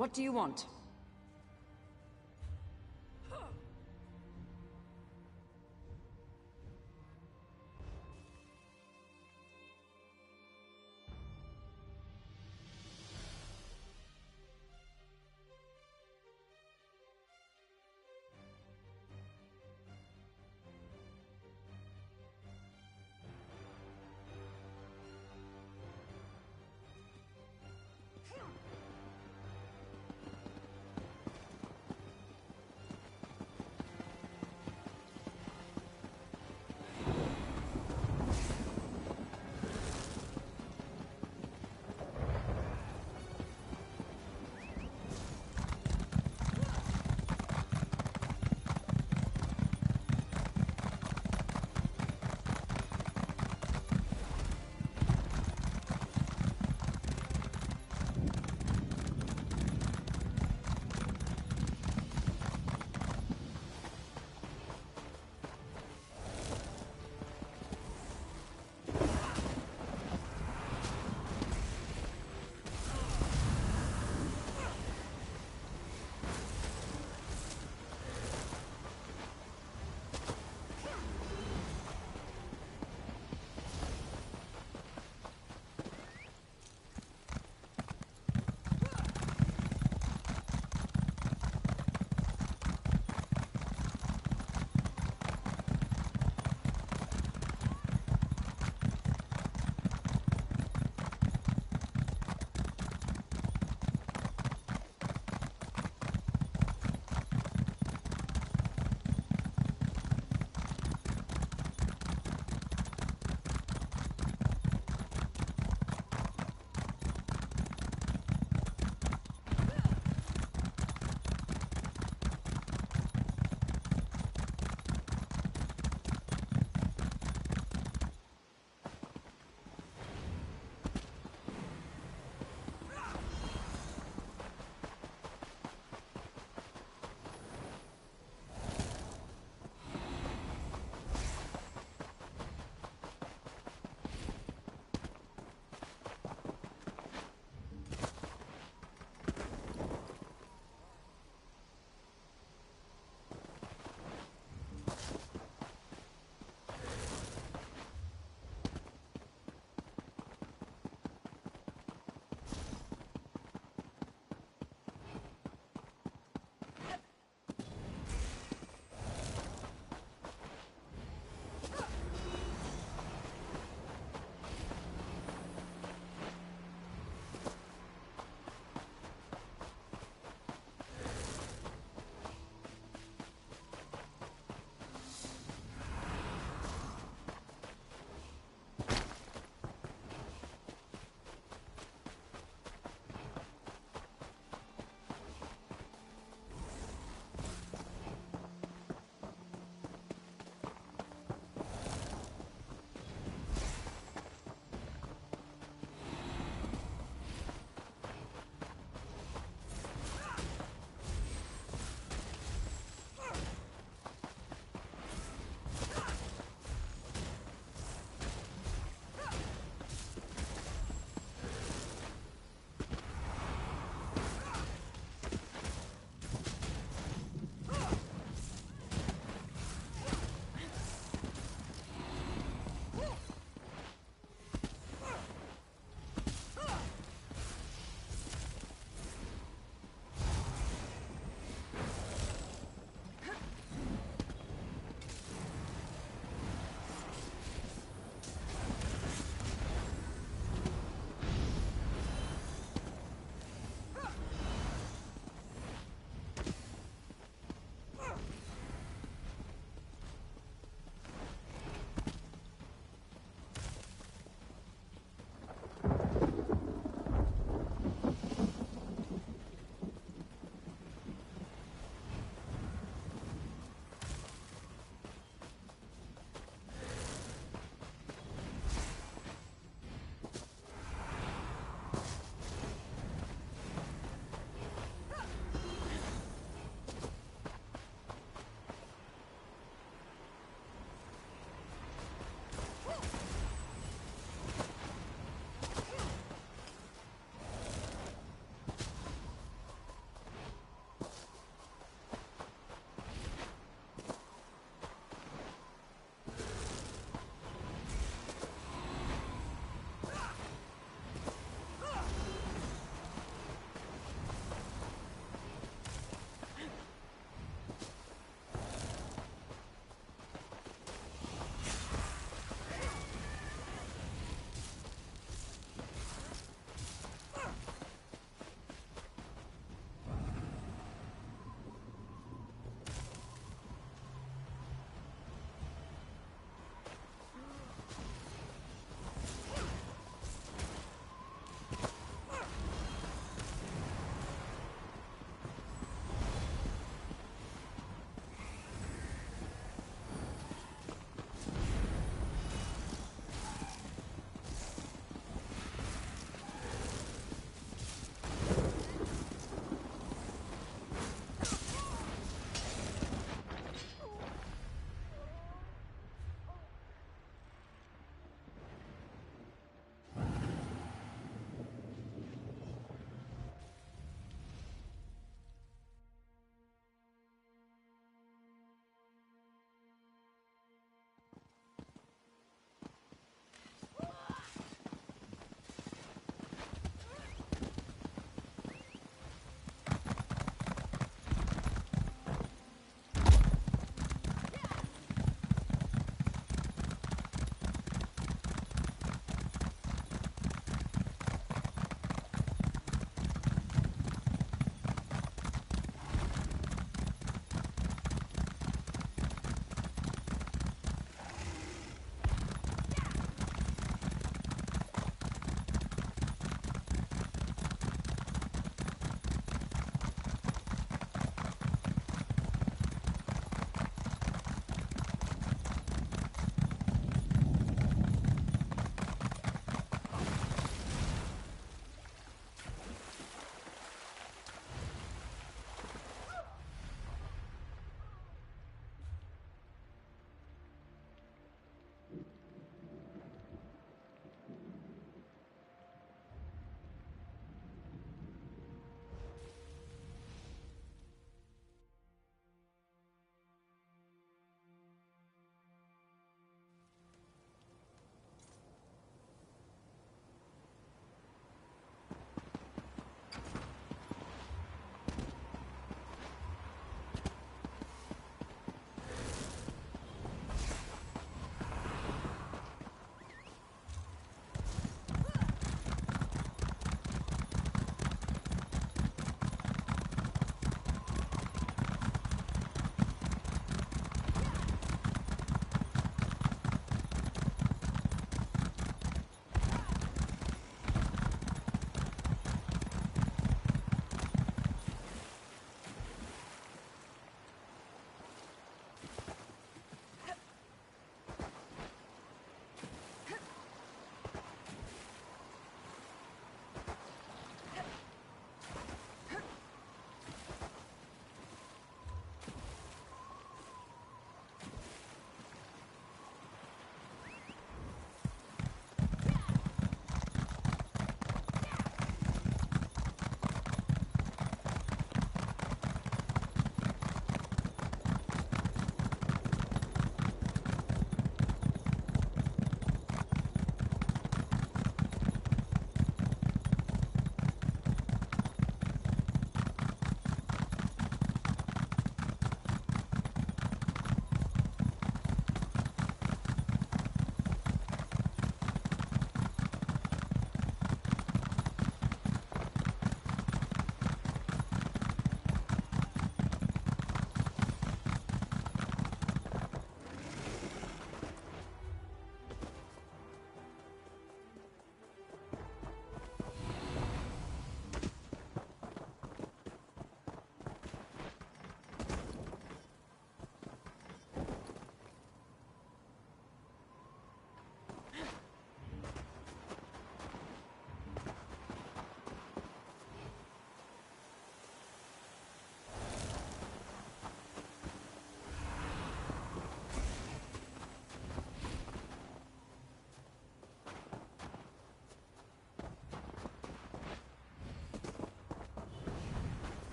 What do you want?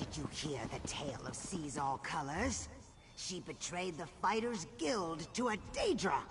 Did you hear the tale of Seize All Colors? She betrayed the Fighters Guild to a Daedra!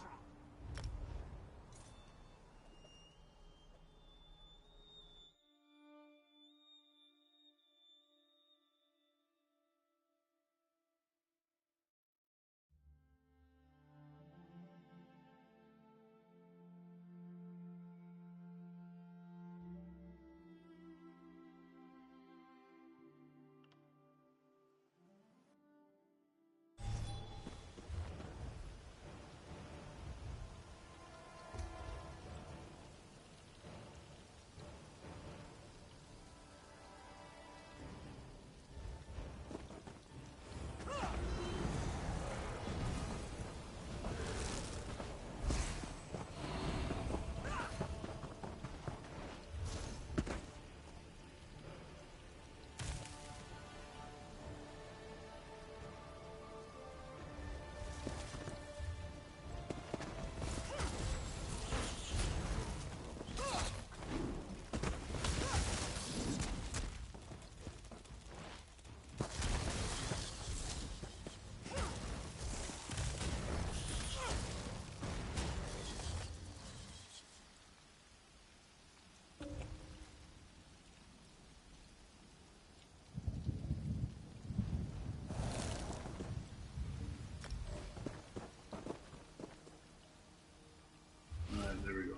There we go.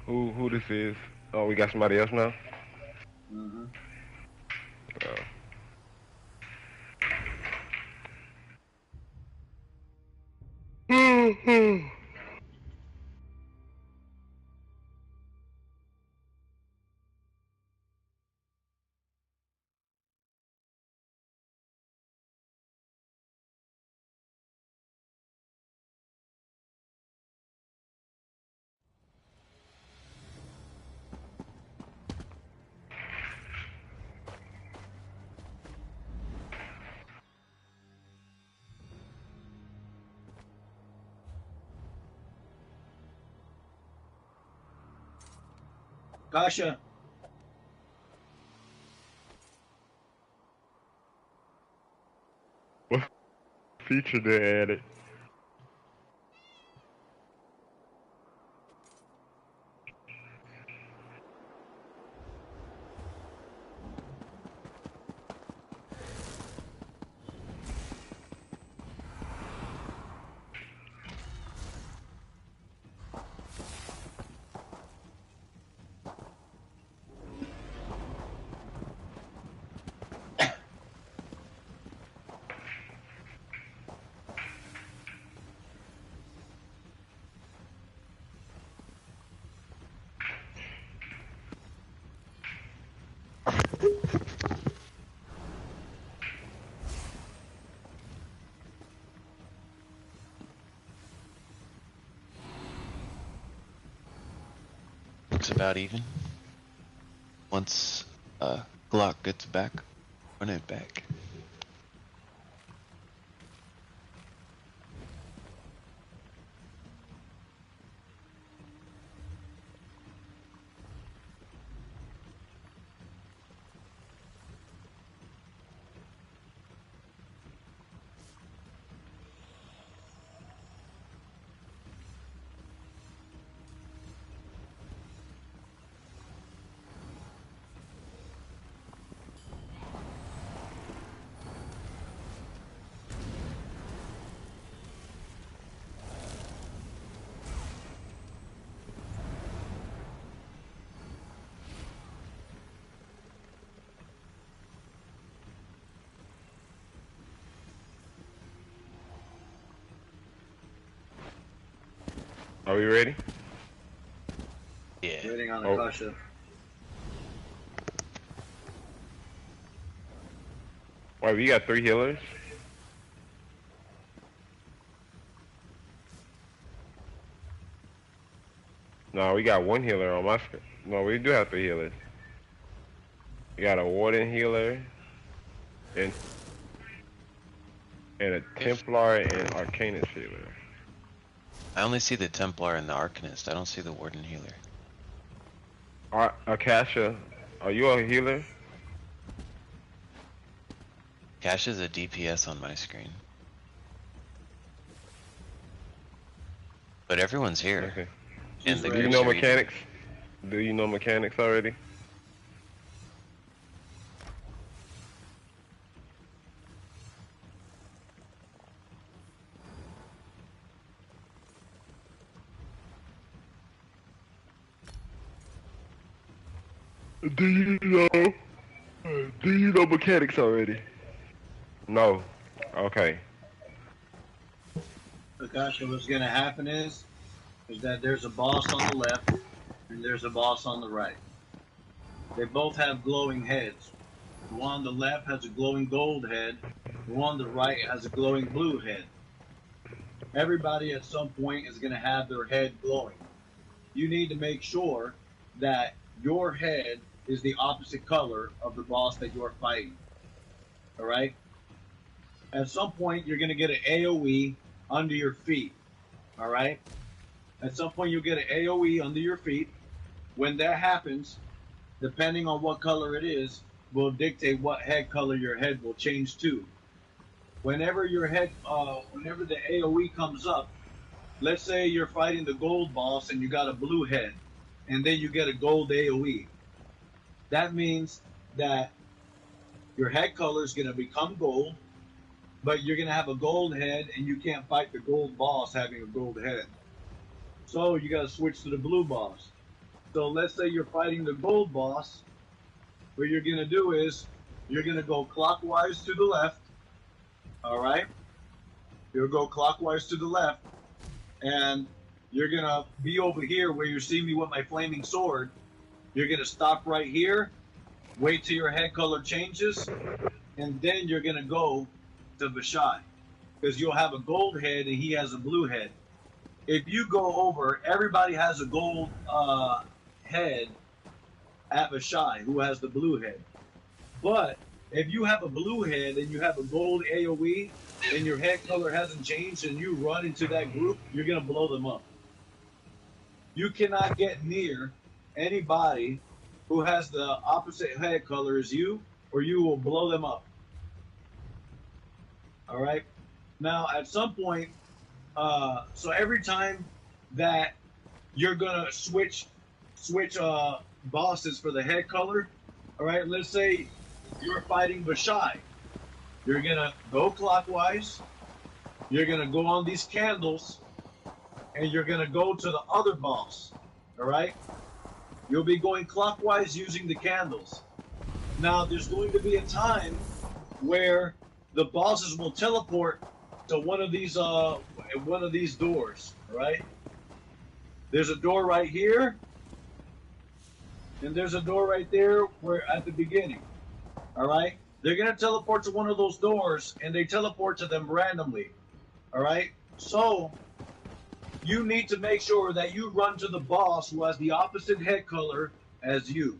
Who this is? Oh, we got somebody else now? Mm-hmm. Oh. Akasha. What feature they added? Looks about even. Once Glock gets back, run it back. Are we ready? Yeah. Waiting on Oh. Akasha. Wait, we got 3 healers? No, we got 1 healer on my screen. No, we do have 3 healers. We got a Warden healer, and a Templar and Arcanist healer. I only see the Templar and the Arcanist. I don't see the Warden healer. Akasha, are you a healer? Cash is a DPS on my screen. But everyone's here. Okay. And the Do you groups know are eating. mechanics? Do you know mechanics already? Do you know? Do you know mechanics already? No. Okay. Akasha, what's gonna happen is that there's a boss on the left and there's a boss on the right. They both have glowing heads. The one on the left has a glowing gold head. The one on the right has a glowing blue head. Everybody at some point is gonna have their head glowing. You need to make sure that your head is the opposite color of the boss that you're fighting. All right? At some point, you're going to get an AoE under your feet. All right? At some point, you'll get an AoE under your feet. When that happens, depending on what color it is, will dictate what head color your head will change to. Whenever your head, whenever the AoE comes up, let's say you're fighting the gold boss and you got a blue head, and then you get a gold AoE. That means that your head color is going to become gold, but you're going to have a gold head, and you can't fight the gold boss having a gold head. So you got to switch to the blue boss. So let's say you're fighting the gold boss. What you're going to do is you're going to go clockwise to the left. All right? You'll go clockwise to the left, and you're going to be over here where you see me with my flaming sword. You're going to stop right here, wait till your head color changes, and then you're going to go to Vashai, because you'll have a gold head and he has a blue head. If you go over, everybody has a gold head at Vashai who has the blue head. But if you have a blue head and you have a gold AoE and your head color hasn't changed and you run into that group, you're going to blow them up. You cannot get near anybody who has the opposite head color as you, or you will blow them up. All right. Now, at some point, so every time that you're gonna switch bosses for the head color, all right. Let's say you're fighting Vashai. You're gonna go clockwise. You're gonna go on these candles, and you're gonna go to the other boss. All right. You'll be going clockwise using the candles. Now, there's going to be a time where the bosses will teleport to one of these doors, right? There's a door right here, and there's a door right there where at the beginning, all right? They're going to teleport to one of those doors, and they teleport to them randomly, all right? So you need to make sure that you run to the boss who has the opposite head color as you.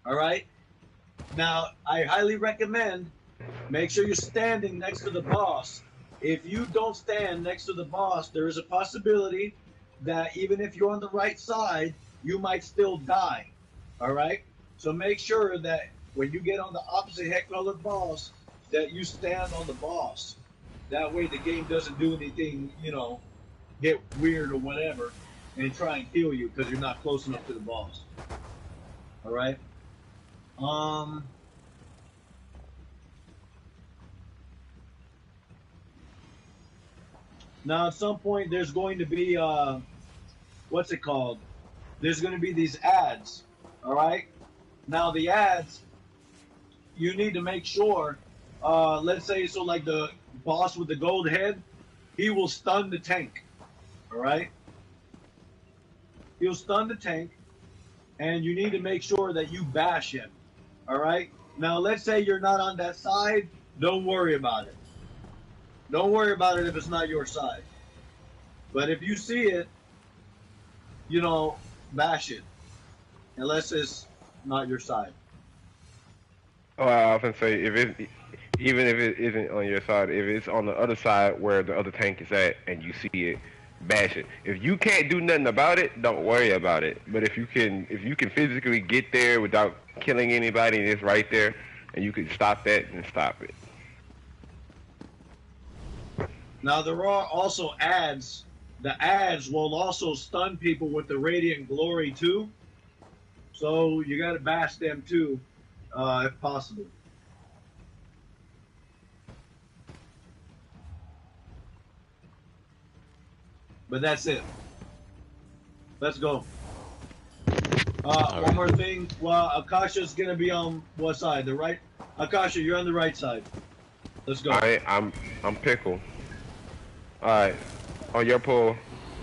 All right? Now, I highly recommend make sure you're standing next to the boss. If you don't stand next to the boss, there is a possibility that even if you're on the right side, you might still die. All right? So make sure that when you get on the opposite head color boss, that you stand on the boss. That way the game doesn't do anything, get weird or whatever, and try and kill you because you're not close enough to the boss. All right. Now at some point there's going to be what's it called? There's going to be these ads. All right. Now the ads, you need to make sure. Let's say so, like the boss with the gold head, he will stun the tank. All right. He'll stun the tank, and you need to make sure that you bash him. All right. Now, let's say you're not on that side. Don't worry about it. Don't worry about it if it's not your side. But if you see it, bash it, unless it's not your side. Oh, I often say even if it isn't on your side, if it's on the other side where the other tank is at and you see it, bash it. If you can't do nothing about it, don't worry about it. But if you can physically get there without killing anybody and it's right there, and you can stop that, then stop it. Now there are also ads. The ads will also stun people with the Radiant Glory too. So you gotta bash them too, if possible. But that's it. Let's go. One more thing. Well, Akasha's gonna be on what side? The right? Akasha, you're on the right side. Let's go. I'm Pickle. Alright. On your pull.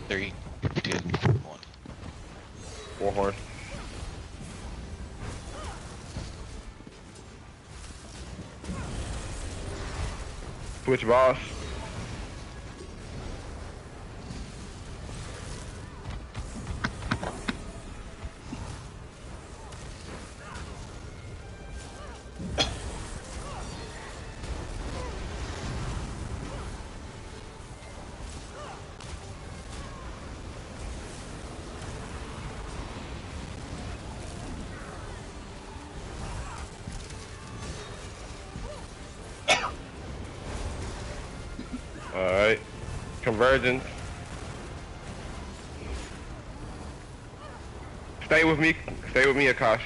3, 2, 1. Warhorse. Switch boss. Alright. Convergence. Stay with me, Akash.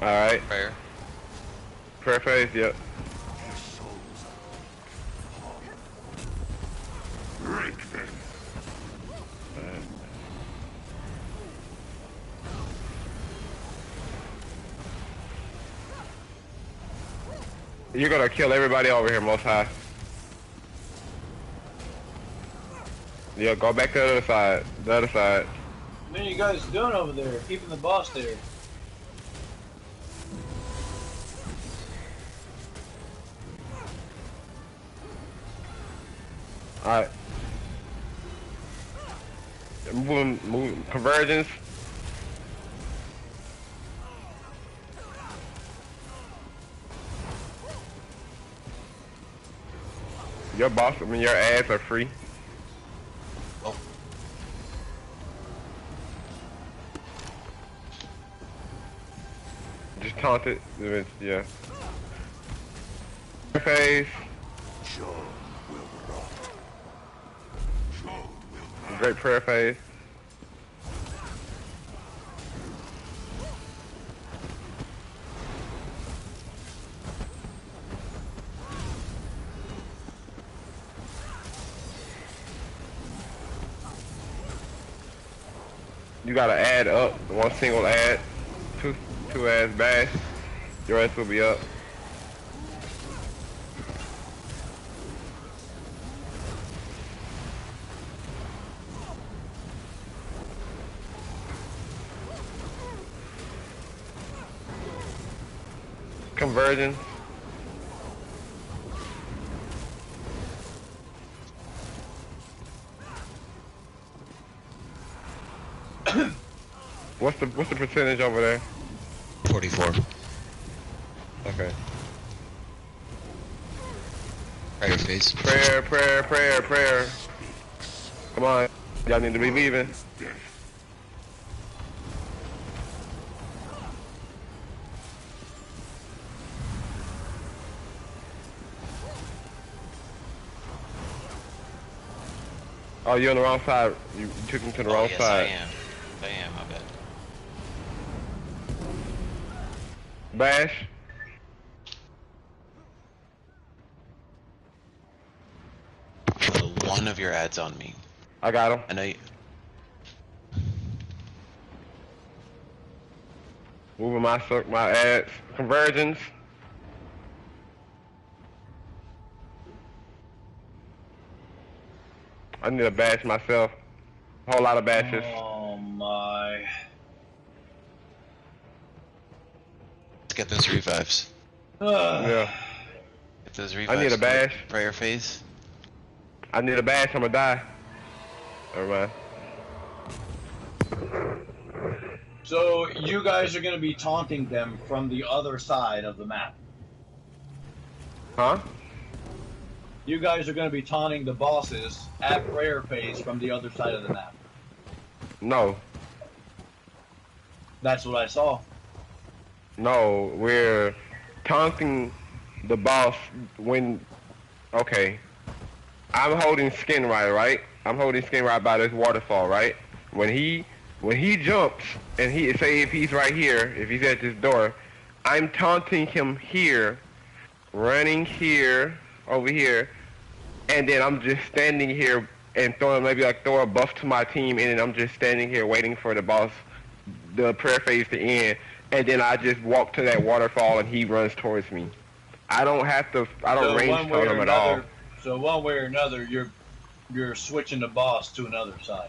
Alright. Prayer. Prayer phase, yep. You're gonna kill everybody over here, Most High. Yeah, go back to the other side. The other side. What are you guys doing over there? Keeping the boss there. Alright. Moving. Convergence. Your boss, your ads are free. Oh. Just taunt it. Yeah. Phase. Great prayer phase. You gotta add up, one single ad, two ads bash, your ass will be up. Conversion. What's the percentage over there? 44. Okay. Prayer phase. Prayer. Come on, y'all need to be leaving. Oh, you're on the wrong side. You took him to the wrong yes, side. I am, I bet. Bash. So one of your ads on me. I got him. I know you. Moving my ads. Conversions. I need a bash myself. A whole lot of bashes. Oh my. Let's get those revives. Yeah. Get those revives. I need a bash. Prayer phase. I need a bash. I'm gonna die. Never mind. So you guys are going to be taunting them from the other side of the map. Huh? You guys are going to be taunting the bosses at prayer phase from the other side of the map. No. That's what I saw. No, we're taunting the boss when... Okay. I'm holding Skin right? I'm holding Skin by this waterfall, right? When he jumps, and say if he's right here, if he's at this door, I'm taunting him here, running here, over here, and then I'm just standing here and throw a buff to my team, and then I'm just standing here waiting for the boss, the prayer phase to end, and then I just walk to that waterfall and he runs towards me. I don't range taunt him at all. So one way or another, you're switching the boss to another side.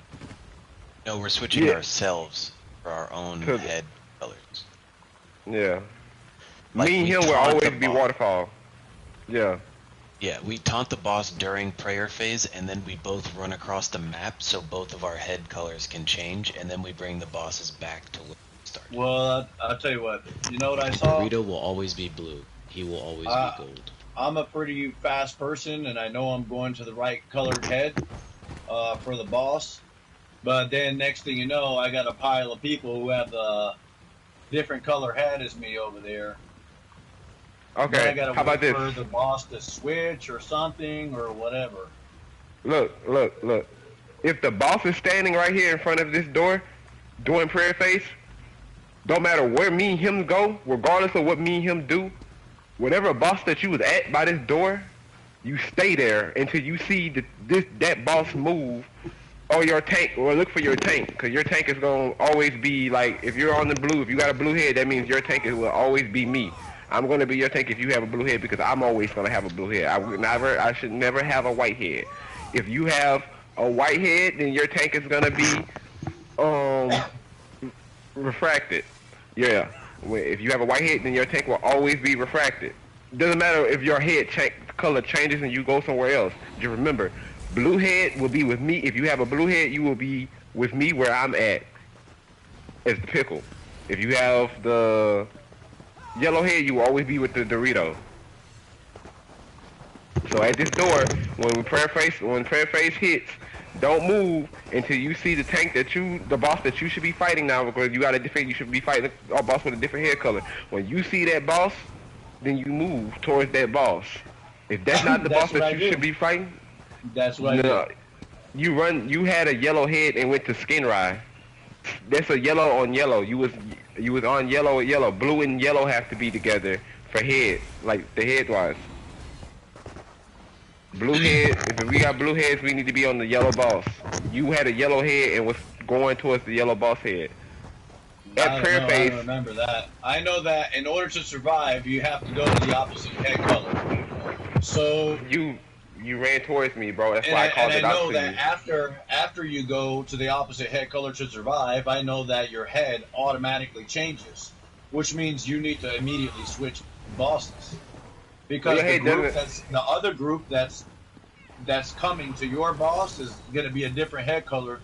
No, we're switching ourselves for our own head colors. Yeah. Like, me and him will always be waterfall. Yeah. Yeah, we taunt the boss during prayer phase, and then we both run across the map so both of our head colors can change, and then we bring the bosses back to where we started. Well, I'll tell you what. You know what I saw? Dorito will always be blue. He will always be gold. I'm a pretty fast person, and I know I'm going to the right colored head for the boss. But then next thing you know, I got a pile of people who have the different color head as me over there. Okay, I gotta how about wait this? for the boss to switch or something or whatever. Look. If the boss is standing right here in front of this door, doing prayer face, don't matter where me and him go, regardless of what me and him do, whatever boss that you was at by this door, you stay there until you see that boss move, or your tank, or look for your tank, because your tank is going to always be, like, if you're on the blue, if you got a blue head, that means your tank will always be me. I'm going to be your tank if you have a blue head, because I'm always going to have a blue head. I should never have a white head. If you have a white head, then your tank is going to be refracted. Yeah. If you have a white head, then your tank will always be refracted. Doesn't matter if your head color changes and you go somewhere else. Just remember, blue head will be with me. If you have a blue head, you will be with me where I'm at as the pickle. If you have the yellow head, you will always be with the Dorito. So at this door, when prayer face hits, don't move until you see the tank the boss that you should be fighting now, because you should be fighting a boss with a different hair color. When you see that boss, then you move towards that boss. If that's not the boss that you should be fighting, that's what I do. You had a yellow head and went to Skin Rye. That's a yellow on yellow. You was on yellow with yellow. Blue and yellow have to be together for head, like the head wise. Blue head, if we got blue heads, we need to be on the yellow boss. You had a yellow head and was going towards the yellow boss head. At prayer phase, I remember that. I know that in order to survive, you have to go to the opposite head color. So you ran towards me, bro. That's why I called it out to you. And I know that after you go to the opposite head color to survive, I know that your head automatically changes, which means you need to immediately switch bosses. Because the other group that's coming to your boss is going to be a different head color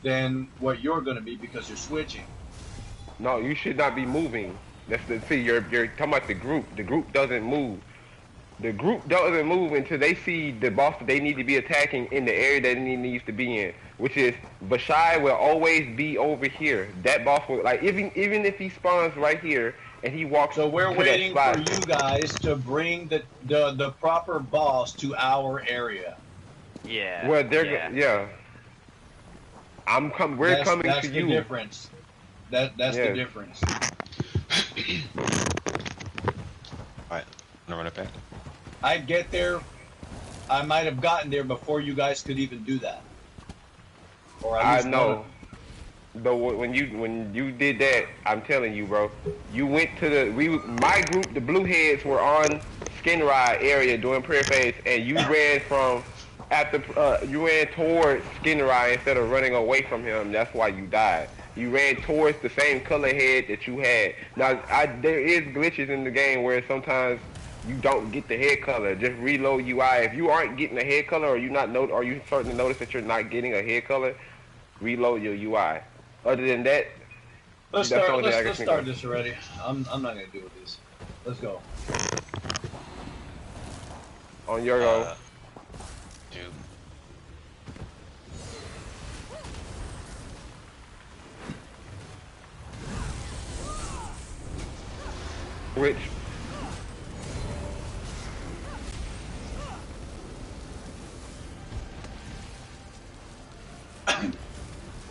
than what you're going to be because you're switching. No, you should not be moving. You're talking about the group. The group doesn't move. The group doesn't move until they see the boss that they need to be attacking in the area that he needs to be in, which is Bashai will always be over here. That boss will, like, even if he spawns right here and he walks. So we're waiting for you guys to bring the proper boss to our area. Yeah. Well, yeah. We're coming to you. That's the difference. That's the difference. Alright, I'm gonna run it back. I get there. I might have gotten there before you guys could even do that. Or at least I know. But when you did that, I'm telling you, bro. You went to my group. The blue heads were on Skin Ride area doing prayer phase, and you ran you ran towards Skin Ride instead of running away from him. That's why you died. You ran towards the same color head that you had. Now, there is glitches in the game where sometimes you don't get the head color. Just reload UI. If you aren't getting a head color, or you starting to notice that you're not getting a head color, reload your UI. Other than that, Let's That's the start. only thing I can Let's think start of. this already. I'm not gonna deal with this. Let's go. On your go. Dude. Which?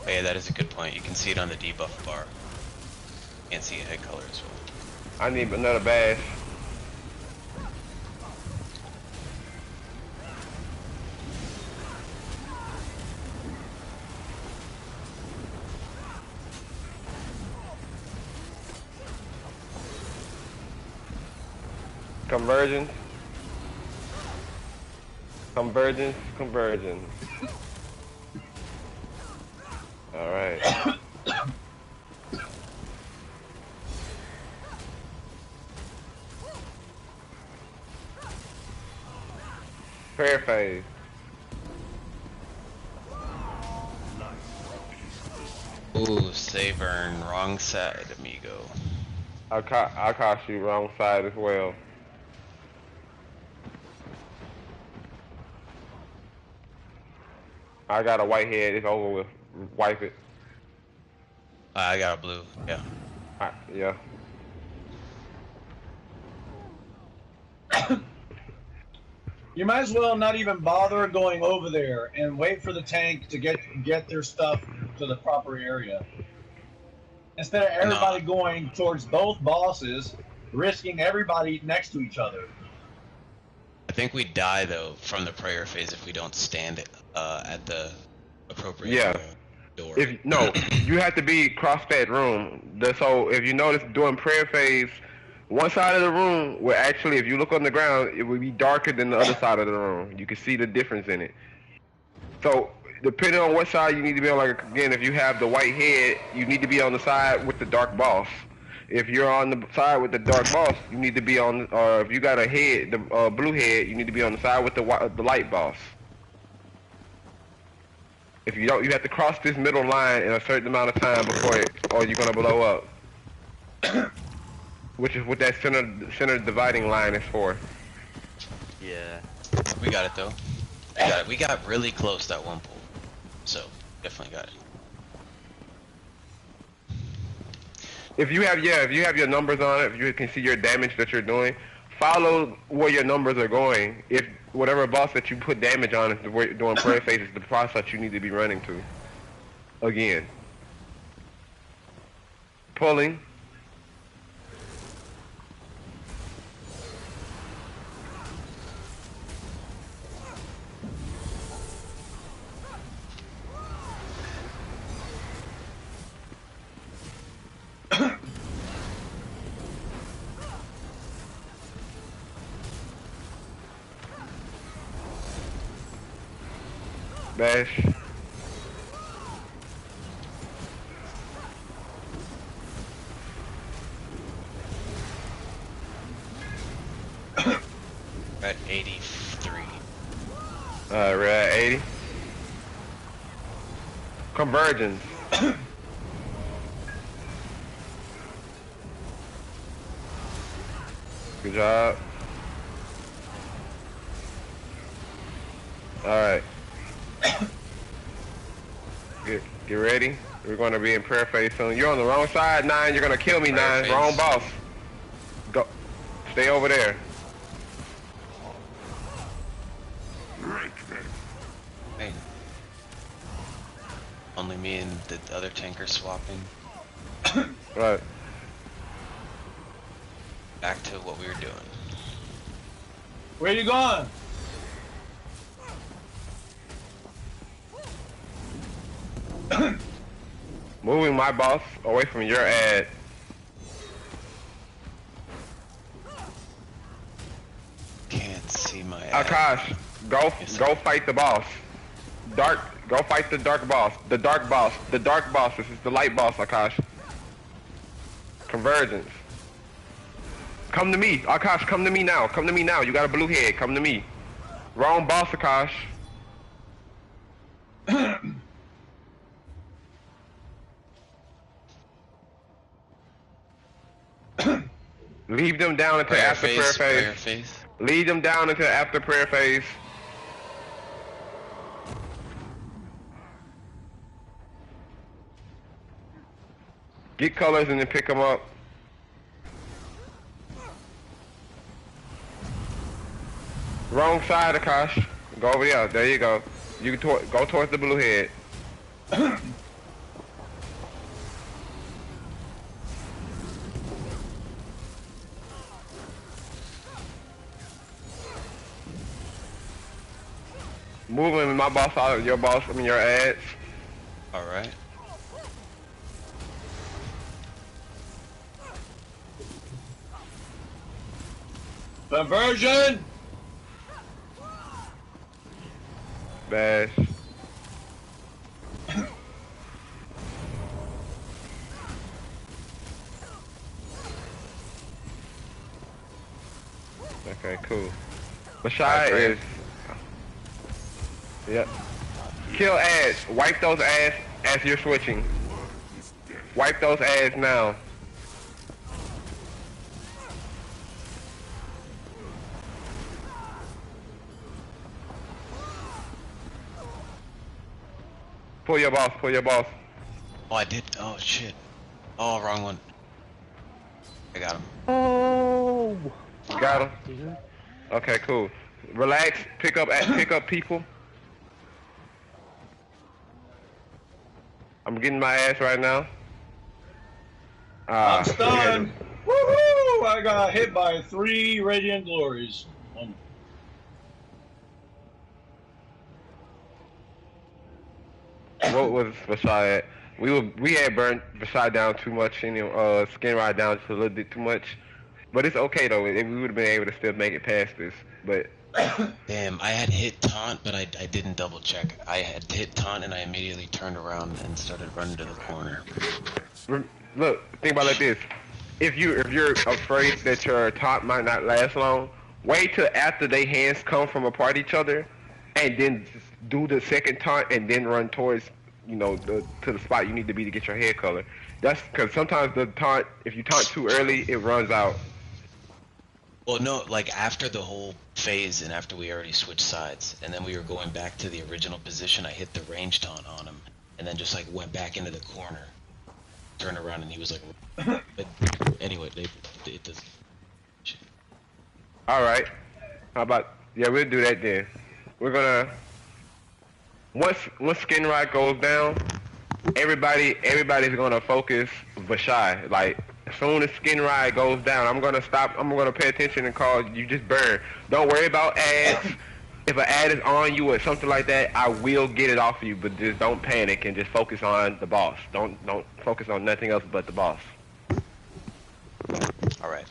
Oh, yeah, that is a good point. You can see it on the debuff bar. Can't see a head color as well. I need another bash. Convergence. Convergence. Convergence. Alright. Prayer phase. Ooh, save burn, wrong side, amigo. Akasha, wrong side as well. I got a white head, it's over with. Wipe it. I got a blue, yeah. Yeah. You might as well not even bother going over there and wait for the tank to get their stuff to the proper area. Instead of everybody going towards both bosses, risking everybody next to each other. I think we die though from the prayer phase if we don't stand at the appropriate door. You have to be across that room. So if you notice during prayer phase, one side of the room will actually, if you look on the ground, it will be darker than the other side of the room. You can see the difference in it. So depending on what side you need to be on, like again, if you have the white head, you need to be on the side with the dark boss. If you're on the side with the dark boss, you need to be on, or if you got a head, the blue head, you need to be on the side with the light boss. If you don't, you have to cross this middle line in a certain amount of time before it, or you're gonna blow up. Which is what that center dividing line is for. Yeah. We got it though. We got really close that one pull. So, definitely got it. If you have your numbers on it, if you can see your damage that you're doing, follow where your numbers are going. If whatever boss that you put damage on is doing prayer phase is the process you need to be running to. Again. Pulling. Bash. We're at 83. We're at 80. Convergence. Good job. Alright. Get ready. We're going to be in prayer phase soon. You're on the wrong side, 9. You're going to kill me, 9. Wrong boss. Go. Stay over there. Hey. Only me and the other tanker swapping. Right. Back to what we were doing. Where you going? Moving my boss away from your ad. Can't see my ad. Akash, go fight the boss. Go fight the dark boss. The dark boss. The dark boss. This is the light boss, Akash. Convergence. Come to me, Akash. Come to me now. Come to me now. You got a blue head. Come to me. Wrong boss, Akash. Leave them down until Prayer after phase, prayer prayer phase. phase. Leave them down until after prayer phase. Get colors and then pick them up. Wrong side, Akash. Go over there. There you go. You can go towards the blue head. Moving my boss out, your boss, I mean your ads. Alright. Conversion! Bash. Okay, cool. Mashai is... Yep. Kill ads. Wipe those ads as you're switching. Wipe those ads now. Pull your boss, pull your boss. Oh, I did. Oh, shit. Oh, wrong one. I got him. Oh! Got him? Okay, cool. Relax, pick up people. I'm getting my ass right now. I'm stunned. Woohoo! I got hit by 3 radiant glories. What was Versailles at? We had burnt Versailles down too much, and Skin Ride down just a little bit too much. But it's okay though. We would have been able to still make it past this. But Damn, I had hit taunt, but I didn't double check. I had hit taunt and I immediately turned around and started running to the corner. look, think about it like this: if you're afraid that your taunt might not last long, wait till after they hands come from apart each other, and then just do the second taunt and then run towards to the spot you need to be to get your hair color. That's because sometimes the taunt, if you taunt too early, it runs out. Well, no, like after the whole phase and after we already switched sides, and then we were going back to the original position, I hit the range taunt on him, and then just like went back into the corner, turned around, and he was like, but anyway, it does. Shit. All right. How about we'll do that then. We're gonna once Skin Ride goes down, everybody's gonna focus Vashai. Like as soon as Skin Ride goes down, I'm gonna stop. I'm gonna pay attention and call you. Just burn. Don't worry about ads. If an ad is on you or something like that, I will get it off of you. But just don't panic and just focus on the boss. Don't focus on nothing else but the boss. All right.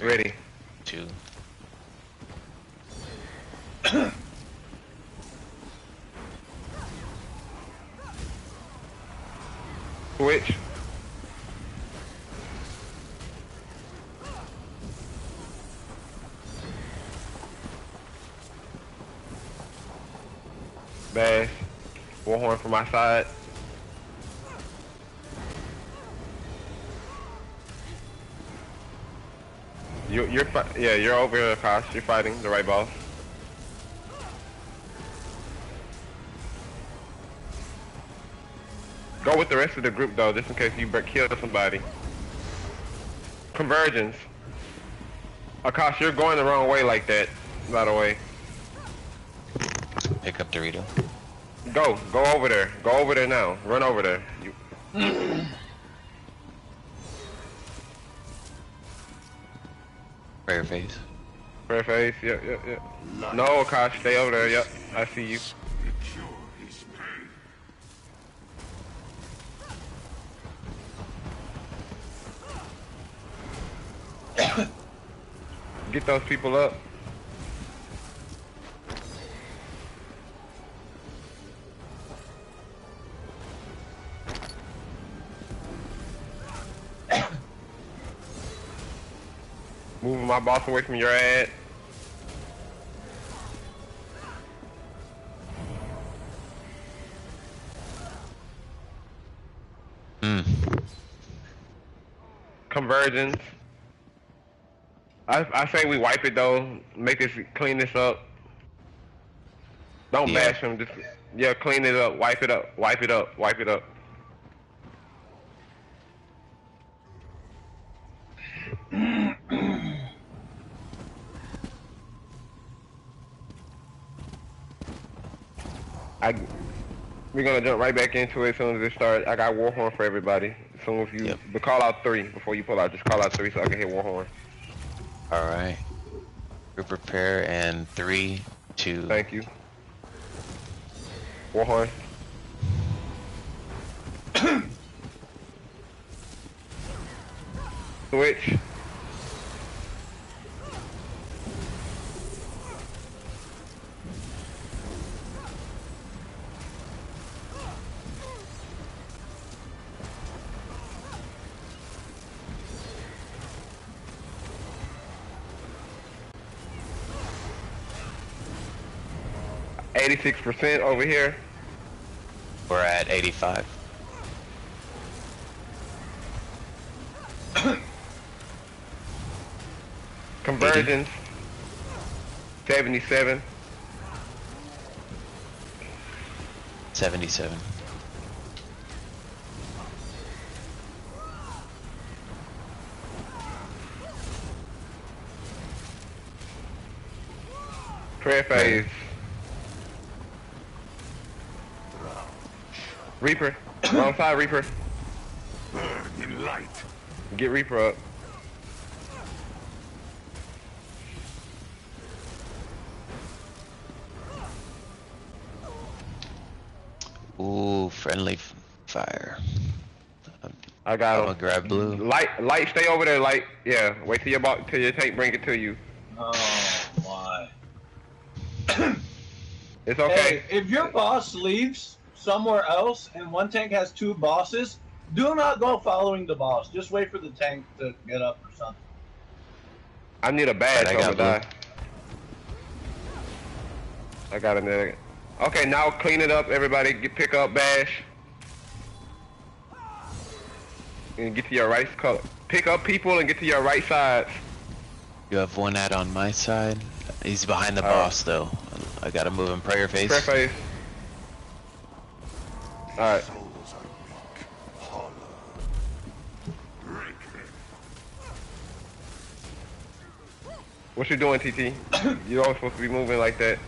Ready. 2. Switch. Bash. Warhorn from my side. You're over here, Akash. You're fighting the right boss. Go with the rest of the group though, just in case you kill somebody. Convergence. Akash, you're going the wrong way like that, by the way. Pick up Dorito. Go over there. Go over there now. Run over there. Prayer phase. Prayer face, yep. No, Akash, stay over there, yep. I see you. Get those people up. Moving my boss away from your ad. Convergence. I say we wipe it though. Make this, clean this up. Don't Yeah. bash him. Just yeah, clean it up. Wipe it up. Wipe it up. Wipe it up. We're gonna jump right back into it as soon as it starts. I got Warhorn for everybody. As soon as you, but call out 3 before you pull out. Just call out 3 so I can hit Warhorn. All right. Group prepare and 3, 2. Thank you. Warhorn. Switch. %, over here. We're at 85. Conversions. 77. 77. Prayer phase. Reaper. Wrong side, Reaper. Burn in light. Get Reaper up. Ooh, friendly fire. I got him. I'm gonna grab blue. Light, stay over there, Light. Yeah, wait till your tank bring it to you. Oh my. It's okay. Hey, if your boss leaves somewhere else and one tank has 2 bosses, do not go following the boss. Just wait for the tank to get up or something. I need a badge. Right, I got die. I got it. Okay, now clean it up, everybody. Pick up bash. And get to your right color. Pick up people and get to your right sides. You have one ad on my side. He's behind the boss though. I gotta move him. Prayer face. Prayer face. Alright. Souls are weak, hollow. Break them. What you doing, TT? You're always supposed to be moving like that.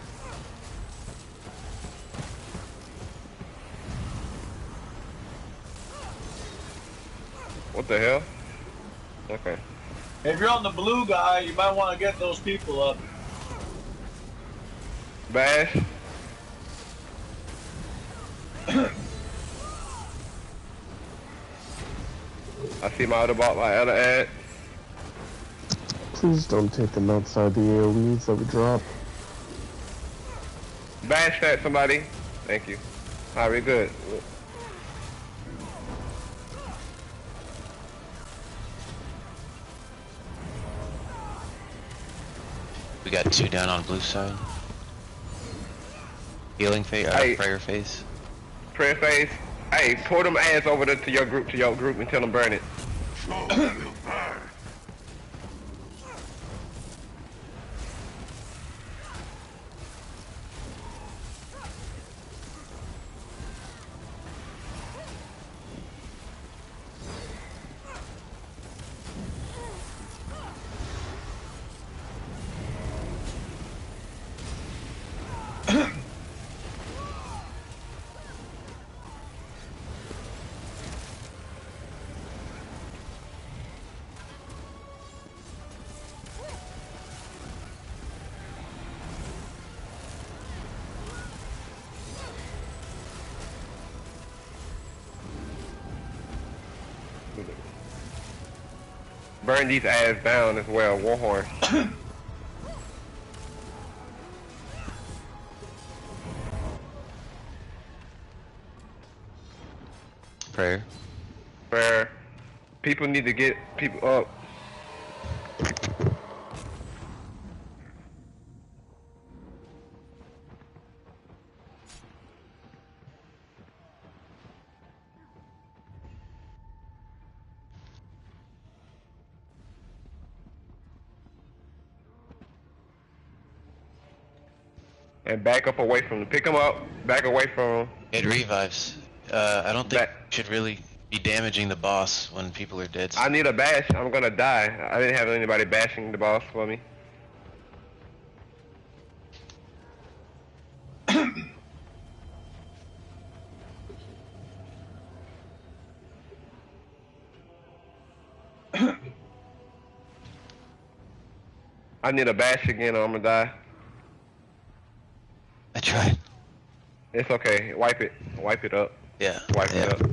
What the hell? Okay. If you're on the blue guy, you might want to get those people up. Bash. I see my other bot, my other ad. Please don't take them outside the AoEs that we drop. Bash that, somebody. Thank you. Alright, we're good. We got 2 down on blue side. Healing phase, prayer phase. Prayer phase. Hey, pour them ads over to your group, and tell them burn it. Souls will burn. Burn these ads down as well, Warhorn. Prayer. Prayer. People need to get people up. And back up away from him. Pick him up. Back away from him. It revives. I don't think Back. you should really be damaging the boss when people are dead. I need a bash. I'm gonna die. I didn't have anybody bashing the boss for me. I need a bash again or I'm gonna die. I tried. It's okay. Wipe it. Wipe it up. Yeah. Wipe yeah. it up.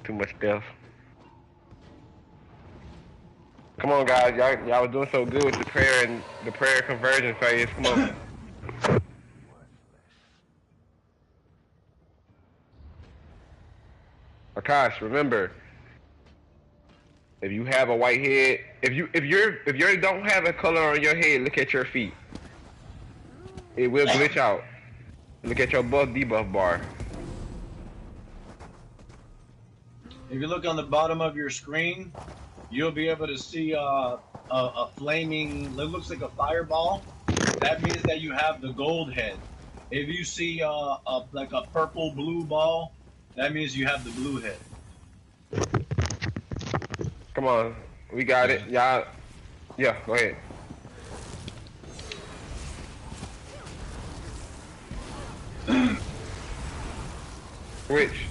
Too much death. Come on, guys. Y'all were doing so good with the prayer and the prayer conversion phase. Come on. Akash, remember, if you have a white head, if you don't have a color on your head, look at your feet. It will glitch out. Look at your buff debuff bar. If you look on the bottom of your screen, you'll be able to see a flaming, it looks like a fireball. That means that you have the gold head. If you see like a purple blue ball, that means you have the blue head. Come on, we got it. Y'all, yeah, go ahead. Switch.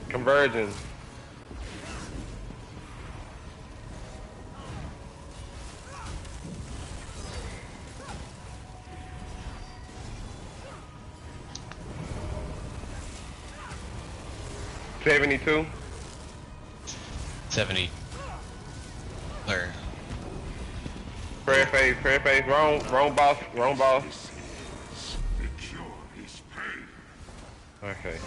Convergence. $72. 70. Or Prayer phase, wrong boss. The cure is pain. Okay.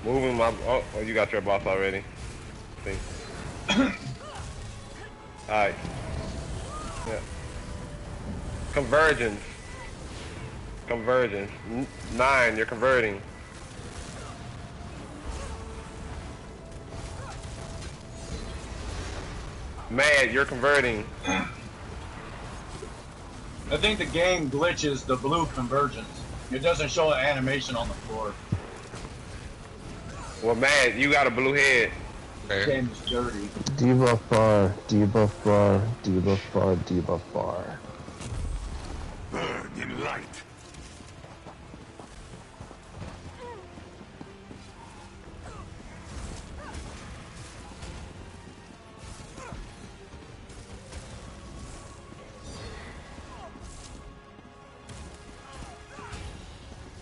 Moving my, oh, you got your boss already. See. Alright. Yeah. Convergence. 9, you're converting. Mad, you're converting. I think the game glitches the blue convergence. It doesn't show an animation on the floor. Well, Mad, you got a blue head. The game is dirty. Debuff bar, debuff bar, debuff bar, debuff bar. Burn in light.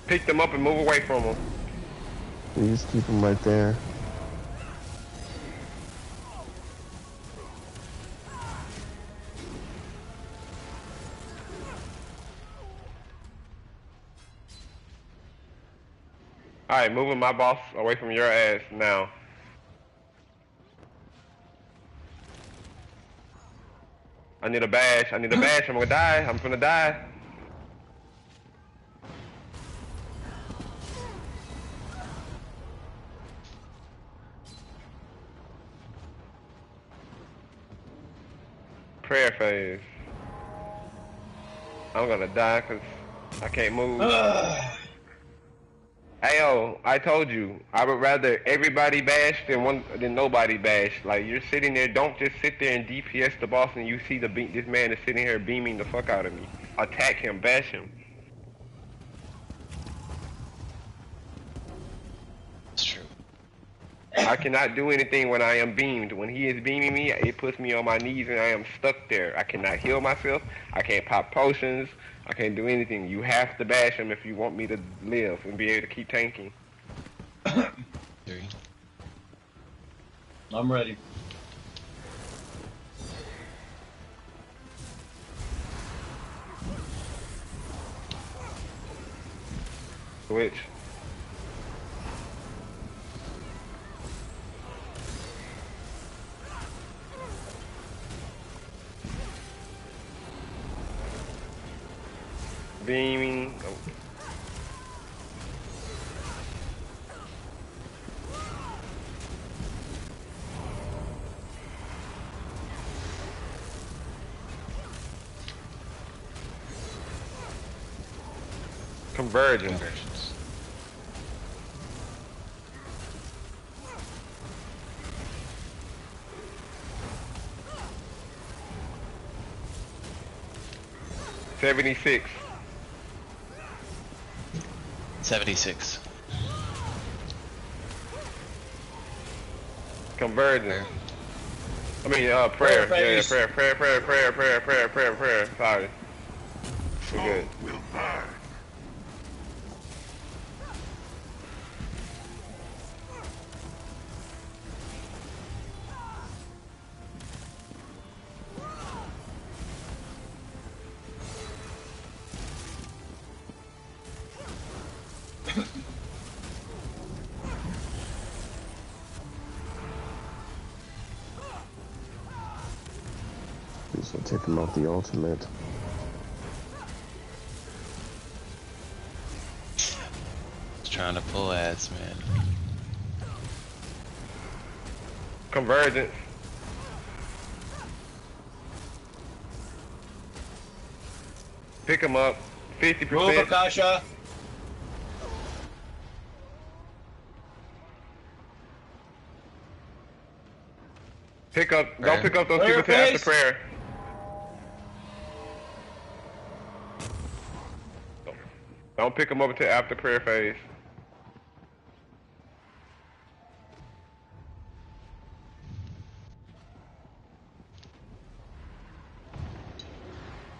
Pick them up and move away from them. Please keep them right there. Alright, moving my boss away from your ass now. I need a bash. I'm gonna die. I'm gonna die. Prayer phase. I'm gonna die because I can't move. Ayo, I told you, I would rather everybody bash than nobody bash. Like, you're sitting there, don't just sit there and DPS the boss and you see this man is sitting here beaming the fuck out of me. Attack him, bash him. it's true. I cannot do anything when I am beamed. When he is beaming me, it puts me on my knees and I am stuck there. I cannot heal myself. I can't pop potions. I can't do anything. You have to bash him if you want me to live and be able to keep tanking. 3. I'm ready. Switch. Beaming. Oh. Convergence. Conversions. $76. 76. Convergence. I mean, prayer. Prayer phase. Yeah, prayer. Sorry. We're good. Will burn. Please will take him off the ultimate. Just trying to pull ads, man. Convergence. Pick him up. 50%. Move, Akasha. Pick up. Prayer. Don't pick up those Prayer people till after phase. prayer. Don't pick them up until after prayer phase.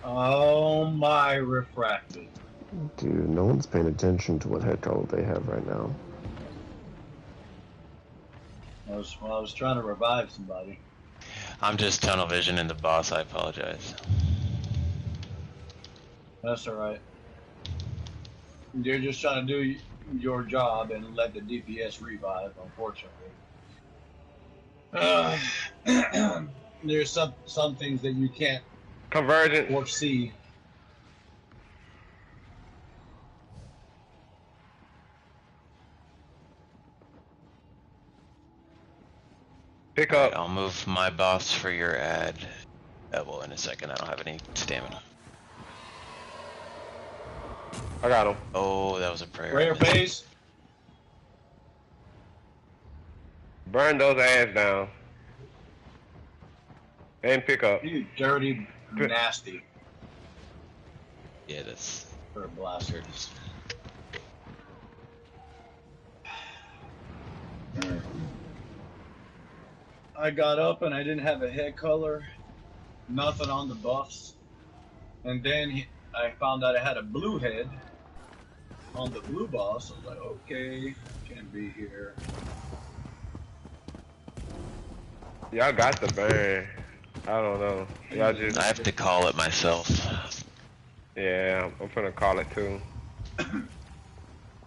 Oh my refracted. Dude, no one's paying attention to what heck all they have right now. I was trying to revive somebody. I'm just tunnel vision in the boss. I apologize. That's alright. You're just trying to do your job and let the DPS revive, unfortunately. There's some things that you can't Convergence. foresee. Pick Alright, up. I'll move my boss for your ad. Well, in a second. I don't have any stamina. I got him. Oh, that was a prayer. Prayer phase. Burn those ass down. And pick up. You dirty, nasty Yeah, that's for a blaster. I got up and I didn't have a head color, nothing on the buffs, and then I found out I had a blue head on the blue boss. I was like, okay, can't be here. Y'all got the burn. I don't know. Y'all just. I have to call it myself. Yeah, I'm gonna call it too.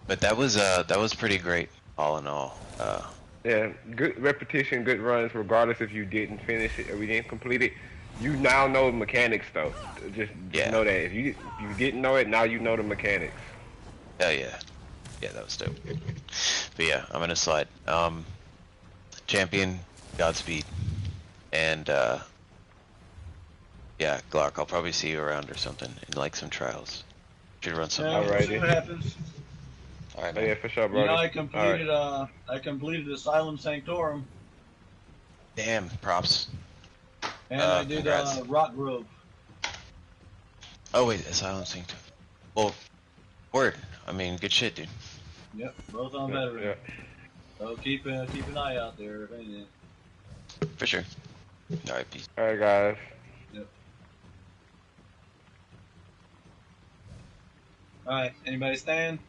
But that was pretty great, all in all. Yeah, good repetition, good runs, regardless if you didn't finish it or we didn't complete it. You now know the mechanics, though. Just Yeah. know that. If you didn't know it, now you know the mechanics. Hell yeah. Yeah, that was dope. But yeah, I'm gonna slide. Champion, Godspeed. And yeah, Glark, I'll probably see you around or something in like some trials. Should run something. Yeah, we'll see Alrighty. what happens. Alright, Oh, man. yeah, for sure, You brother. know, I completed Asylum Sanctorum, Damn, props. and I did congrats. Rot Grove. Oh wait, Asylum Sync. Well, word. I mean, good shit, dude. Yep, both on Yeah, veteran. yeah. So keep an eye out there if anything. For sure. Alright, peace. Alright, guys. Yep. Alright, anybody staying?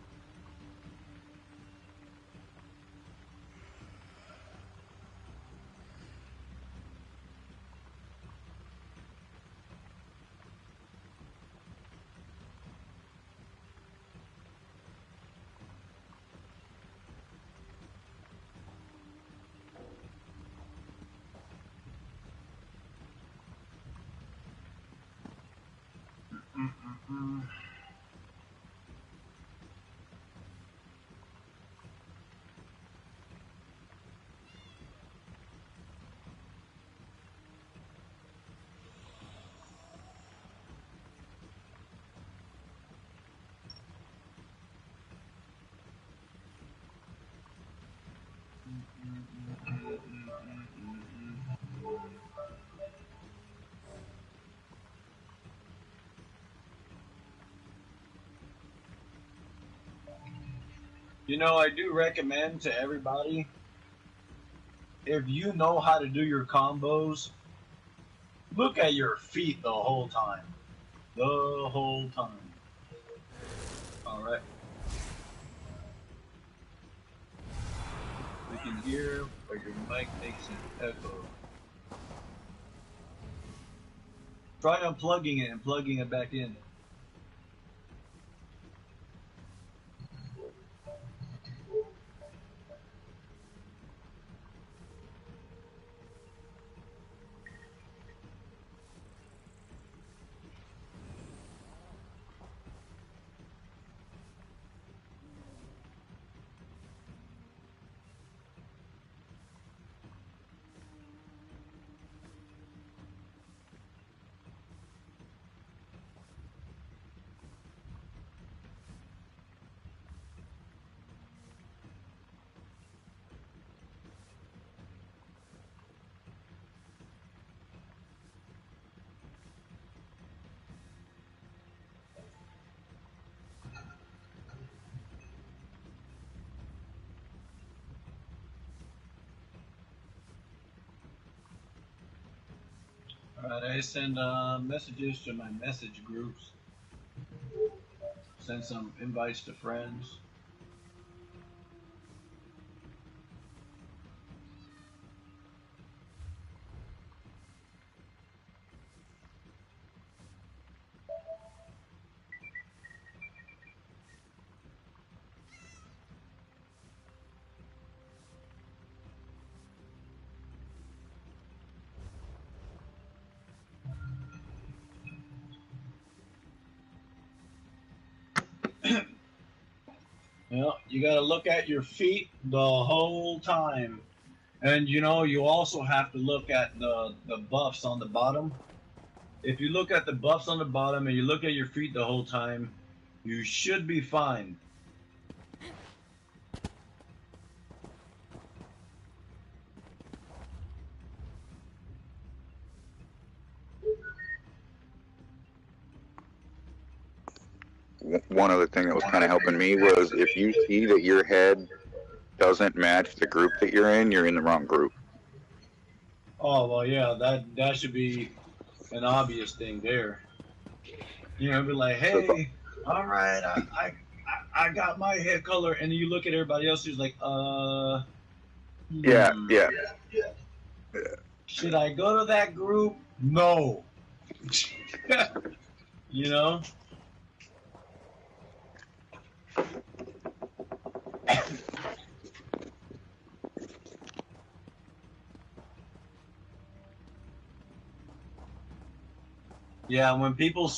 You know, I do recommend to everybody, if you know how to do your combos, look at your feet the whole time. The whole time. Alright. We can hear, but your mic makes an echo. Try unplugging it and plugging it back in. Alright, I send messages to my message groups. Send some invites to friends. You know, you gotta look at your feet the whole time. And you know, you also have to look at the buffs on the bottom. If you look at the buffs on the bottom and you look at your feet the whole time, you should be fine. One other thing that was kind of helping me was if you see that your head doesn't match the group that you're in the wrong group. Oh well, yeah, that should be an obvious thing there. You know, be like, hey, all right, I got my hair color, and then you look at everybody else who's like, Yeah. should I go to that group? No. You know? Yeah, when people are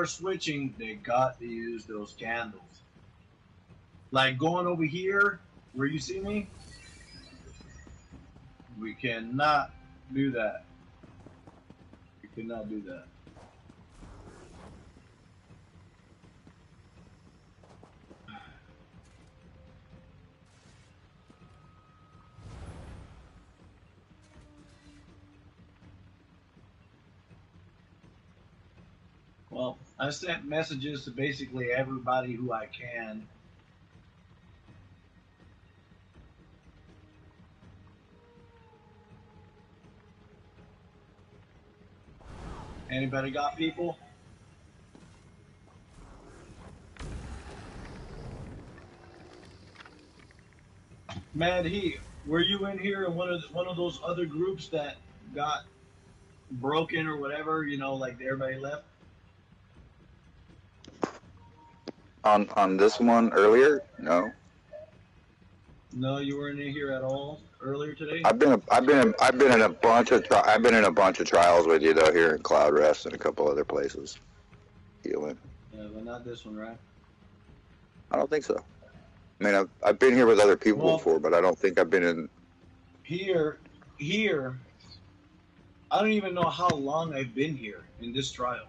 switching, they got to use those candles. Like going over here, where you see me, we cannot do that. We cannot do that. Well, I sent messages to basically everybody who I can. Anybody got people? Mad Heat, were you in here in one of those other groups that got broken or whatever? You know, like everybody left. On this one earlier, no. No, you weren't in here at all earlier today. I've been in a bunch of trials with you though here in Cloud Rest and a couple other places. Healing. Yeah, but not this one, right? I don't think so. I mean, I've been here with other people before, but I don't think I've been in here. I don't even know how long I've been here in this trial.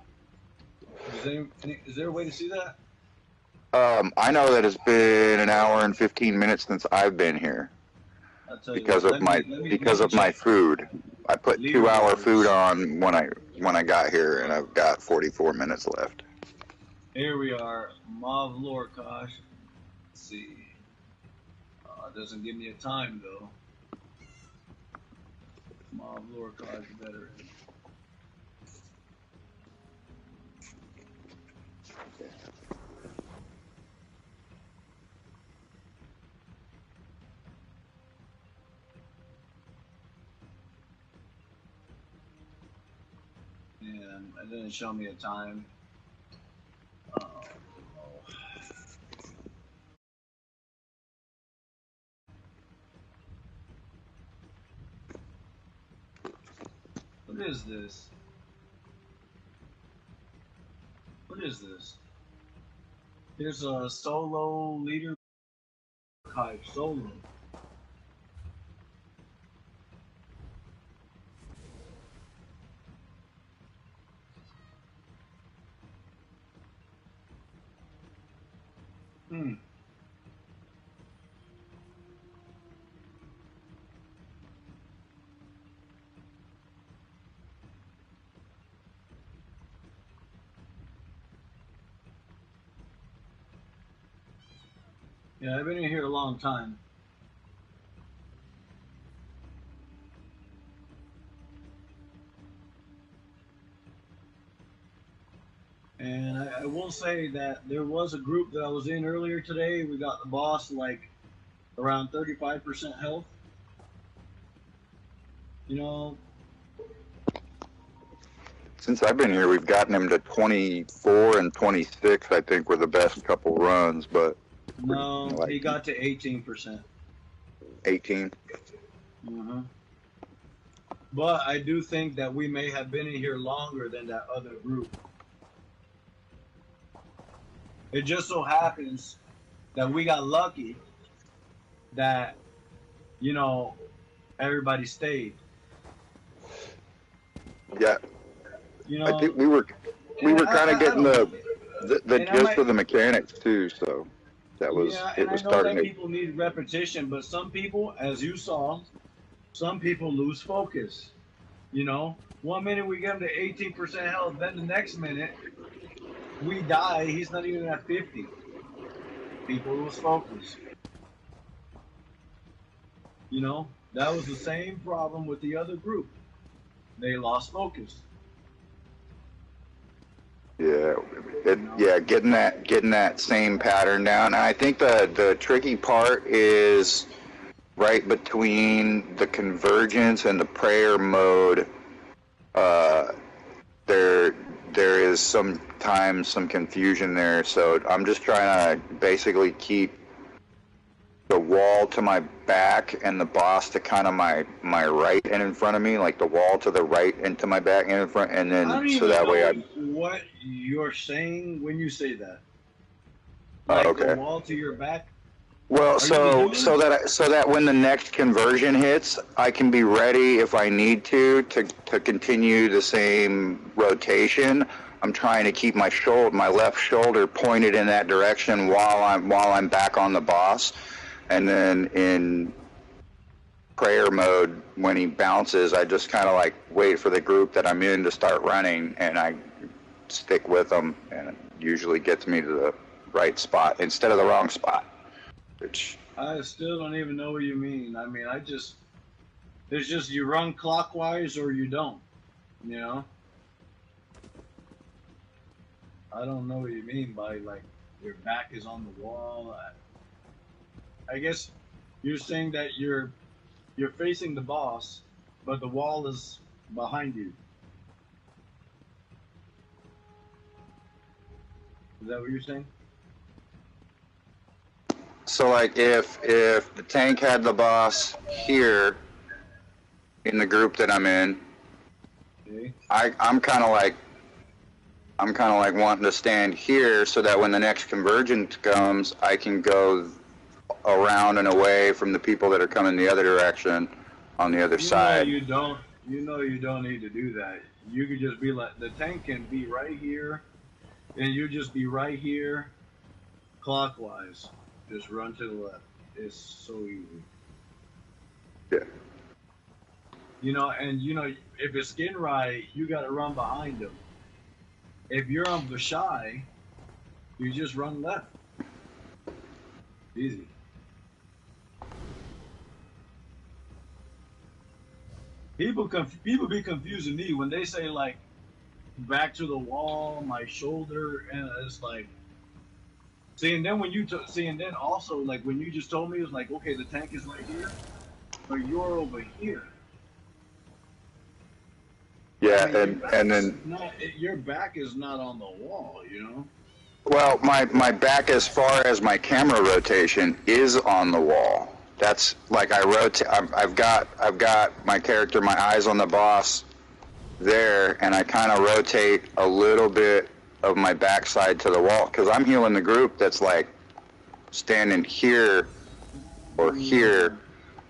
Is there a way to see that? I know that it's been an hour and 15 minutes since I've been here because of my food. I put 2-hour food on when I got here, and I've got 44 minutes left. Here we are, Mav Lorkosh. Let's see. It doesn't give me a time though. Mav Lorkosh better. And it didn't show me a time. What is this? What is this? There's a solo leader type solo. Yeah, I've been in here a long time. And I will say that there was a group that I was in earlier today. We got the boss like around 35% health. You know, Since I've been here, we've gotten him to 24 and 26. I think were the best couple runs, but no, he got to 18%. 18. Mm-hmm. But I do think that we may have been in here longer than that other group. It just so happens that we got lucky that, you know, everybody stayed. Yeah. You know, I think we were kind of getting the gist of the mechanics too, so that was it was starting. I know that people need repetition, but some people, as you saw, some people lose focus. You know, one minute we get him to 18% health, then the next minute we die. He's not even at 50. People lose focus. You know, that was the same problem with the other group. They lost focus. Yeah, getting that same pattern down. And I think the tricky part is right between the convergence and the prayer mode. There is sometimes some confusion there. So I'm just trying to basically keep the wall to my back and the boss to kind of my right and in front of me, like the wall to the right and to my back and in front, and then so that way what you're saying when you say that. Like okay. The wall to your back. Well, so that when the next conversion hits, I can be ready if I need to continue the same rotation. I'm trying to keep my left shoulder pointed in that direction while I'm back on the boss. And then in prayer mode, when he bounces, I just kind of like wait for the group that I'm in to start running, and I stick with them, and it usually gets me to the right spot instead of the wrong spot. Which I still don't even know what you mean. I mean, it's just you run clockwise or you don't, you know? I don't know what you mean by like your back is on the wall. I guess you're saying that you're facing the boss, but the wall is behind you. Is that what you're saying? So like if the tank had the boss here in the group that I'm in, Okay. I'm kind of like wanting to stand here so that when the next convergence comes, I can go around and away from the people that are coming the other direction on the other side. You don't. You know you don't need to do that. You could just be like the tank can be right here, and you just be right here, clockwise. Just run to the left. It's so easy. Yeah. You know, and you know if it's skin right, you got to run behind them. If you're on Vashai, you just run left. Easy. People be confusing me when they say like back to the wall, my shoulder, and it's like. See, and then when you see, and then also like when you just told me, it was like, okay, the tank is right here, but you're over here. Yeah, I mean, and then your back is not on the wall, you know. well, my back as far as my camera rotation is on the wall. That's like I rotate. I've got my character, my eyes on the boss there, and I kind of rotate a little bit of my backside to the wall because I'm healing the group that's like standing here or here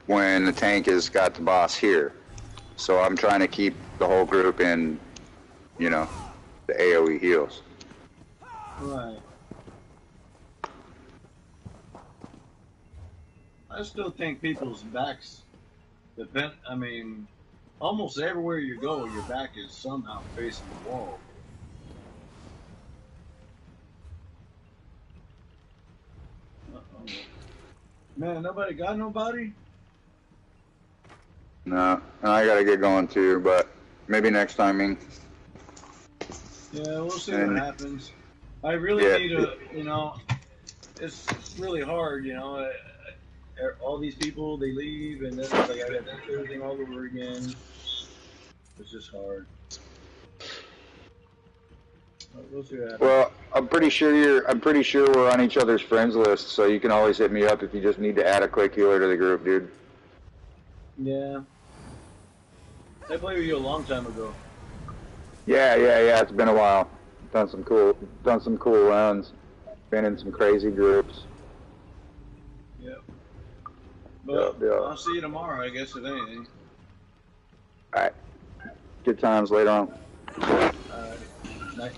when the tank has got the boss here. So I'm trying to keep the whole group in, you know, the AoE heals. Right. I still think people's backs depend. I mean, almost everywhere you go, your back is somehow facing the wall. Uh-oh. Man, nobody got nobody? No, and I gotta get going too, but maybe next timing. Yeah, we'll see And- what happens. I really Yeah. need to, you know, it's really hard, you know. All these people, they leave, and then it's like I got to do everything all over again. It's just hard. We'll see what happens. Well, I'm pretty sure we're on each other's friends list, so you can always hit me up if you just need to add a quick healer to the group, dude. Yeah. I played with you a long time ago. Yeah, it's been a while. Done some cool runs. Been in some crazy groups. Yep. But Yeah. I'll see you tomorrow, I guess, if anything. Alright. Good times later on. Night.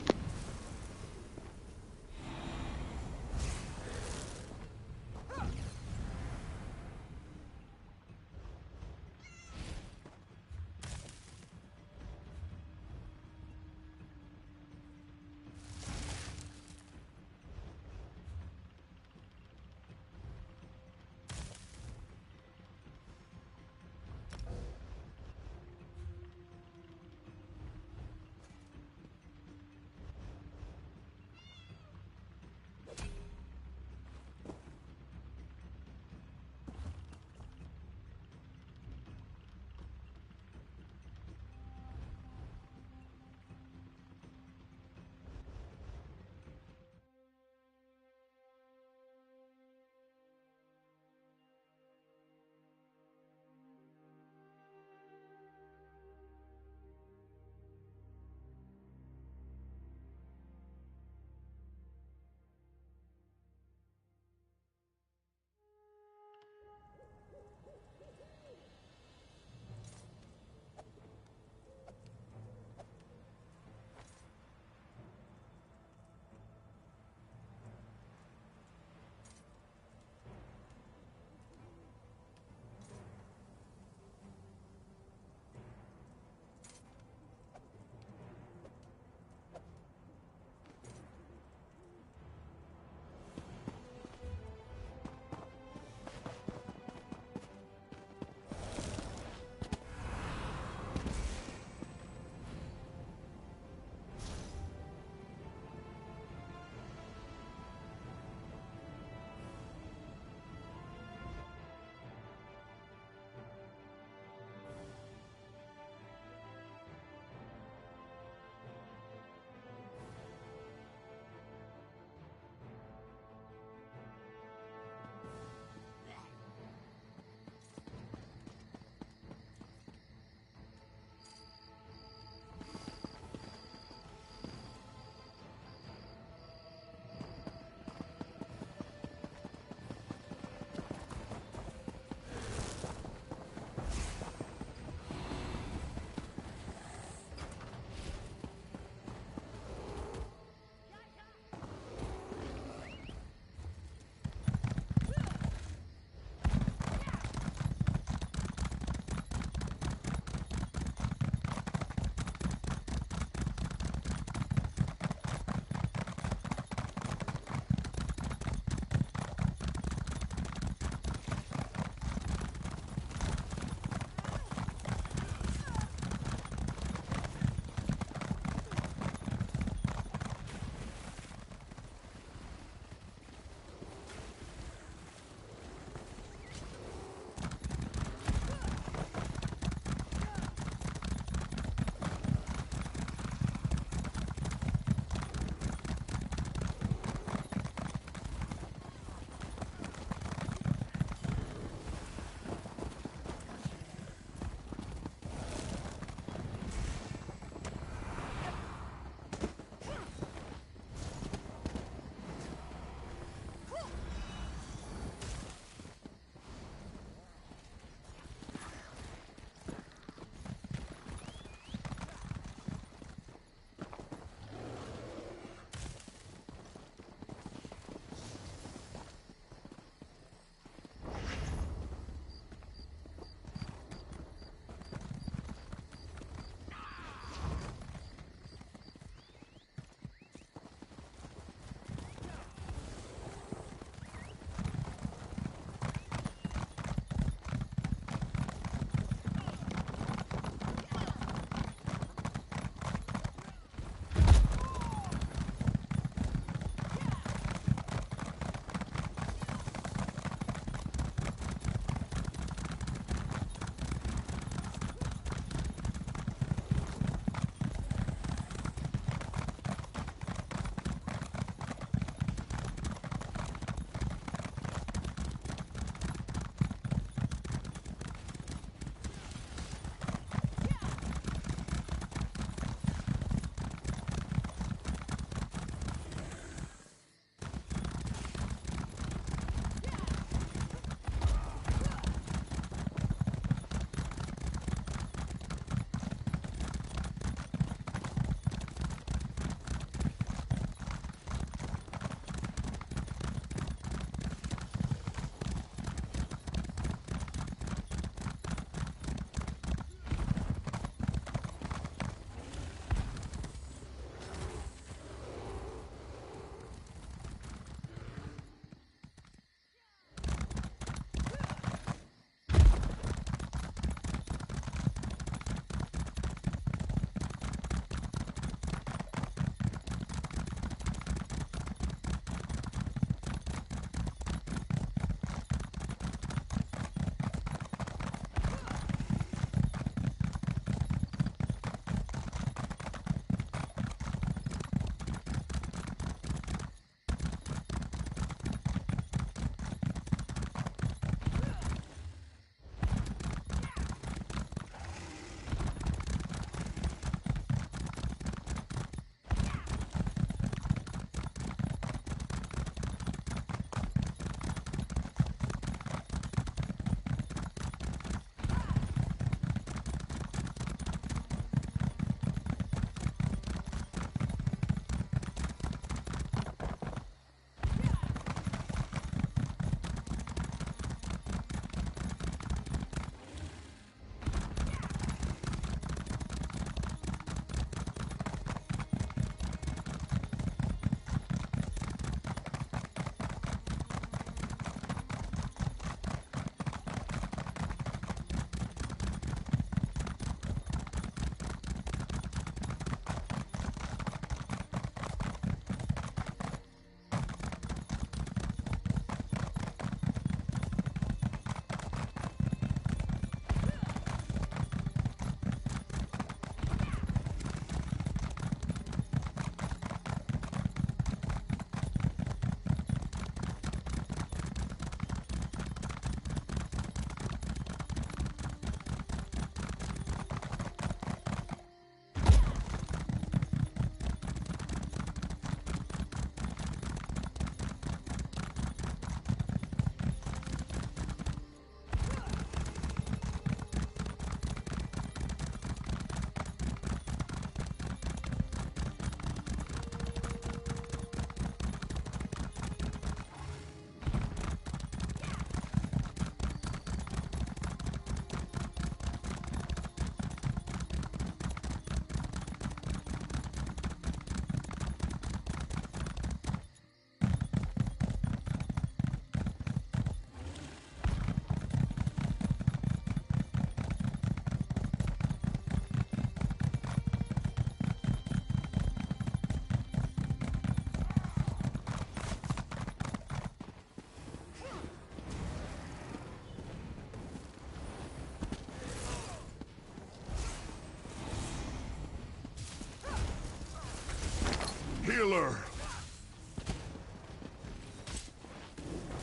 healer.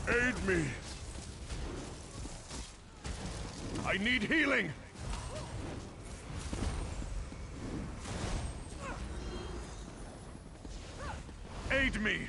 Aid me. I need healing. Aid me.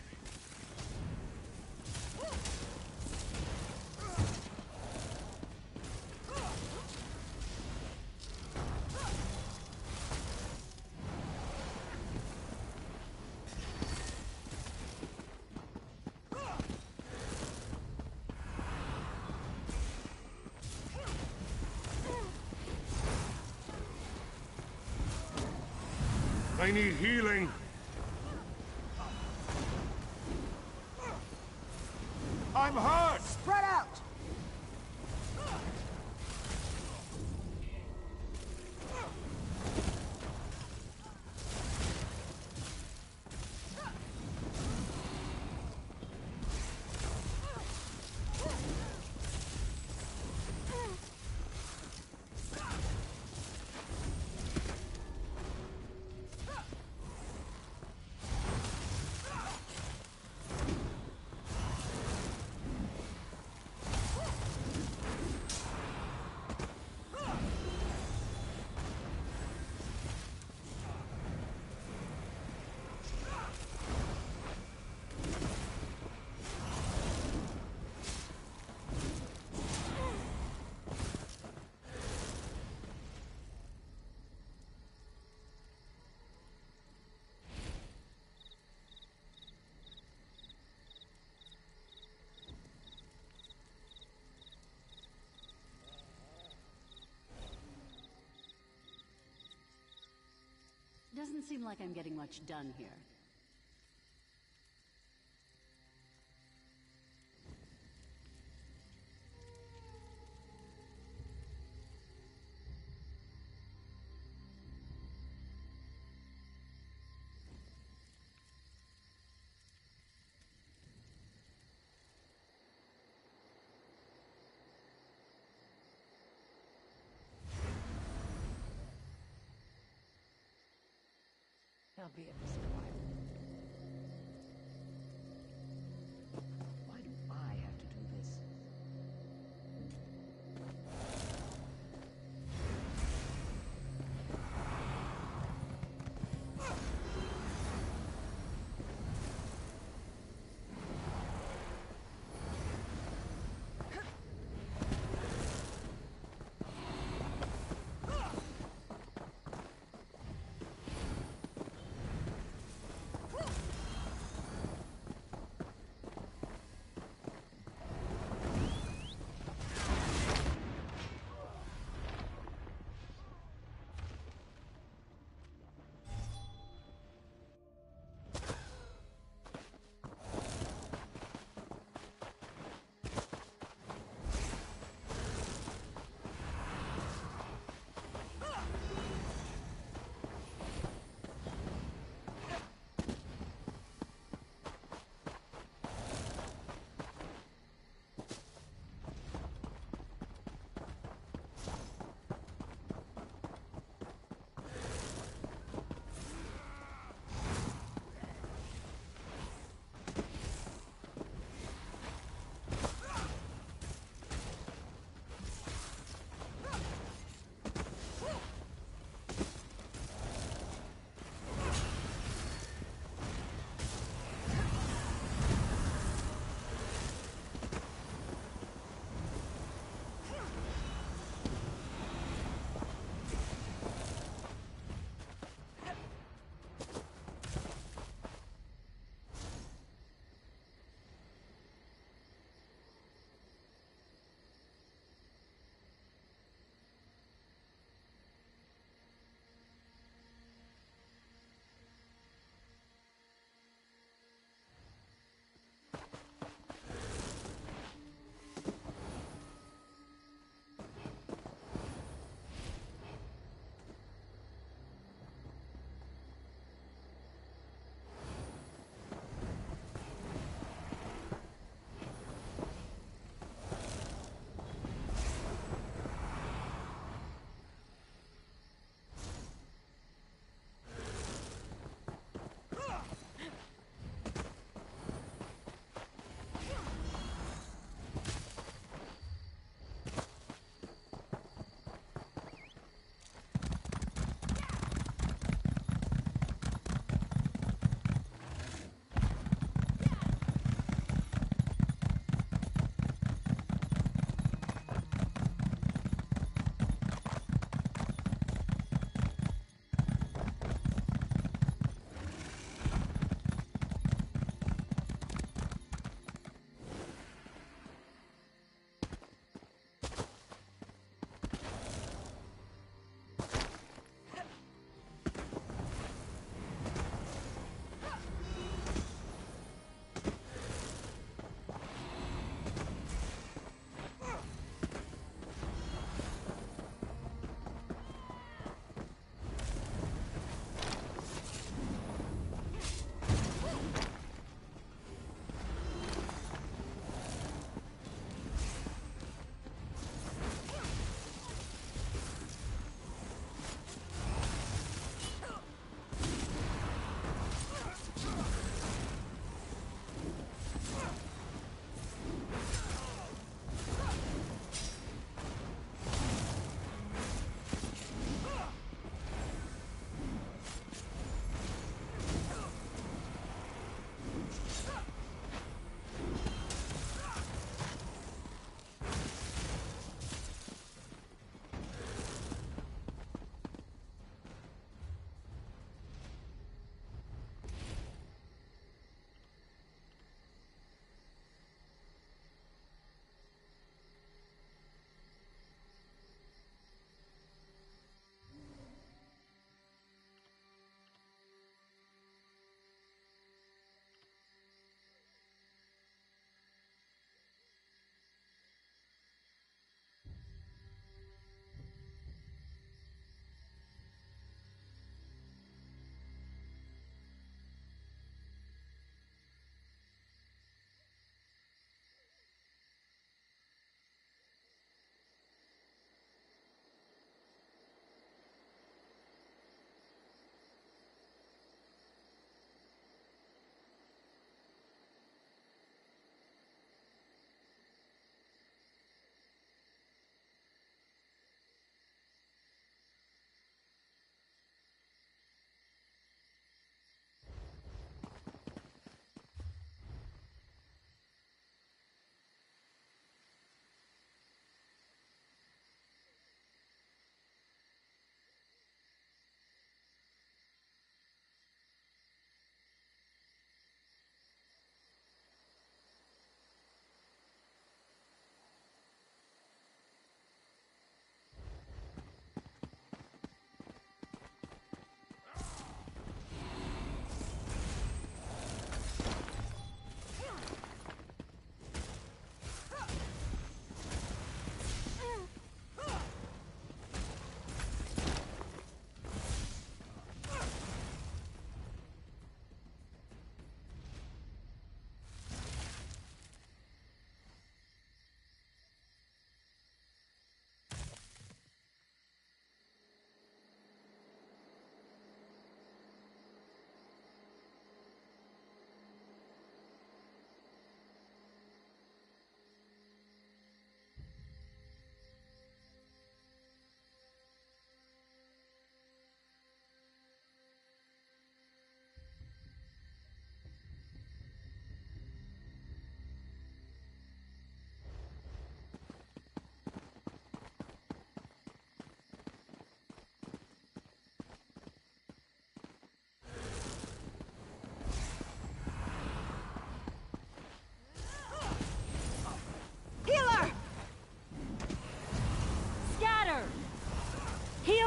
I need healing. I'm hurt! Spread out! Doesn't seem like I'm getting much done here. I'll be at this a while. Why do I have to do this?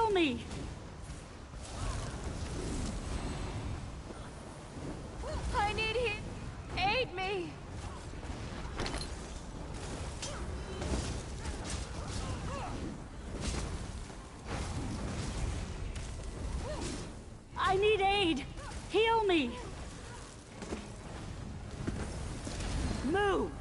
Heal me! I need aid me! I need aid! Heal me! Move!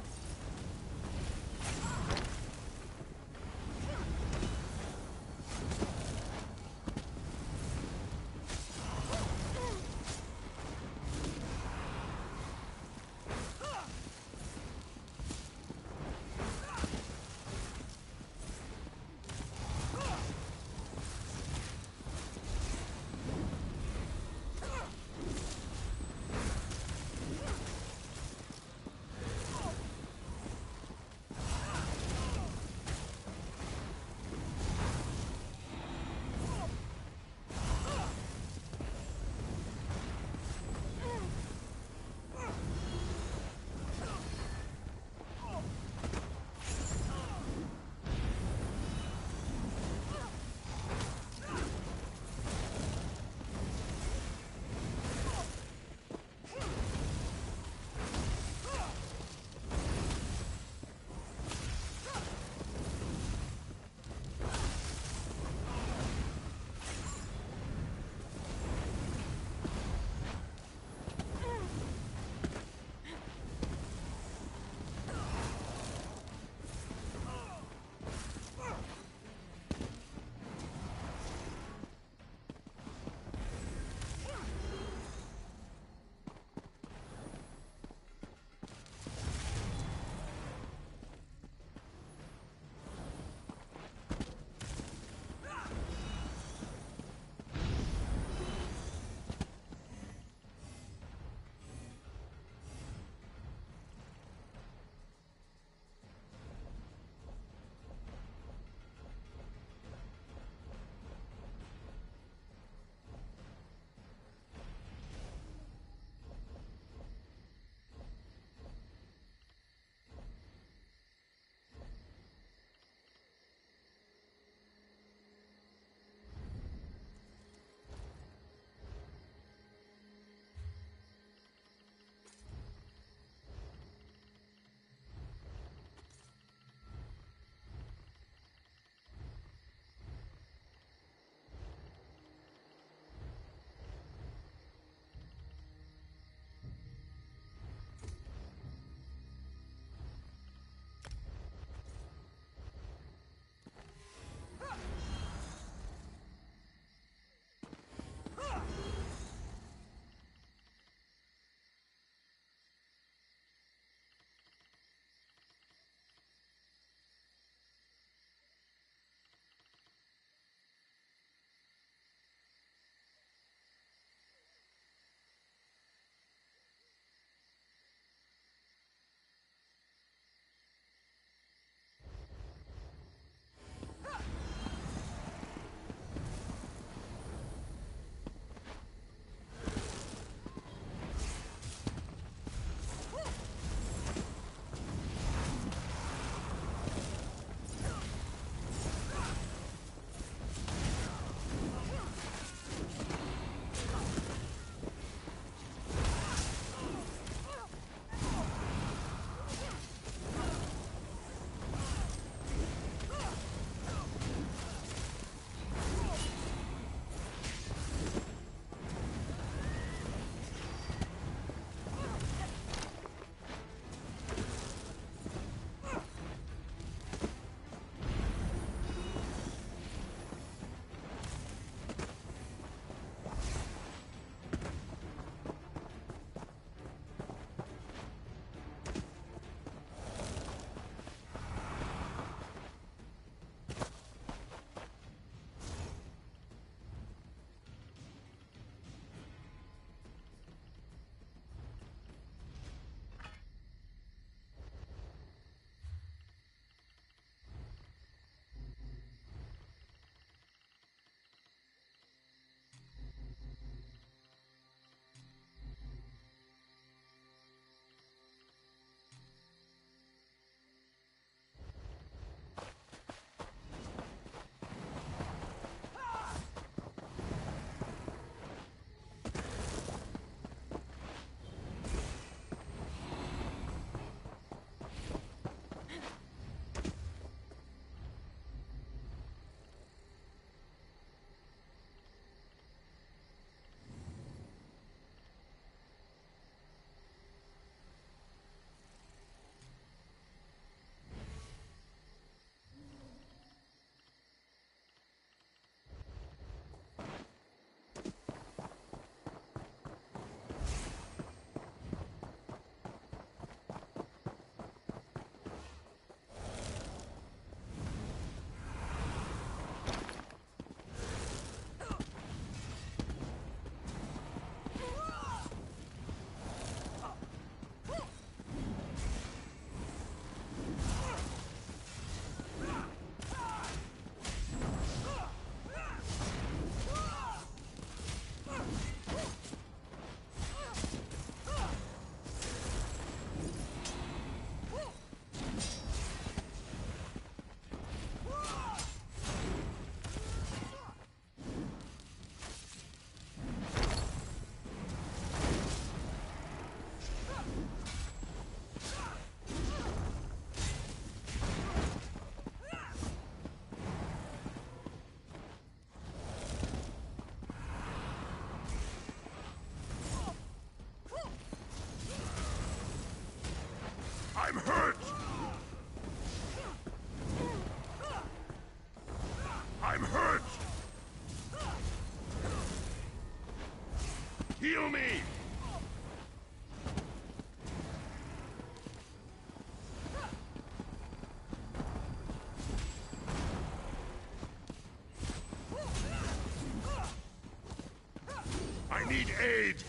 need aid!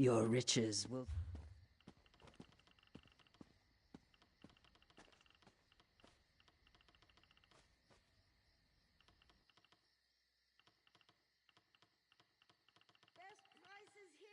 Your riches will... Best prices here.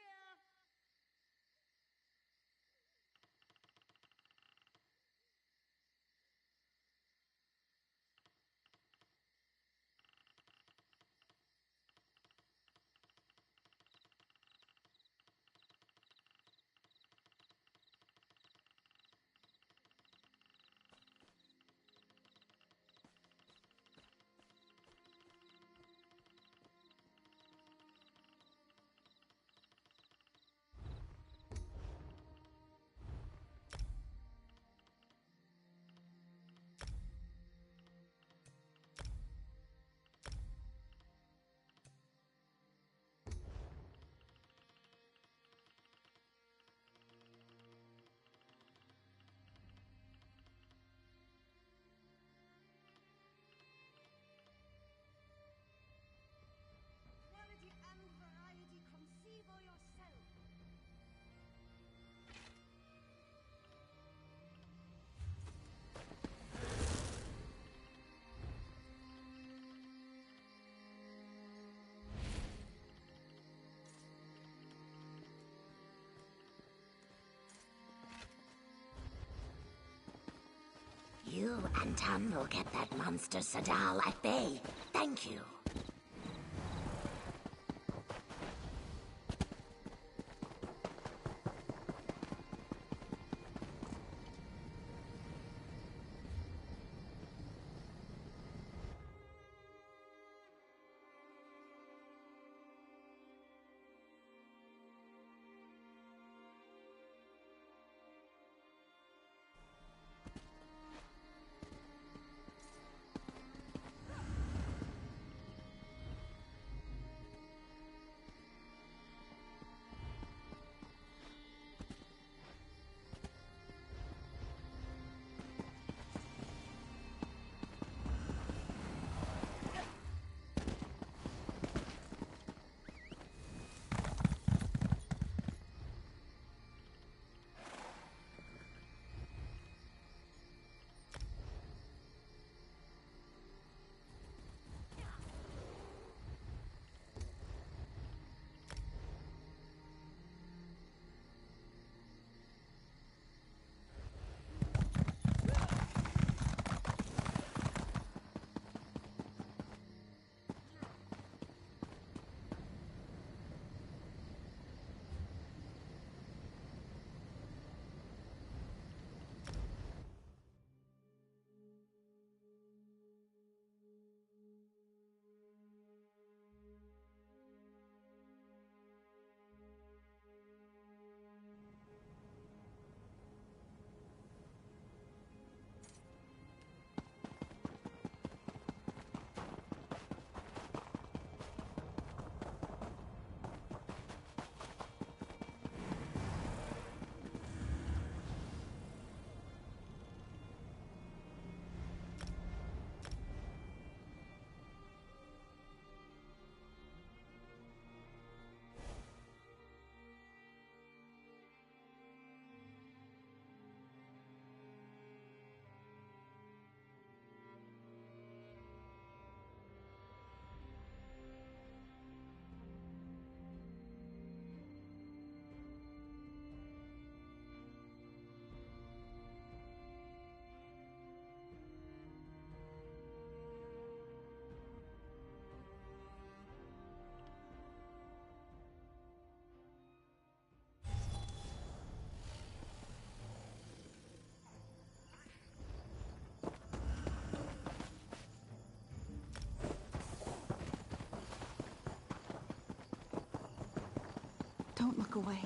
Quality and variety, conceive of yourself. You and Tam will get that monster Sadal at bay. Thank you. Don't look away.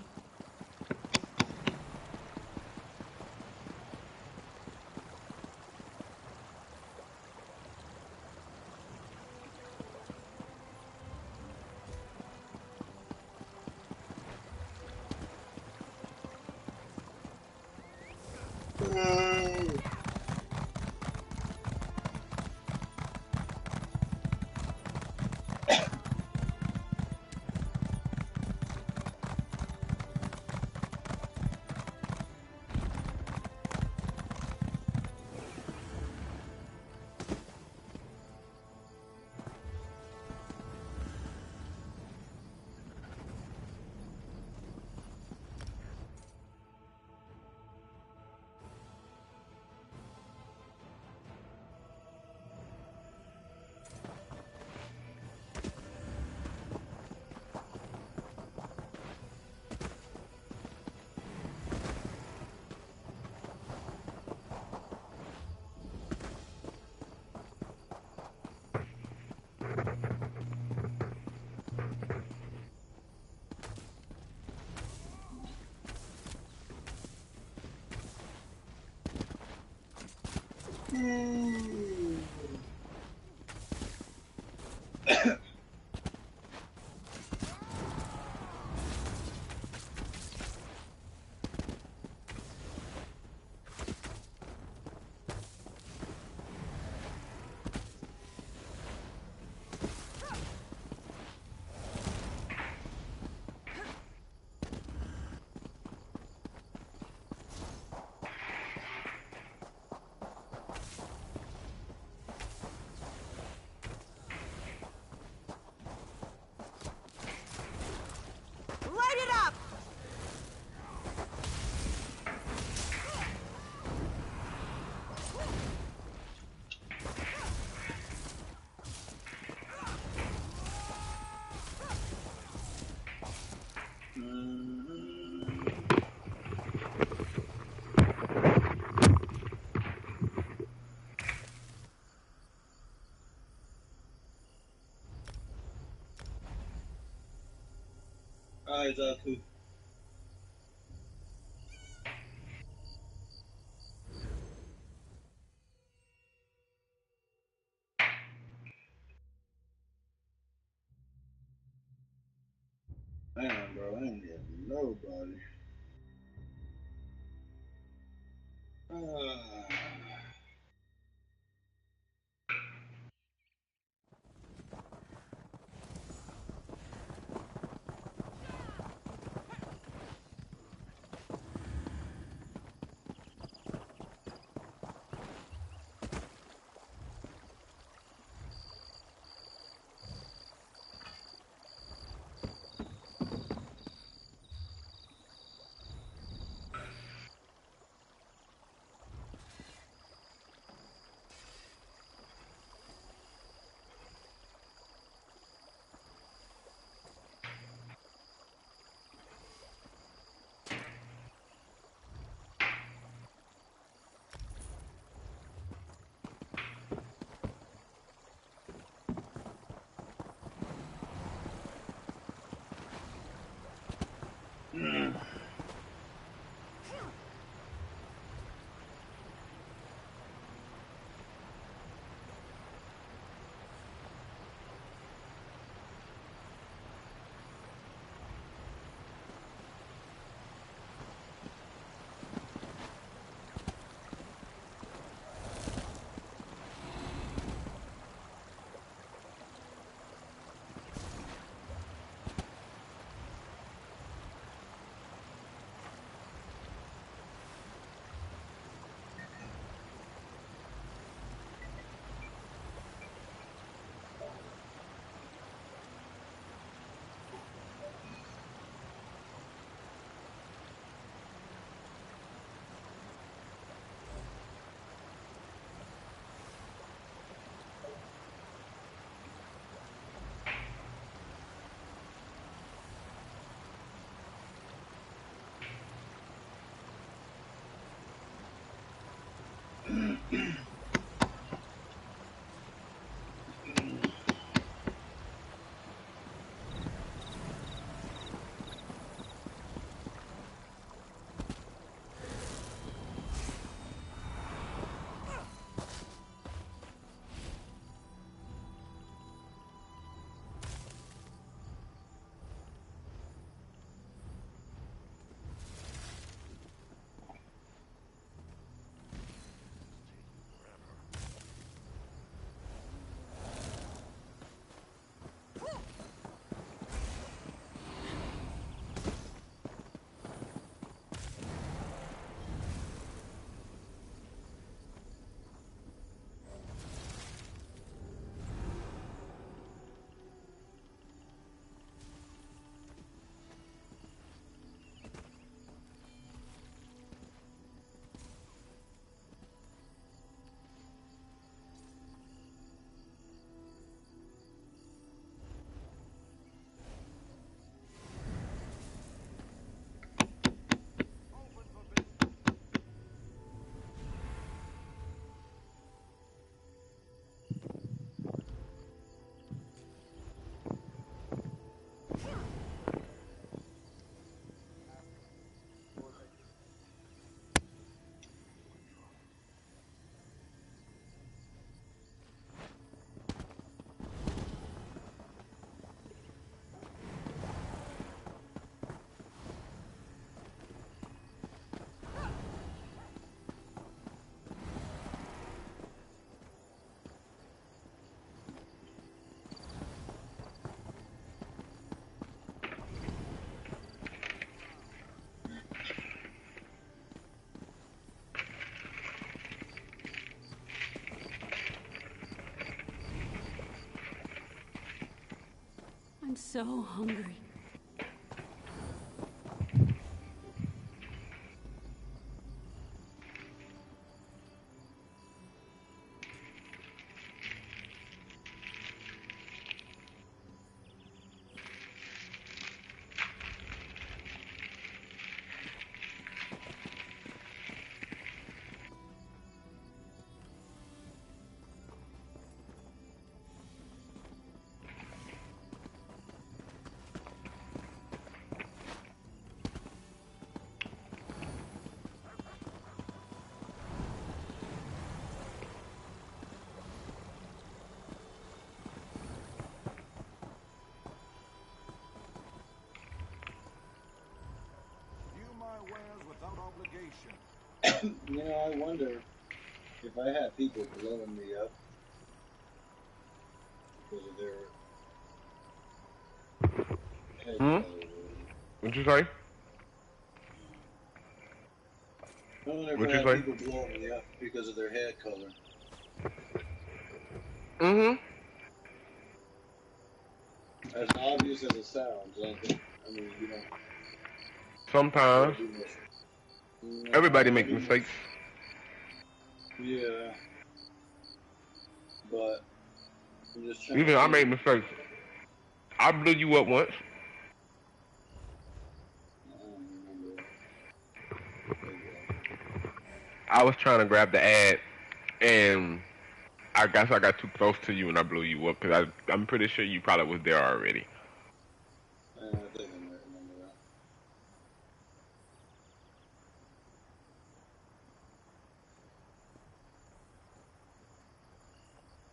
Light it up! Alright, Zaku. Man, bro, I ain't getting nobody. I'm so hungry. You know, I wonder if I had people blowing me up because of their head color. What'd you say? I wonder if What'd I you had say? people blowing me up because of their head color. As obvious as it sounds, I mean, you know. Sometimes. No, Everybody makes mistakes. Yeah. But I'm just trying Even to I think. made mistakes. I blew you up once. I don't remember. I was trying to grab the ad, and I guess I got too close to you and I blew you up because I'm pretty sure you probably was there already. I think I might remember that.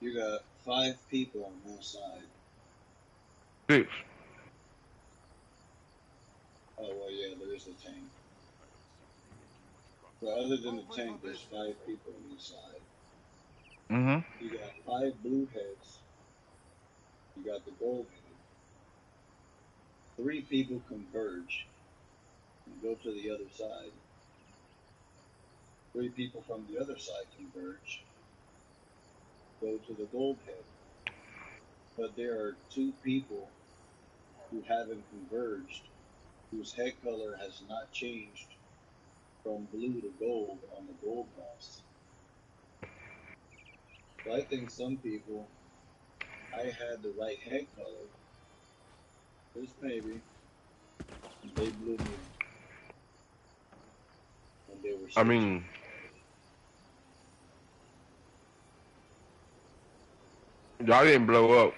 You got 5 people on one side. 6. Oh, well, yeah, there is a tank. But other than the tank, there's 5 people on each side. You got 5 blue heads. You got the gold head. 3 people converge and go to the other side. 3 people from the other side converge, go to the gold head. But there are 2 people who haven't converged, whose head color has not changed from blue to gold on the gold boss. So I think some people, I had the right head color, just maybe, and they blew me when they were switching. I mean, y'all didn't blow up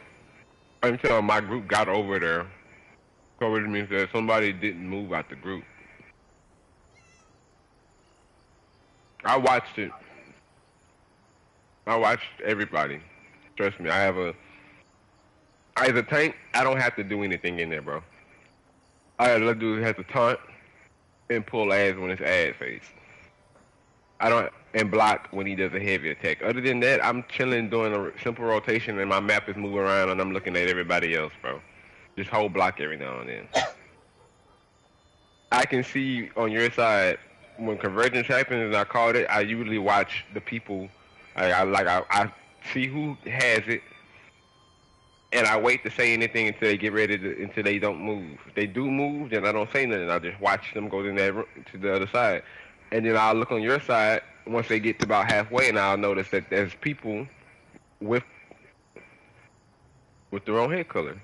until my group got over there. So which means that somebody didn't move out the group. I watched it. I watched everybody. Trust me, as a tank, I don't have to do anything in there, bro. All I have to do is have to taunt and pull ads when it's ad phase. And block when he does a heavy attack. Other than that, I'm chilling doing a simple rotation and my map is moving around and I'm looking at everybody else, bro. Just hold block every now and then. I can see on your side when convergence happens and I called it. I usually watch the people. I see who has it, and I wait to say anything until they get ready until they don't move. If they do move, then I don't say nothing. I just watch them go in that to the other side, and then I'll look on your side once they get to about halfway, and I'll notice that there's people with their own head color.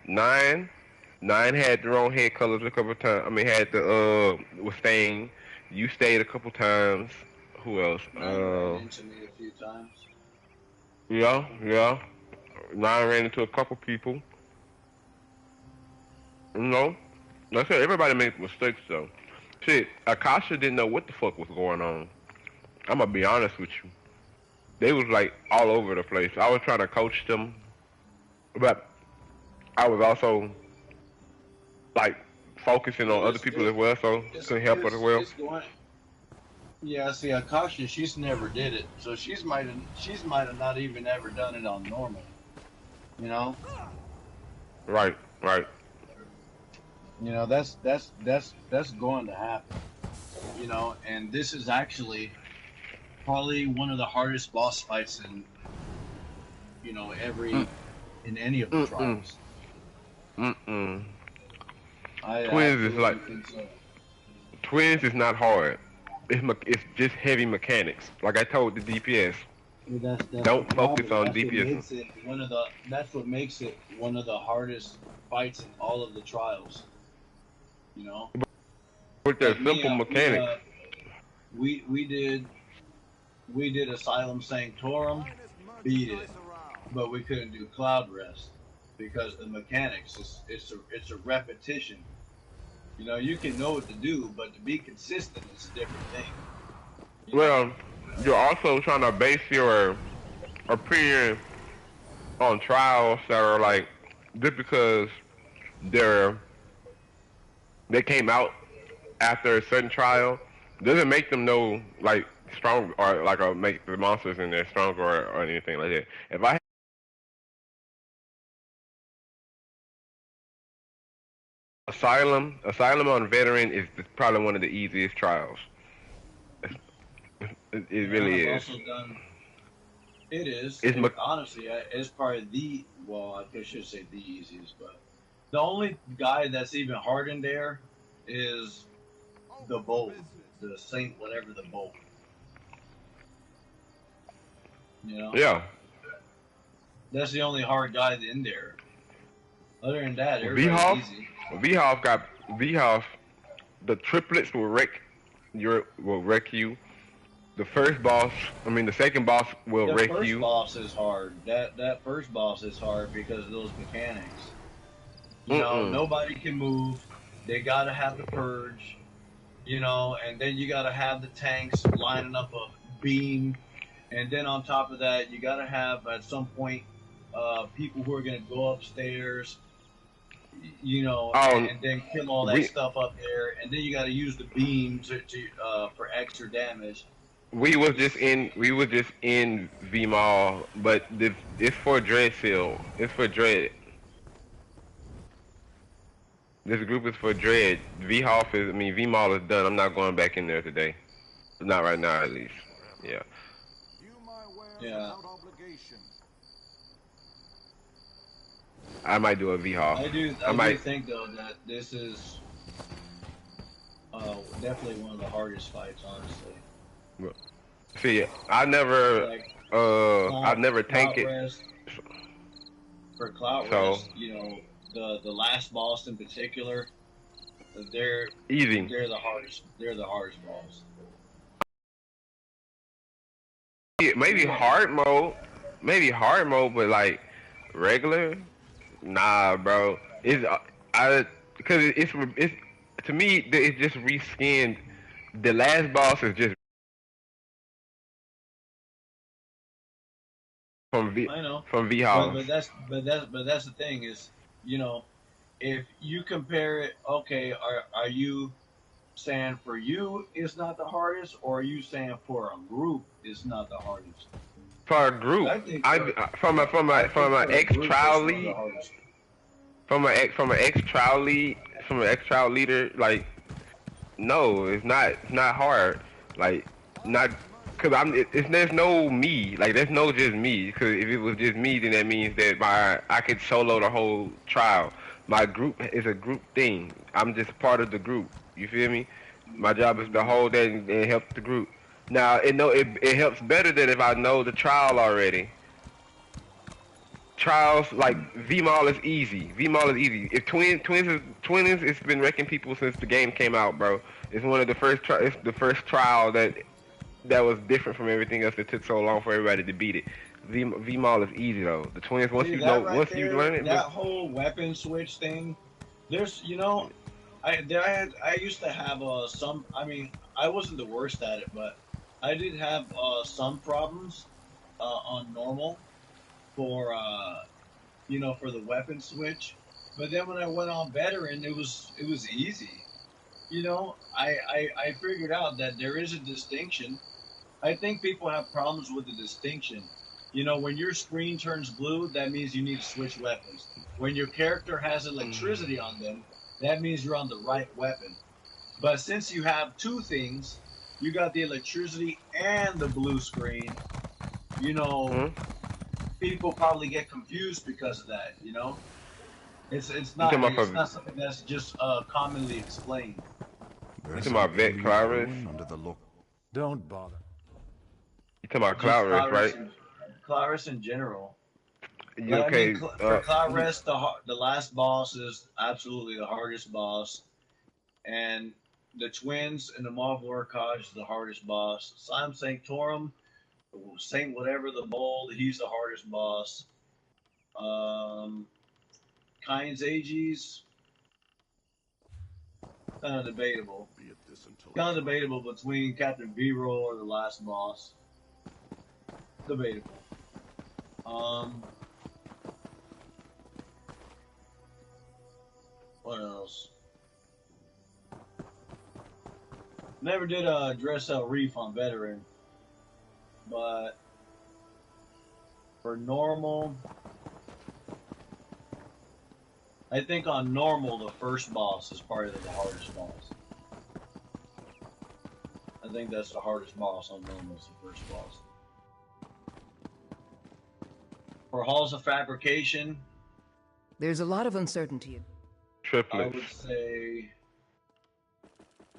Nine had their own head colors a couple times. I mean, had the was staying. You stayed a couple times. Who else? 9 ran into me a few times. Yeah. 9 ran into a couple people. You know, like I said, everybody makes mistakes though. Shit, Akasha didn't know what the fuck was going on. I'm gonna be honest with you. They was like all over the place. I was trying to coach them, but I was also like focusing on other people as well, so couldn't help it as well. Yeah, see, Akasha, she's never did it, so she's might have not even ever done it on normal. You know? Right. You know, that's going to happen. You know, and this is actually probably one of the hardest boss fights in, you know, in any of the tribes. Mm-mm. I Twins is like think so. twins is not hard. It's just heavy mechanics. Like I told the DPS, That's the don't focus problem. on That's what DPS. makes it one of the. That's what makes it one of the hardest fights in all of the trials. You know, With their like me, simple mechanics. we did Asylum Sanctorum, beat it, but we couldn't do Cloud Rest because the mechanics is it's a repetition. You know, you can know what to do, but to be consistent is a different thing. Well, you're also trying to base your opinion on trials that are like just because they're they came out after a certain trial doesn't make them no like strong or like make the monsters in there stronger or anything like that. If I Asylum on veteran is probably one of the easiest trials. It really I've is. also done. It is. Honestly, it's probably the well, I should say the easiest, but the only guy that's even hard in there is the bolt, the Saint, whatever the bolt. You know. Yeah. That's the only hard guy in there. Other than that, VHoff, everybody's easy. VHoff. The triplets will wreck you. The first boss, the second boss will wreck you. The first boss is hard. That first boss is hard because of those mechanics. You know, nobody can move. They gotta have the purge. You know, and then you gotta have the tanks lining up a beam, and then on top of that, you gotta have at some point people who are gonna go upstairs. You know, and then kill all that stuff up there, and then you got to use the beam for extra damage. We was just in V-Mall, but it's for Dread Seal. It's for Dread. This group is for Dread. V-Mall is done. I'm not going back in there today. Not right now, at least. Yeah. Yeah. I might do a V-Hop. I do think though that this is definitely one of the hardest fights, honestly. See, I never tanked it. For Cloud Rest, you know, the last boss in particular, they're easy. They're the hardest. They're the hardest boss. Maybe hard mode, but like regular. Nah, bro. Because it's to me it's just reskinned. The last boss is just from V-House. But that's the thing is, you know, if you compare it, okay, are you saying for you it's not the hardest, or are you saying for a group it's not the hardest? For a group, from an ex trial leader, like no, it's not hard, like not because there's no me, like there's no just me, because if it was just me then that means that I could solo the whole trial. My group is a group thing. I'm just part of the group. You feel me? My job is to hold that and help the group. Now, it helps better than if I know the trial already. Trials like V-Mall is easy. If twins, it's been wrecking people since the game came out, bro. It's one of the first. It's the first trial that was different from everything else that took so long for everybody to beat it. V-Mall is easy though. The twins, once you learn it. That whole weapon switch thing. There's, you know, I used to have some. I mean, I wasn't the worst at it, but I did have some problems on normal for you know, for the weapon switch. But then when I went on veteran, it was easy. You know, I figured out that there is a distinction. I think people have problems with the distinction. You know, when your screen turns blue, that means you need to switch weapons. When your character has electricity on them, that means you're on the right weapon. But since you have two things, you got the electricity and the blue screen, you know, people probably get confused because of that, you know? It's not something that's just commonly explained. You talking about Vet Claris? Under the look. Don't bother. You talking about Claris, right? Claris in general. Okay. For Claris, the last boss is absolutely the hardest boss, and the twins in the Marvel Archives is the hardest boss. Simon Sanctorum, Saint whatever the Bold, he's the hardest boss. Kynes Aegis, kind of debatable. Kind of debatable between Captain V-Roll or the last boss. Debatable. What else? Never did dress out Reef on Veteran, but for normal, I think on normal the first boss is probably the hardest boss. I think that's the hardest boss on normal is the first boss. For Halls of Fabrication, there's a lot of uncertainty. Triplets. I would say,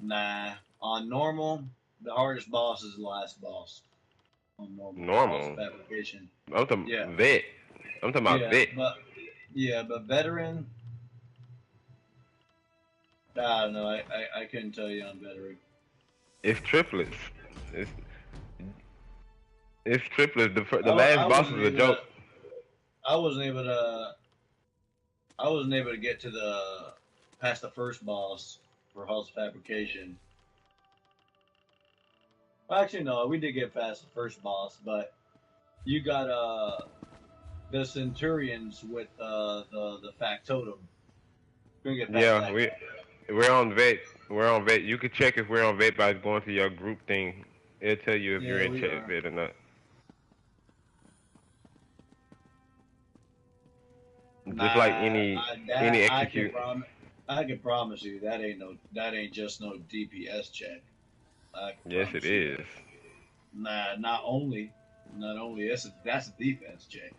nah. On normal, the hardest boss is the last boss. On normal. Halls of Fabrication. I'm talking Vet. I'm talking about Vet. But Veteran, I don't know. I couldn't tell you on Veteran. It's triplets. It's triplets. The last boss is a joke. I wasn't able to get to past the first boss for Halls of Fabrication. Actually, no, we did get past the first boss, but you got the Centurions with the Factotum. Yeah, we're on Vet. We're on Vet. You can check if we're on Vet by going to your group thing. It'll tell you if you're in Vet or not. Just like any execute. I can promise you that ain't just no DPS check. Yes, it is. Nah, not only that's a defense check.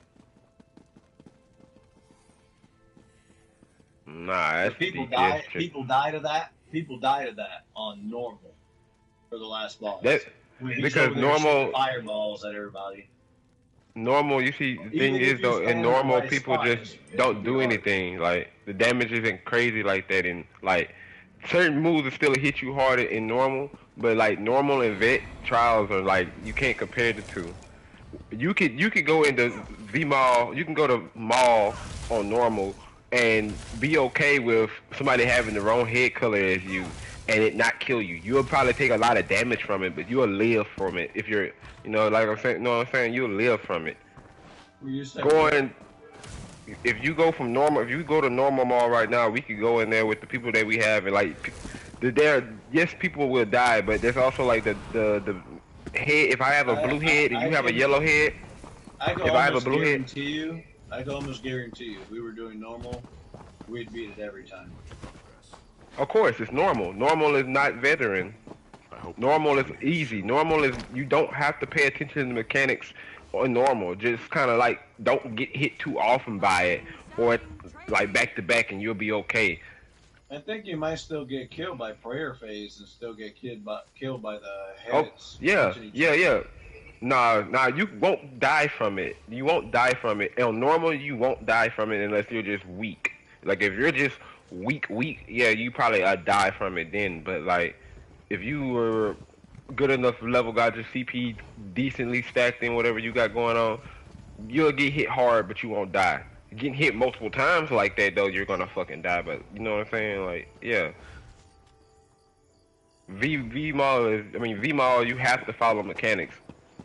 Nah, that's people DPS check. People died of that. People died of that on normal for the last boss. Because normal fireballs at everybody. Normal, you see, the thing is though, in normal people just don't do anything. Like the damage isn't crazy like that, and like certain moves will still hit you harder in normal, but like normal and Vet trials are like you can't compare the two. You could go into V Mall, you can go to Mall on normal and be okay with somebody having the wrong head color as you and it not kill you. You'll probably take a lot of damage from it, but you'll live from it if you're, like I'm saying, what I'm saying? You'll live from it. If you go from normal, if you go to normal mall right now, we could go in there with the people that we have, and like, yes, people will die, but there's also like the head. If I have a blue head and you have a yellow head, I can almost guarantee you, if we were doing normal, we'd beat it every time. Of course, it's normal. Normal is not veteran. Normal is easy. Normal is you don't have to pay attention to the mechanics on normal. Just kind of like don't get hit too often by it, or like back to back, and you'll be okay. I think you might still get killed by prayer phase and still get killed by the heads. Oh, yeah. Nah, you won't die from it. You won't die from it. On normal, you won't die from it unless you're just weak. Like if you're just weak, yeah, you probably die from it then. But like, if you were good enough level, got your CP decently stacked in whatever you got going on, you'll get hit hard, but you won't die. Getting hit multiple times like that though, you're gonna fucking die. But you know what I'm saying? Like, yeah. V Mall, you have to follow mechanics.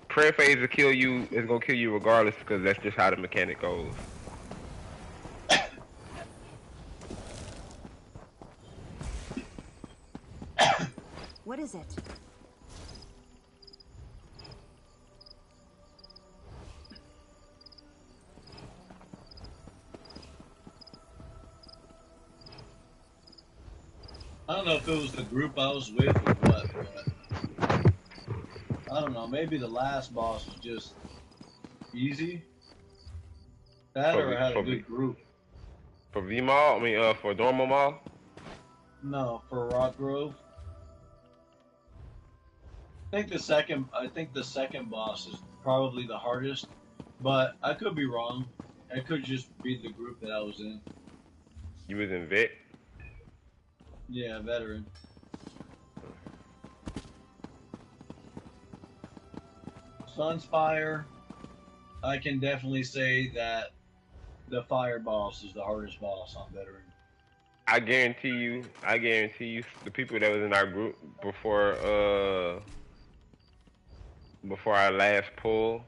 Prayer phase will kill you. It's gonna kill you regardless because that's just how the mechanic goes. What is it? I don't know if it was the group I was with or what, but I don't know. Maybe the last boss was just easy. That or had a good group. For V Mall, I mean, for Normal Mall? No, for Rock Grove. I think the second boss is probably the hardest, but I could be wrong. It could just be the group that I was in. You was in Vet? Yeah, veteran. Sunspire, I can definitely say that the fire boss is the hardest boss on veteran. I guarantee you, the people that was in our group before our last pull,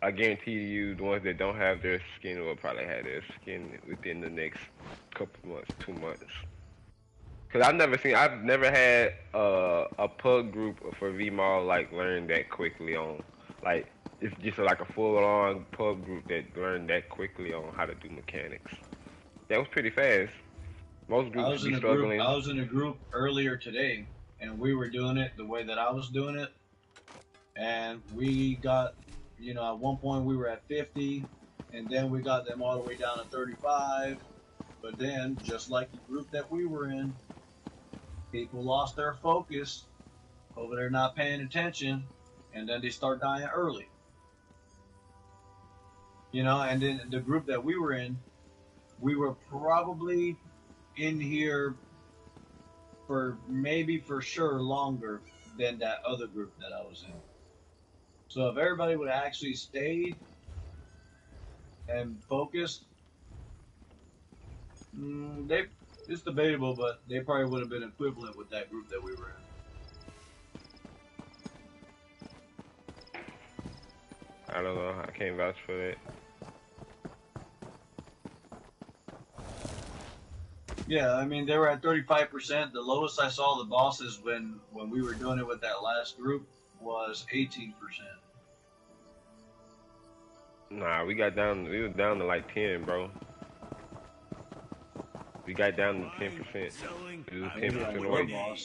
I guarantee you the ones that don't have their skin will probably have their skin within the next couple months, 2 months. Cause I've never had a pug group for VMall like learn that quickly on, like it's just like a full on pug group that learned that quickly on how to do mechanics. That was pretty fast. Most groups be struggling. I was in a group earlier today, and we were doing it the way that I was doing it, and we got, at one point we were at 50, and then we got them all the way down to 35, but then, just like the group that we were in, people lost their focus over there not paying attention, and then they start dying early. And then the group that we were in, we were probably in here for sure longer than that other group that I was in. So if everybody would have actually stayed and focused, it's debatable, but they probably would have been equivalent with that group that we were in. I don't know. I can't vouch for that. Yeah, I mean, they were at 35%. The lowest I saw the bosses when we were doing it with that last group was 18%. Nah, we was down to like 10, bro. We got down to 10%. It was 10% away.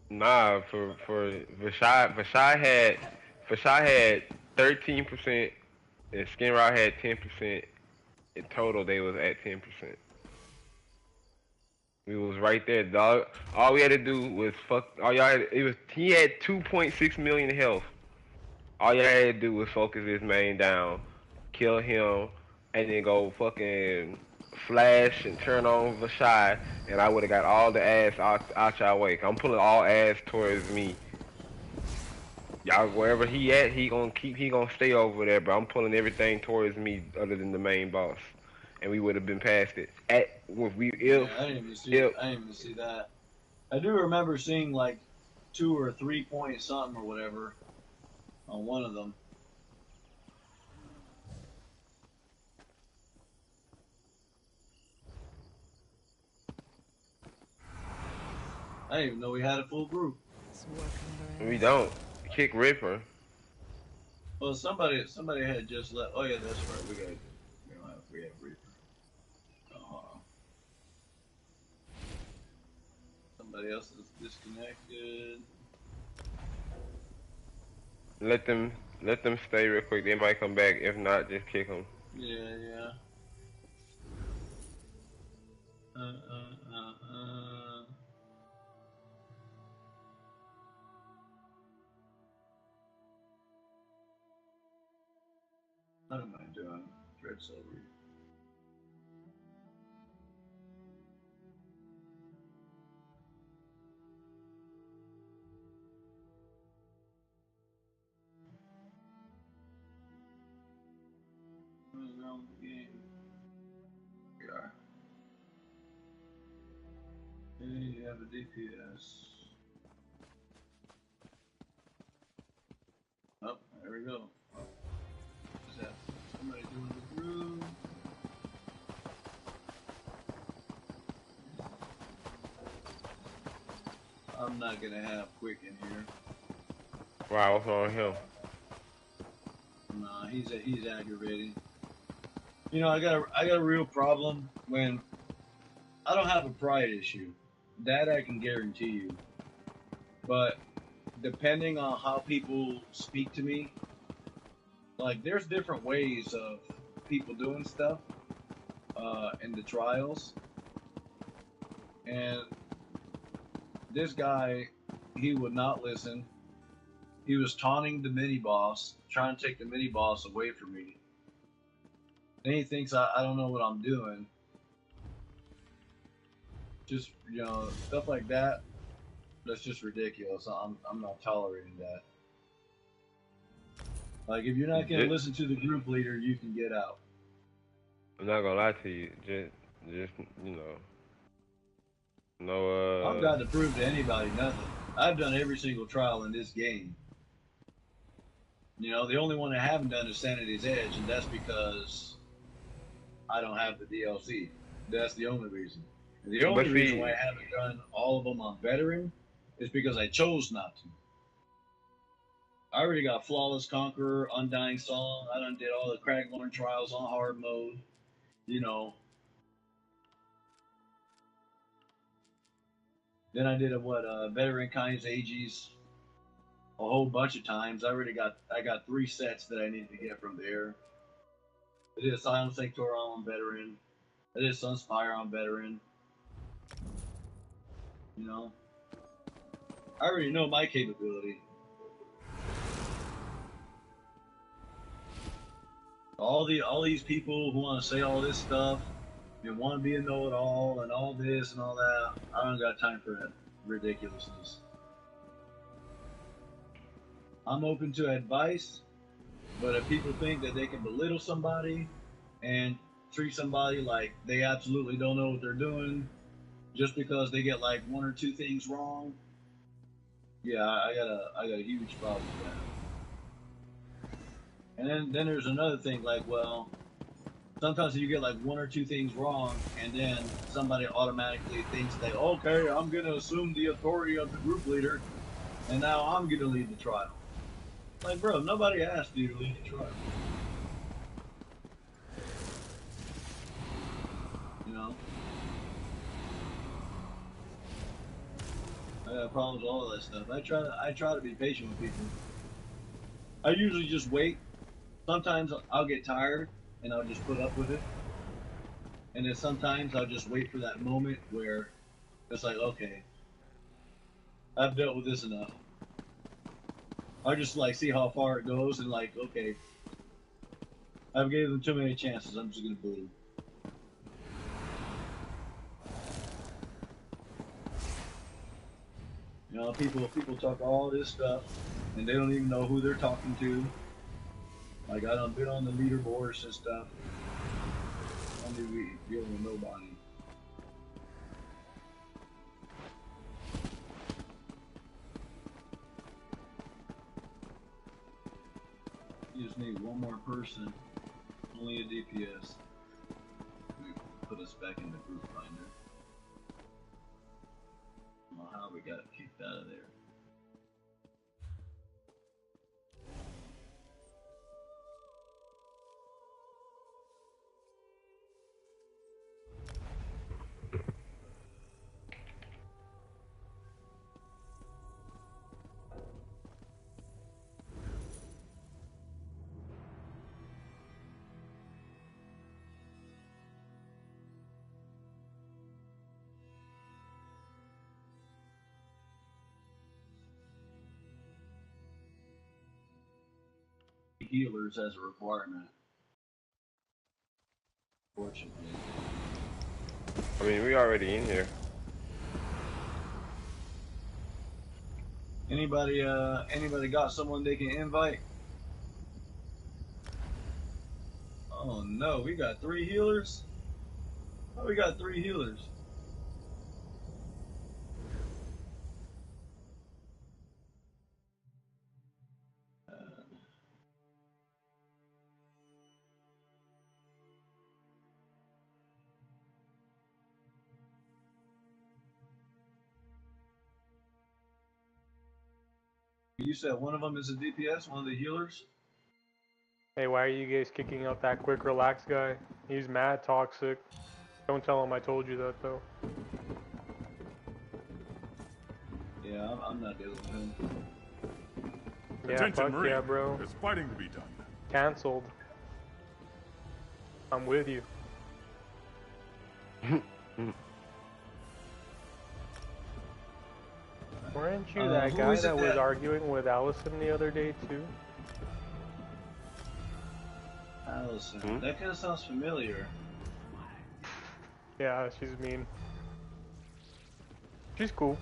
Nah, for Vashai had 13% and Skinrod had 10%. In total, they was at 10%. We was right there, dog. All we had to do was he had 2.6 million health. All y'all had to do was focus his main down, kill him, and then go fucking flash and turn on Vashai, and I would have got all the ass out y'all way. I'm pulling all ass towards me. Y'all, wherever he at, he gonna stay over there, bro. I'm pulling everything towards me other than the main boss. And we would have been past it. I didn't even see that. I do remember seeing like 2 or 3 point something or whatever on one of them. I didn't even know we had a full group. We don't. Kick Ripper. Well, somebody had just left. Oh yeah, that's right. We have Reaper. Somebody else is disconnected. Let them stay real quick. They might come back. If not, just kick them. Yeah. What am I doing? Dread Silver. Around the game. We are. Okay, you have a DPS. Oh, there we go. What's that? Somebody doing the groove. I'm not gonna have Quick in here. Wow, what's wrong with him? Nah, he's aggravating. I got a real problem when I don't have a pride issue. That I can guarantee you. But depending on how people speak to me, like there's different ways of people doing stuff. in the trials, and this guy, he would not listen. He was taunting the mini boss, trying to take the mini boss away from me. And he thinks I don't know what I'm doing. Just, you know, stuff like that. That's just ridiculous. I'm not tolerating that. Like, if you're not gonna listen to the group leader, you can get out. I'm not gonna lie to you. Just you know. No. I've got to prove to anybody nothing. I've done every single trial in this game. You know, the only one I haven't done is Sanity's Edge, and that's because I don't have the DLC. That's the only reason. And the only reason why I haven't done all of them on Veteran is because I chose not to. I already got Flawless Conqueror, Undying Song. I done did all the Craglorn trials on hard mode. You know. Then I did Veteran Kinds Ages a whole bunch of times. I got 3 sets that I needed to get from there. I did Asylum Sanctorum on Veteran. I did Sunspire on Veteran. You know, I already know my capability. All these people who want to say all this stuff and want to be a know-it-all and all this and all that, I don't got time for that ridiculousness. I'm open to advice, but if people think that they can belittle somebody and treat somebody like they absolutely don't know what they're doing just because they get like 1 or 2 things wrong, yeah, I got a huge problem with that. And then there's another thing, like, well, sometimes you get like 1 or 2 things wrong, and then somebody automatically thinks that, okay, I'm gonna assume the authority of the group leader, and now I'm gonna lead the trial. Like, bro, nobody asked you to lead the trial. You know? I got problems with all of that stuff. I try to be patient with people. I usually just wait. Sometimes I'll get tired and I'll just put up with it. And then sometimes I'll just wait for that moment where it's like, okay, I've dealt with this enough. I'll just like see how far it goes and like, okay, I've gave them too many chances, I'm just gonna boot them. You know, people talk all this stuff and they don't even know who they're talking to. Like, I done been on the leaderboards and stuff. I don't be dealing with nobody. You just need one more person. Only a DPS. We put us back in the group finder. I don't know how we got kicked out of there. Healers as a requirement. Fortunately. I mean, we already in here. Anybody got someone they can invite? Oh no, we got 3 healers? Oh, we got 3 healers. You said one of them is a DPS, one of the healers? Hey, why are you guys kicking out that quick relax guy? He's mad toxic. Don't tell him I told you that, though. Yeah, I'm not dealing with him. Yeah, Attention, fuck Marine. yeah, bro. There's fighting to be done. Cancelled. I'm with you. Weren't you that guy that was arguing with Allison the other day too? Allison, that kind of sounds familiar. Yeah, she's mean. She's cool.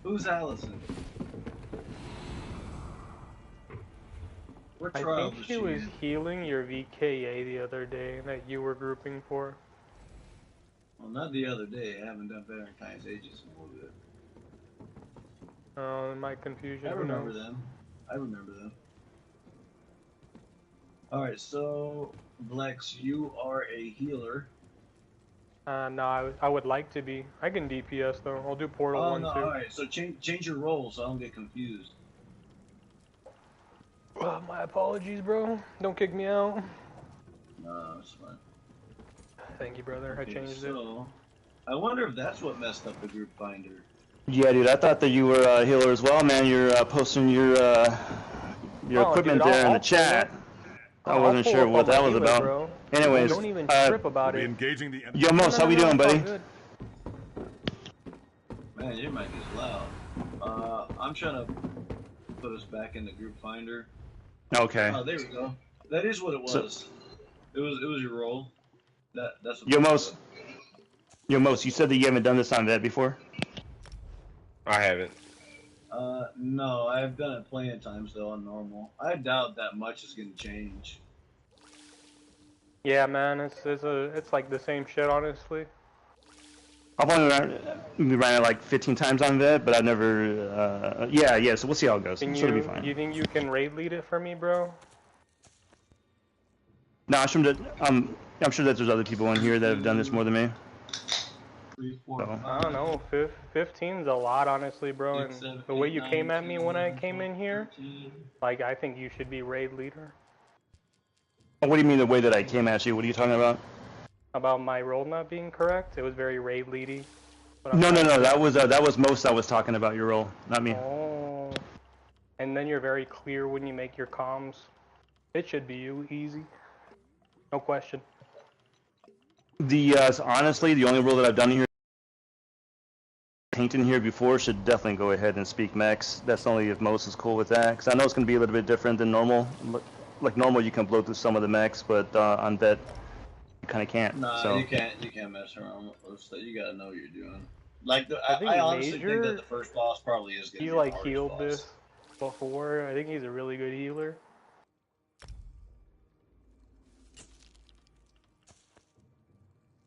Who's Allison? What trial I think she was healing your VKA the other day that you were grouping for. Well, not the other day. I haven't done Valentine's Ages in a little bit. Oh, my confusion. I remember them. I remember them. Alright, so, Blex, you are a healer. No, I would like to be. I can DPS though. I'll do Portal 1 too. Alright, so change your role so I don't get confused. My apologies, bro. Don't kick me out. No, it's fine. Thank you, brother. Okay, I changed it. I wonder if that's what messed up the group finder. Yeah, dude, I thought that you were a healer as well, man. You're posting your equipment there in the chat. I wasn't sure what that was about. Bro. Anyways, don't even trip about it. Yo, Mos, how we doing, buddy? Man, your mic is loud. I'm trying to put us back in the group finder. Okay. Oh, there we go. That is what it was. So, it was your role. That's what Yo, Mos, you said that you haven't done this on Vet before? I haven't. No, I've done it plenty of times though on normal. I doubt that much is gonna change. Yeah, man, it's like the same shit, honestly. I've only ran it like 15 times on Vet, but I've never. Yeah. So we'll see how it goes. It'll be fine. You think you can raid lead it for me, bro? No, I'm sure that there's other people in here that have done this more than me. 3, 4, So. I don't know. 15's a lot, honestly, bro. 6, And 7, the way 8, you 9, came at 10, me when I 11, came in here, 13. like I think you should be raid leader. What do you mean the way that I came at you? What are you talking about? About my role not being correct? It was very raid leady. No. That was most I was talking about your role, not me. Oh. And then you're very clear when you make your comms. It should be you, easy. No question. Honestly, the only role that I've done here, in here before, should definitely go ahead and speak mechs. That's only if Mos is cool with that, because I know it's going to be a little bit different than normal. Like normal, you can blow through some of the mechs, but on Vet, you kind of can't. Nah, so. you can't mess around with those stuff. You gotta know what you're doing. Like I honestly think that the first boss probably is gonna be the hardest healed boss. this before. I think he's a really good healer.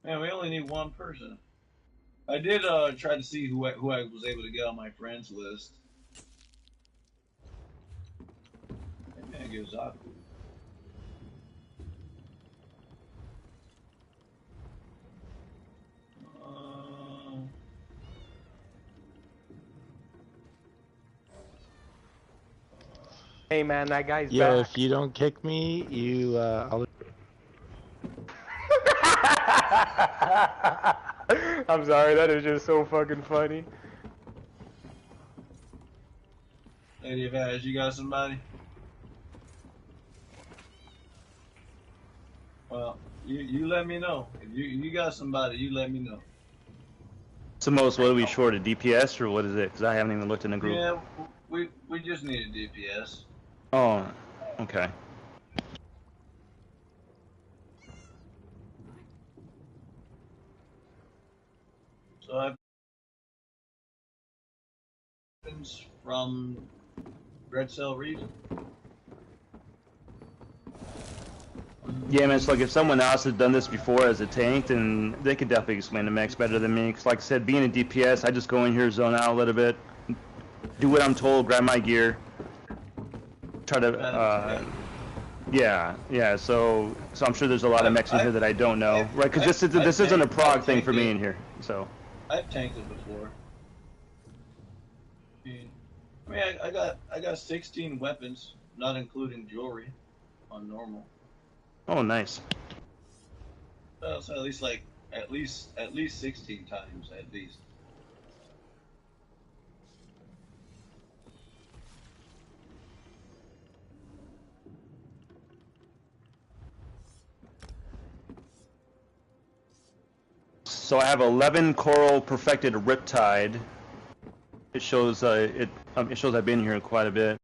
Man, we only need one person. I did try to see who I was able to get on my friends list. Maybe I give Zaku. Hey man, that guy's Yo, back. if you don't kick me, I'll... I'm sorry, that is just so fucking funny. Lady of Ash, you got somebody? Well, you let me know. If you got somebody, you let me know. So Mos, what are we short, a DPS or what is it? Because I haven't even looked in the group. Yeah, we just need a DPS. Oh, okay. So I've from Red Cell region. Yeah, man, it's like if someone else has done this before as a tank, then they could definitely explain the mechs better than me. Because like I said, being a DPS, I just go in here, zone out a little bit, do what I'm told, grab my gear, try to, yeah. So I'm sure there's a lot of mechs in here that I don't know, right? Because this isn't a prog thing for me in here, so. I've tanked it before. I mean, I got 16 weapons, not including jewelry, on normal. Oh, nice. So at least 16 times at least. So I have 11 coral perfected riptide. It shows it shows I've been here quite a bit.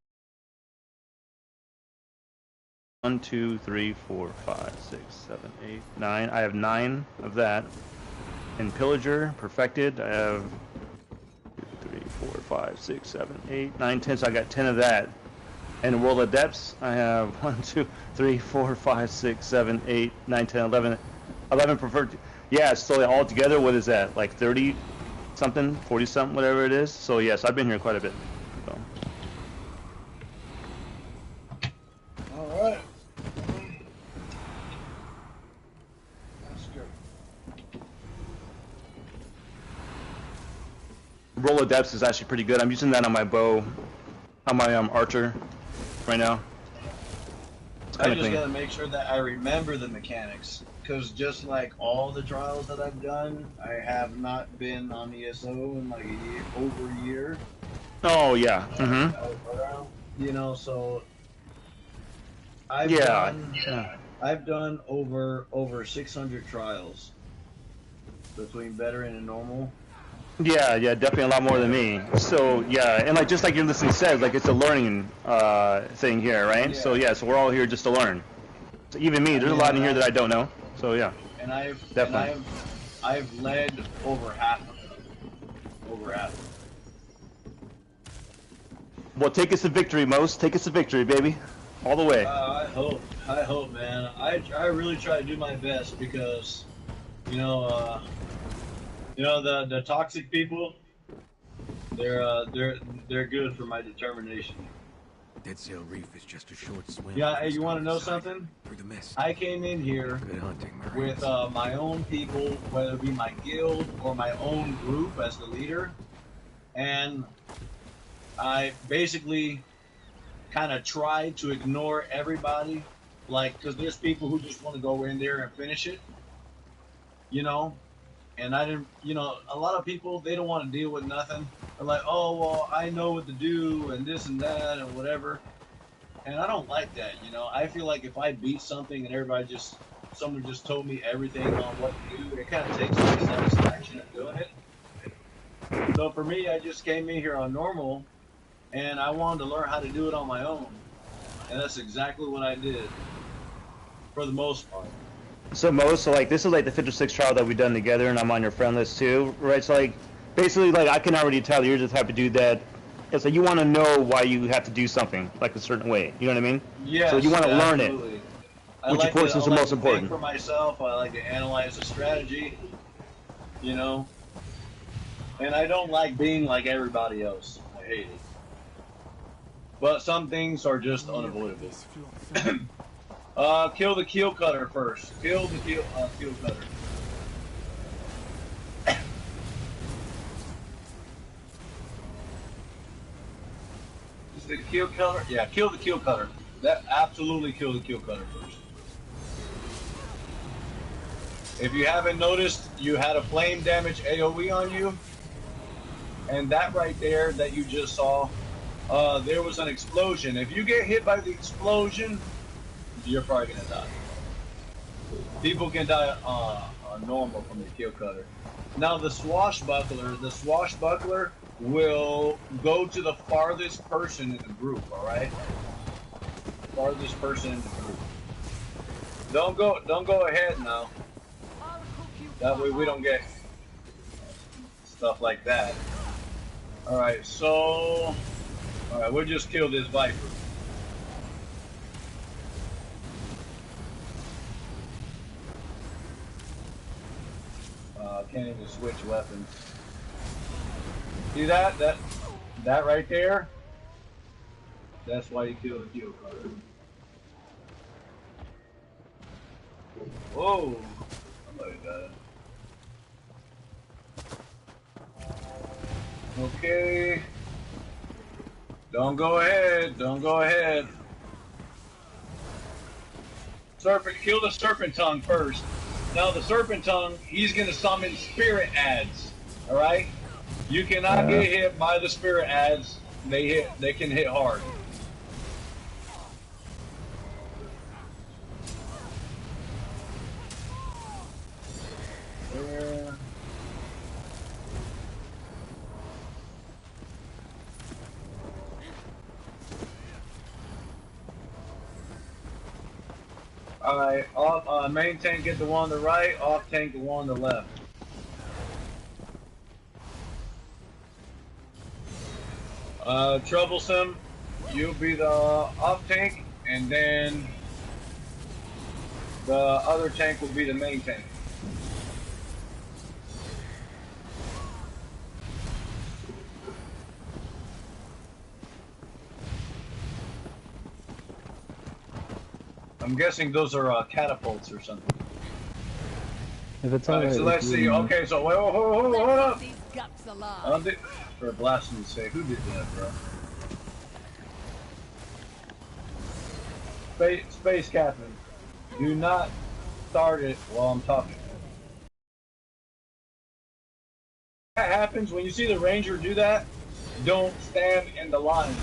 1, 2, 3, 4, 5, 6, 7, 8, 9. I have 9 of that. And pillager perfected. I have 2, 3, 4, 5, 6, 7, 8, 9, 10. So I got 10 of that. And world of depths, I have 1, 2, 3, 4, 5, 6, 7, 8, 9, 10, 11. 11 preferred. Yeah, so all together, what is that? Like 30 something, 40 something, whatever it is. So yes, I've been here quite a bit. So. All right. That's good. Roll of depths is actually pretty good. I'm using that on my bow, on my archer, right now. I just gotta make sure that I remember the mechanics, because just like all the trials that I've done, I have not been on ESO in like over a year. Oh yeah. You know, so I've done over 600 trials between veteran and normal. Yeah, definitely a lot more than me. So yeah, and like just like your listening says, like it's a learning thing here, right? Yeah. So we're all here just to learn. So even me, there's a lot in here that I don't know. So yeah. And I've led over half of them. Over half. Well, take us to victory, Most. Take us to victory, baby. All the way. I hope, man. I really try to do my best because, you know, the toxic people, they're good for my determination. Dead Sail Reef is just a short swim. Yeah, hey, you want to know something? Through the mist. I came in here with my own people, whether it be my guild or my own group as the leader, and I basically kind of tried to ignore everybody, like, because there's people who just want to go in there and finish it, you know. And I didn't, you know, a lot of people, they don't want to deal with nothing. They're like, oh, well, I know what to do and this and that and whatever. And I don't like that, you know. I feel like if I beat something and someone just told me everything on what to do, it kind of takes away satisfaction of doing it. So for me, I just came in here on normal and I wanted to learn how to do it on my own. And that's exactly what I did for the most part. So like this is like the 5th or 6th trial that we've done together, and I'm on your friend list too, right? So like basically like I can already tell you're the type of dude that it's like you want to know why you have to do something like a certain way. You know what I mean? Yeah. So you want to learn it, which of course is the most important. For myself, I like to analyze the strategy. You know, and I don't like being like everybody else. I hate it. But some things are just unavoidable. Kill the keel cutter first. Kill the keel cutter. Is the keel cutter? Yeah, kill the keel cutter. That absolutely kill the keel cutter first. If you haven't noticed, you had a flame damage AoE on you, and that right there that you just saw, there was an explosion. If you get hit by the explosion, you're probably gonna die. People can die normal from the keel cutter. Now the swashbuckler will go to the farthest person in the group. All right, farthest person in the group. Don't go ahead now. That way we don't get stuff like that. All right, so we'll just kill this viper. Can't even switch weapons. See that right there? That's why you kill the keel cutter. Whoa! Somebody died. Okay. Don't go ahead. Don't go ahead. Kill the serpent tongue first. Now the serpent tongue, he's gonna summon spirit ads. All right. You cannot get hit by the spirit ads. They can hit hard. There. Alright, off, main tank get the one on the right, off tank the one on the left. Troublesome, you'll be the off tank, and then the other tank will be the main tank. I'm guessing those are catapults or something. If it's alright, so let's see. Okay, so wait, hold up. These guts alive. For blasphemy's sake, who did that, bro? Space Captain, do not start it while I'm talking. That happens when you see the Ranger do that. Don't stand in the line.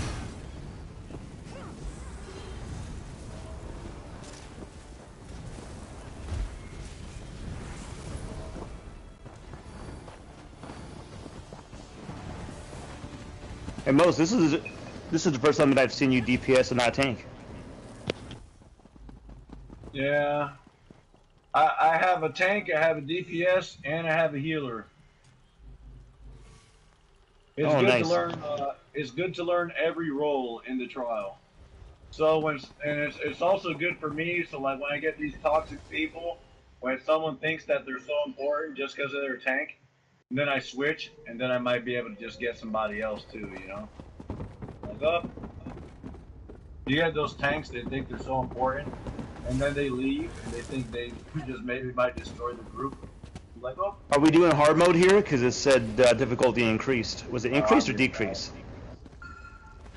And Mose, this is the first time that I've seen you DPS and not tank. Yeah, I have a tank, I have a DPS, and I have a healer. It's good nice. to learn. It's good to learn every role in the trial. So it's also good for me. So like when I get these toxic people, when someone thinks that they're so important just because of their tank, and then I switch, and then I might be able to just get somebody else too, you know? Like, oh, you get those tanks that think they're so important, and then they leave, and they think they just maybe might destroy the group. Like, oh. Are we doing hard mode here? Because it said difficulty increased. Was it increased or decreased?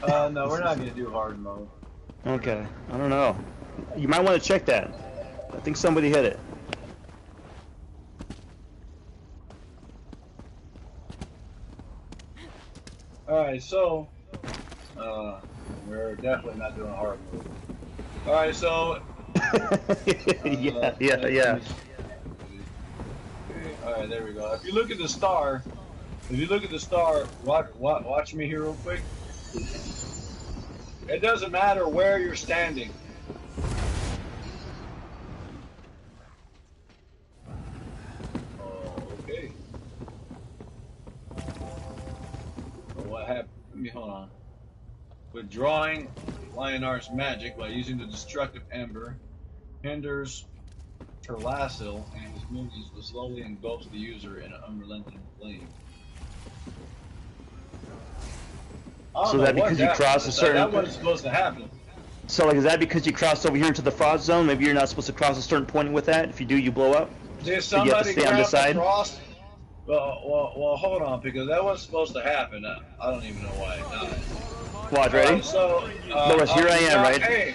No, we're not gonna do hard mode. Okay, I don't know. You might want to check that. I think somebody hit it. Alright, so we're definitely not doing hard mode. Alright, so yeah. Alright, there we go. If you look at the star, watch me here real quick. It doesn't matter where you're standing. Okay. What happened? Let me hold on. Withdrawing Lionar's magic by using the destructive ember hinders Terlassil and his movements will slowly engulfs the user in an unrelenting flame. So that because you crossed a certain... That wasn't supposed to happen. So like, is that because you crossed over here into the frost zone? Maybe you're not supposed to cross a certain point with that. If you do, you blow up. Did so you have to somebody stay on the side? Frost? Well, hold on, because that wasn't supposed to happen. I don't even know why it died. Watch, ready? So, Loris, here I am, right? Hey,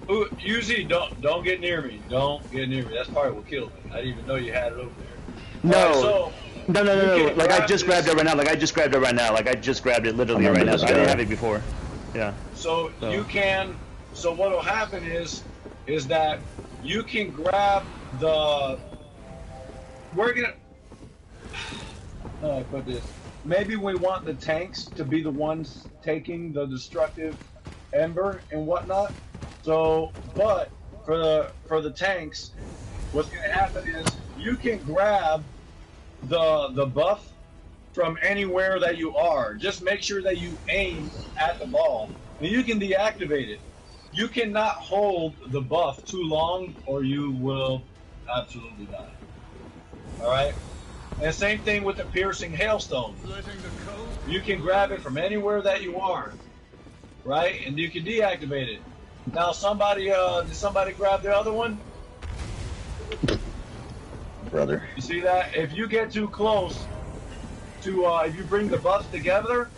Uzi, don't get near me. Don't get near me. That's probably what killed me. I didn't even know you had it over there. No. No. Like I just grabbed it right now. Like I just grabbed it right now. Like I just grabbed it literally right now. So I didn't have it before. Yeah. So you can. So what'll happen is that you can grab the. We're gonna. How do I put this? Maybe we want the tanks to be the ones taking the destructive ember and whatnot. So, but for the tanks, what's gonna happen is you can grab the buff from anywhere that you are. Just make sure that you aim at the ball, and you can deactivate it. You cannot hold the buff too long, or you will absolutely die. All right. And same thing with the piercing hailstone. You can grab it from anywhere that you are, right? And you can deactivate it. Now, did somebody grab the other one? Brother. You see that? If you get too close to, if you bring the buffs together,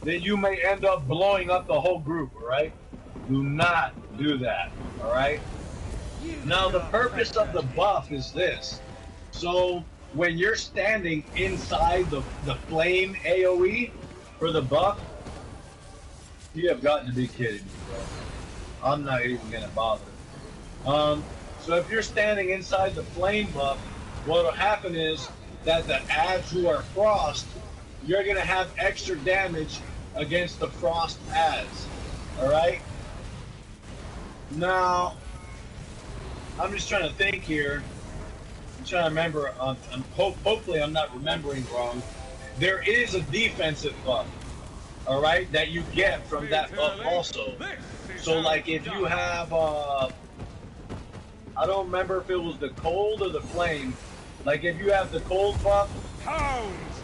then you may end up blowing up the whole group, all right? Do not do that, all right? Now, the purpose of the buff is this. So, when you're standing inside the flame AoE for the buff, you have got to be kidding me, bro. I'm not even gonna bother. So if you're standing inside the flame buff, what'll happen is that the ads who are frost, you're gonna have extra damage against the frost ads. All right. Now, I'm just trying to think here. I'm trying to remember. Hopefully, I'm not remembering wrong. There is a defensive buff, all right, that you get from that buff also. So, like, if you have, I don't remember if it was the cold or the flame. Like, if you have the cold buff,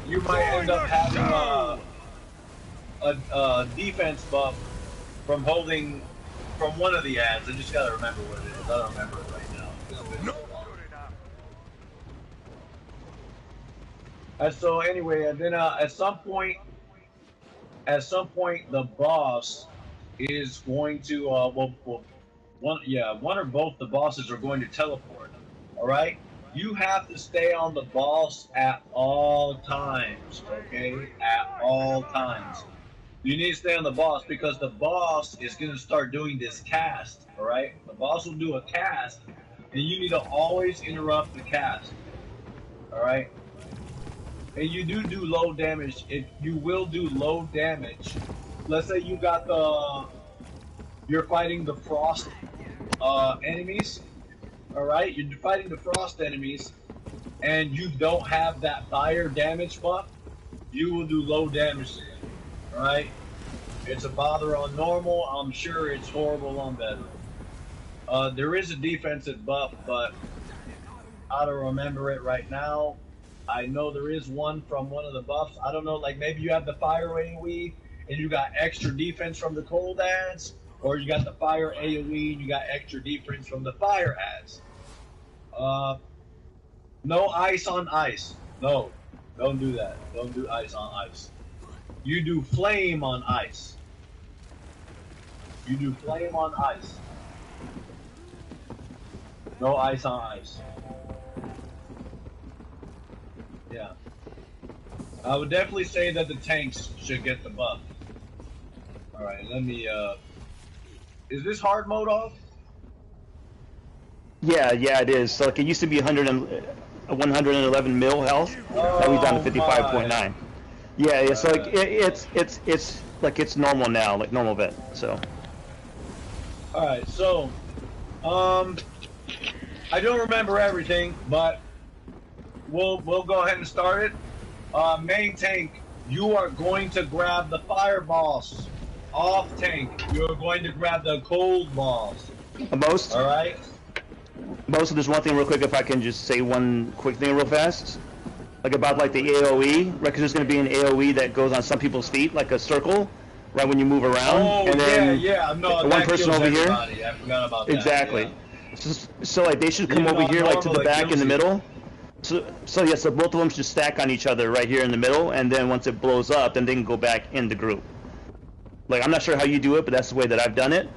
you might end up having a defense buff from holding from one of the ads. I just gotta remember what it is. I don't remember it right now. And so anyway, and then at some point, the boss is going to one or both the bosses are going to teleport. All right, you have to stay on the boss at all times. Okay, at all times. You need to stay on the boss because the boss is going to start doing this cast. All right, the boss will do a cast, and you need to always interrupt the cast. All right. And you do low damage. You will do low damage. Let's say you got you're fighting the frost enemies. All right, you're fighting the frost enemies, and you don't have that fire damage buff. You will do low damage to them. All right, it's a bother on normal. I'm sure it's horrible on better. There is a defensive buff, but I don't remember it right now. I know there is one from one of the buffs. I don't know, like maybe you have the fire AoE and you got extra defense from the cold ads, or you got the fire AoE and you got extra defense from the fire ads. No ice on ice. No, don't do that. Don't do ice on ice. You do flame on ice. You do flame on ice. No ice on ice. Yeah. I would definitely say that the tanks should get the buff. Alright, let me, is this hard mode off? Yeah, it is. So, like, it used to be 111 mil health. Now we've down to 55.9. Yeah, so, like, it's like, it's normal now, like, normal vet, so. Alright, so, I don't remember everything, but we'll go ahead and start it. Main tank, you are going to grab the fire boss. Off tank, you're going to grab the cold boss. Most. All right. Most of this one thing real quick, if I can just say one quick thing real fast, like about like the AOE, right? Because there's going to be an AOE that goes on some people's feet, like a circle, right when you move around. Oh, and then yeah. No, one person over here. I forgot about that. Exactly. Yeah. So like they should come over here, like to the back in the middle. So both of them should stack on each other right here in the middle, and then once it blows up, then they can go back in the group. Like, I'm not sure how you do it, but that's the way that I've done it.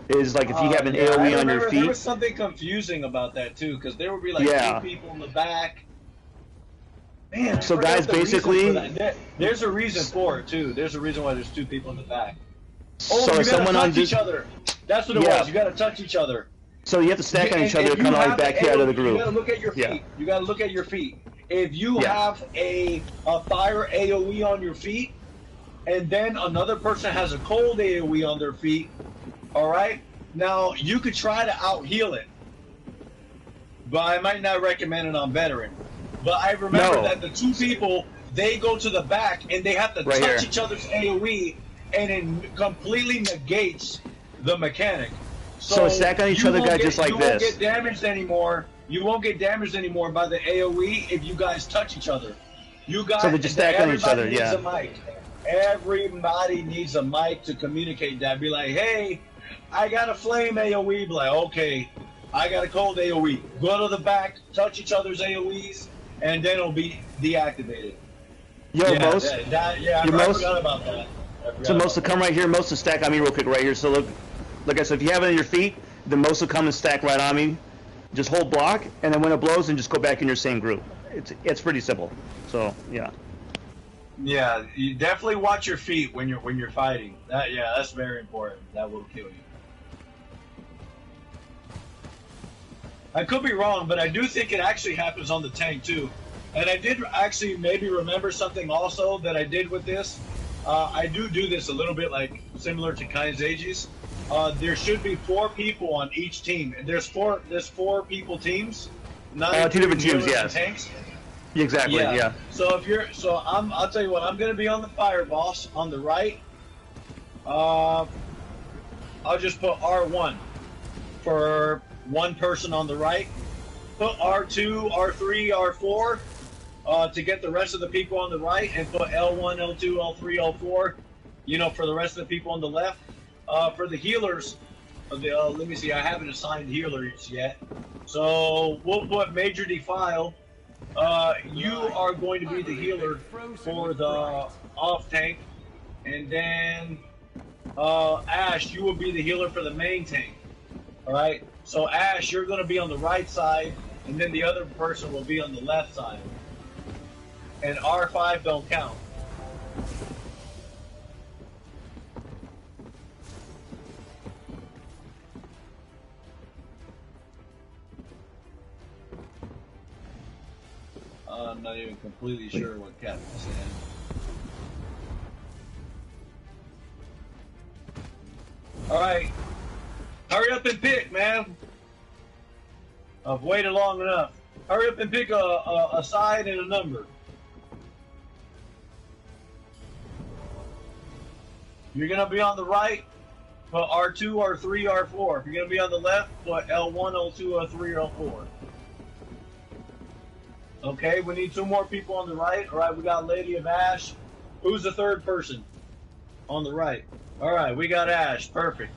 Is like if you have an AoE on your feet. There was something confusing about that too, because there would be like two people in the back. Man, so guys, basically, there's a reason for it too. There's a reason why there's two people in the back. Oh, so you gotta touch each other. That's what it was. You gotta touch each other. So you have to stack on each other, kind of like back here out of the group. You gotta look at your feet. Yeah. You gotta look at your feet. If you have a fire AoE on your feet, and then another person has a cold AoE on their feet, all right? Now, you could try to out-heal it, but I might not recommend it on veteran. But I remember that the two people, they go to the back, and they have to touch each other's AoE, and it completely negates the mechanic. So stack on each other, guys, just like this. You won't get damaged anymore. You won't get damaged anymore by the AoE if you guys touch each other. You guys. So they just stack on each other, yeah. Everybody needs a mic to communicate that. Be like, hey, I got a flame AoE. Be like, okay, I got a cold AoE. Go to the back, touch each other's AoEs, and then it'll be deactivated. Yo, Most. I forgot about that. So Most will come right here. Most will stack on me real quick right here. So look, I said, if you have it on your feet, then Most will come and stack right on me. Just hold block, and then when it blows, then just go back in your same group. It's pretty simple. So yeah. Yeah, you definitely watch your feet when you're fighting. That's very important. That will kill you. I could be wrong, but I do think it actually happens on the tank too. And I did actually maybe remember something also that I did with this. I do this a little bit like similar to Kain's Aegis. there should be 4 people on each team. There's four people teams. Two different teams, yes. Tanks. Exactly. Yeah. So if you're, I'll tell you what. I'm going to be on the fire boss on the right. I'll just put R1 for one person on the right. Put R2, R3, R4 to get the rest of the people on the right, and put L1, L2, L3, L4. You know, for the rest of the people on the left. For the healers, let me see. I haven't assigned healers yet, so we'll put Major Defile. You are going to be the healer for the off tank, and then Ash, you will be the healer for the main tank. All right. So Ash, you're going to be on the right side, and then the other person will be on the left side. And R5 don't count. I'm not even completely sure what Captain's saying. Alright. Hurry up and pick, man. I've waited long enough. Hurry up and pick a side and a number. You're going to be on the right, put R2, R3, R4. If you're going to be on the left, put L1, L2, L3, L4. Okay, we need 2 more people on the right. All right, we got Lady of Ash. Who's the third person on the right? All right, we got Ash. Perfect.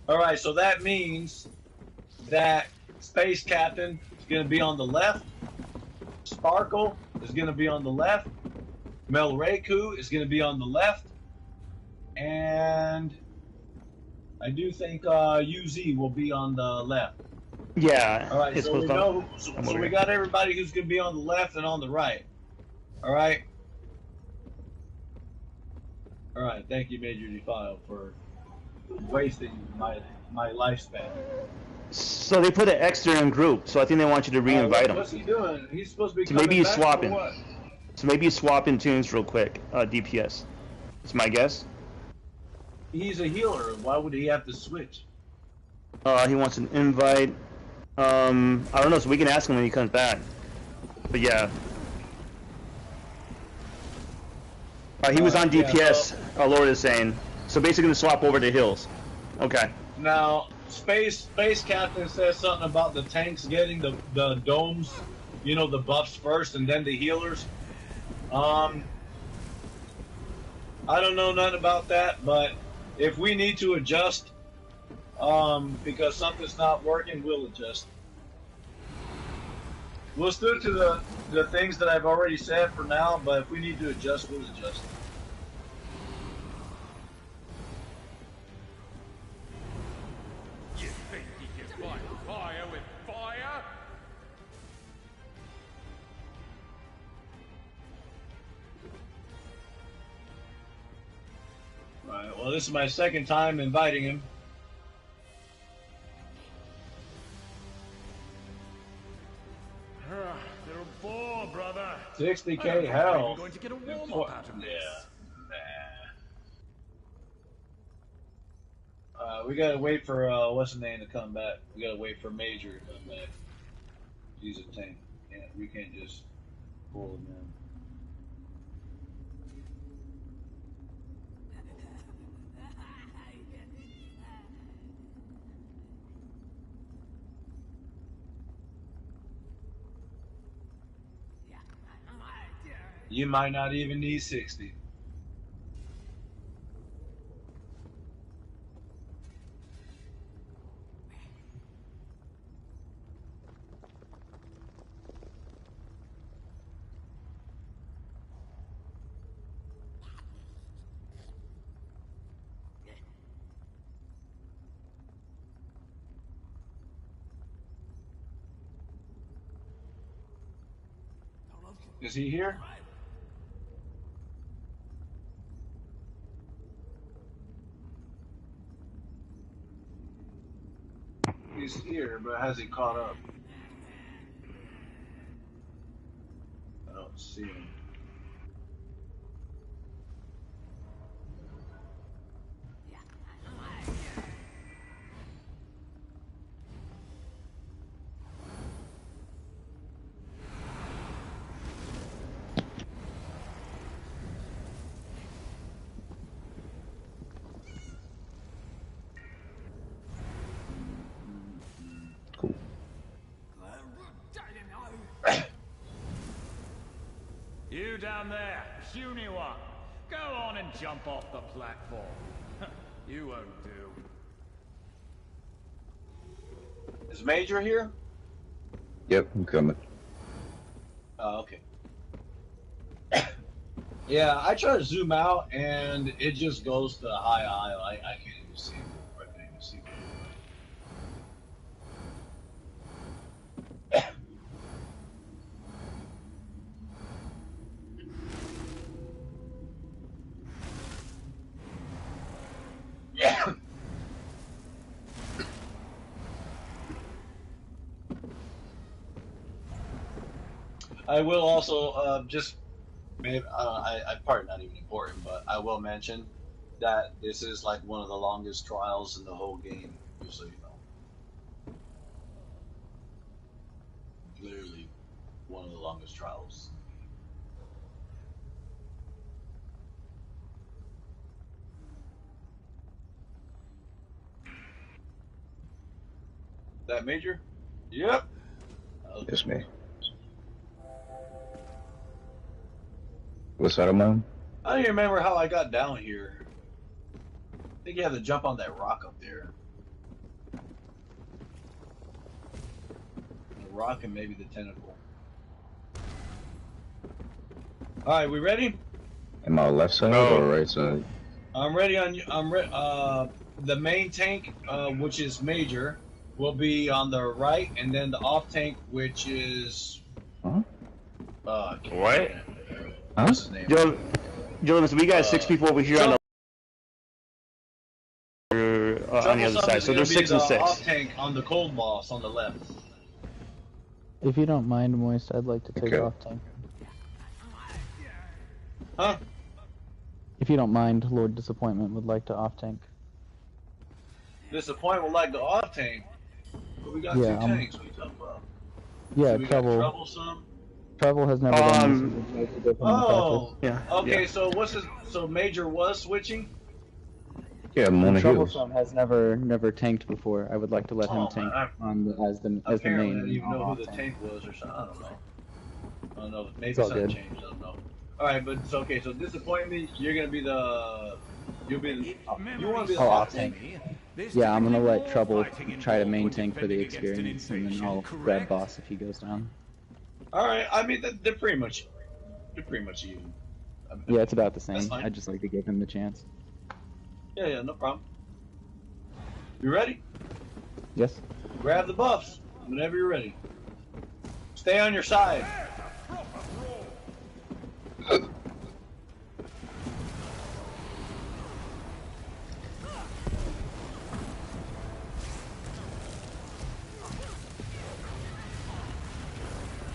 All right, so that means that Space Captain is going to be on the left. Sparkle is going to be on the left. Melreku is going to be on the left. And I do think UZ will be on the left. Yeah. All right, so we know. So we got everybody who's going to be on the left and on the right. All right. All right. Thank you, Major Defile, for wasting my lifespan. So they put an extra in group. So I think they want you to re-invite him. What's he doing? He's supposed to be. So maybe he's back swapping. or what? So maybe he's swapping tunes real quick. DPS. That's my guess. He's a healer. Why would he have to switch? He wants an invite. I don't know, so we can ask him when he comes back. But yeah. He was on DPS, Lord is saying. So basically gonna swap over to Hills. Okay. Now, Space Captain says something about the tanks getting the domes, you know, the buffs first and then the healers. I don't know nothing about that, but if we need to adjust, because something's not working, we'll adjust. We'll stick to the things that I've already said for now, but if we need to adjust, we'll adjust. You think you can fight fire with fire? Right, well, this is my second time inviting him. You're a bore, brother. 60k hell. You're going to get a warm-up out of this. We gotta wait for what's the name to come back. We gotta wait for Major to come back. He's a tank. We can't just pull him in. You might not even need 60. Is he here? He's here, but has he caught up? I don't see him. down there, puny one. Go on and jump off the platform. You won't do. Is Major here? Yep, I'm coming. Oh, okay. Yeah, I try to zoom out and it just goes to high aisle. I can't even see it. I can't even see it. Yeah. I will also just maybe I part not even important, but I will mention that this is like one of the longest trials in the whole game, just so you know. Literally one of the longest trials. That Major? Yep. It's me. What's that, man? I don't even remember how I got down here. I think you have to jump on that rock up there. The rock and maybe the tentacle. Alright, we ready? Am I left side or right side? I'm ready on you. The main tank, which is Major, will be on the right, and then the off tank, which is... Huh? What? Huh? What's his name? Jonas, we got 6 people over here on the other side, so there's 6 and 6. Off tank on the cold boss on the left. If you don't mind, Moist, I'd like to take off tank. Huh? If you don't mind, Lord Disappointment would like to off tank. Disappointment like the off tank. But we got 2 tanks. What are you talking about? Yeah, So we Trouble. got Troublesome. Trouble has never done this. Oh, yeah. Okay, yeah. so what's his? So Major was switching. Yeah, I'm on the heels. Troublesome has never tanked before. I would like to let him tank on the, as the main. I don't even know who the tank was or something. I don't know. Maybe something changed. I don't know. All right, but it's okay. So Disappointment, you're gonna be the. You want to be the off tank. Yeah, I'm gonna let Trouble try to main tank for the experience, and then I'll grab Boss if he goes down. All right. I mean, they're pretty much even. Yeah, it's about the same. That's fine. I'd just like to give him the chance. Yeah, no problem. You ready? Yes. Grab the buffs whenever you're ready. Stay on your side.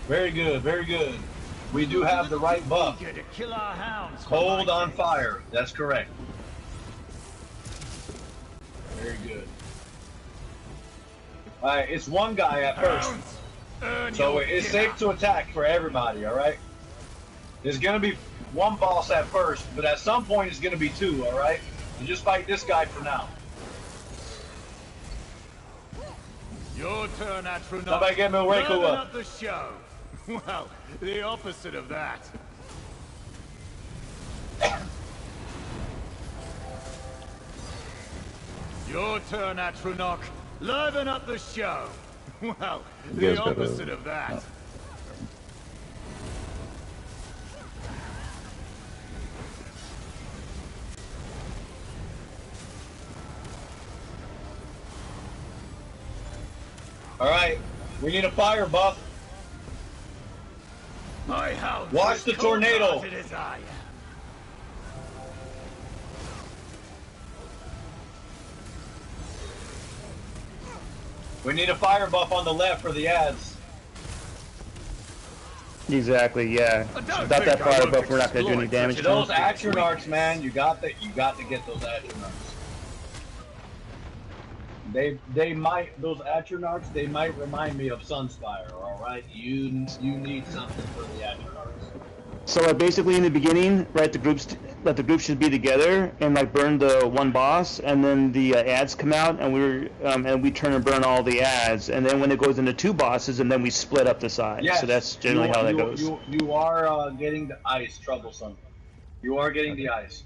Very good, very good. We do have the right buff. Hold on fire. That's correct. Very good. Alright, it's one guy at first. So it's safe to attack for everybody, alright? There's gonna be one boss at first, but at some point it's gonna be 2, alright? You just fight this guy for now. Your turn, Atronach. Somebody get me a Reiko up. Up the show. Well, the opposite of that. Your turn, Atronach. Liven up the show. Well, the opposite of that. Alright, we need a fire buff. Watch the tornado. We need a fire buff on the left for the ads. Exactly, yeah. Without that fire buff, we're not gonna do any damage to those them. Atronarchs, man, you got to get those Atronarchs. They might, those Atronarchs, they might remind me of Sunspire, alright? You need something for the Atronarchs. So like basically in the beginning, right, the group should be together and like burn the one boss, and then the ads come out, and we turn and burn all the ads, and then when it goes into 2 bosses, and then we split up the sides. Yes, so that's generally how that goes. You are getting the ice, Troublesome. You are getting the ice.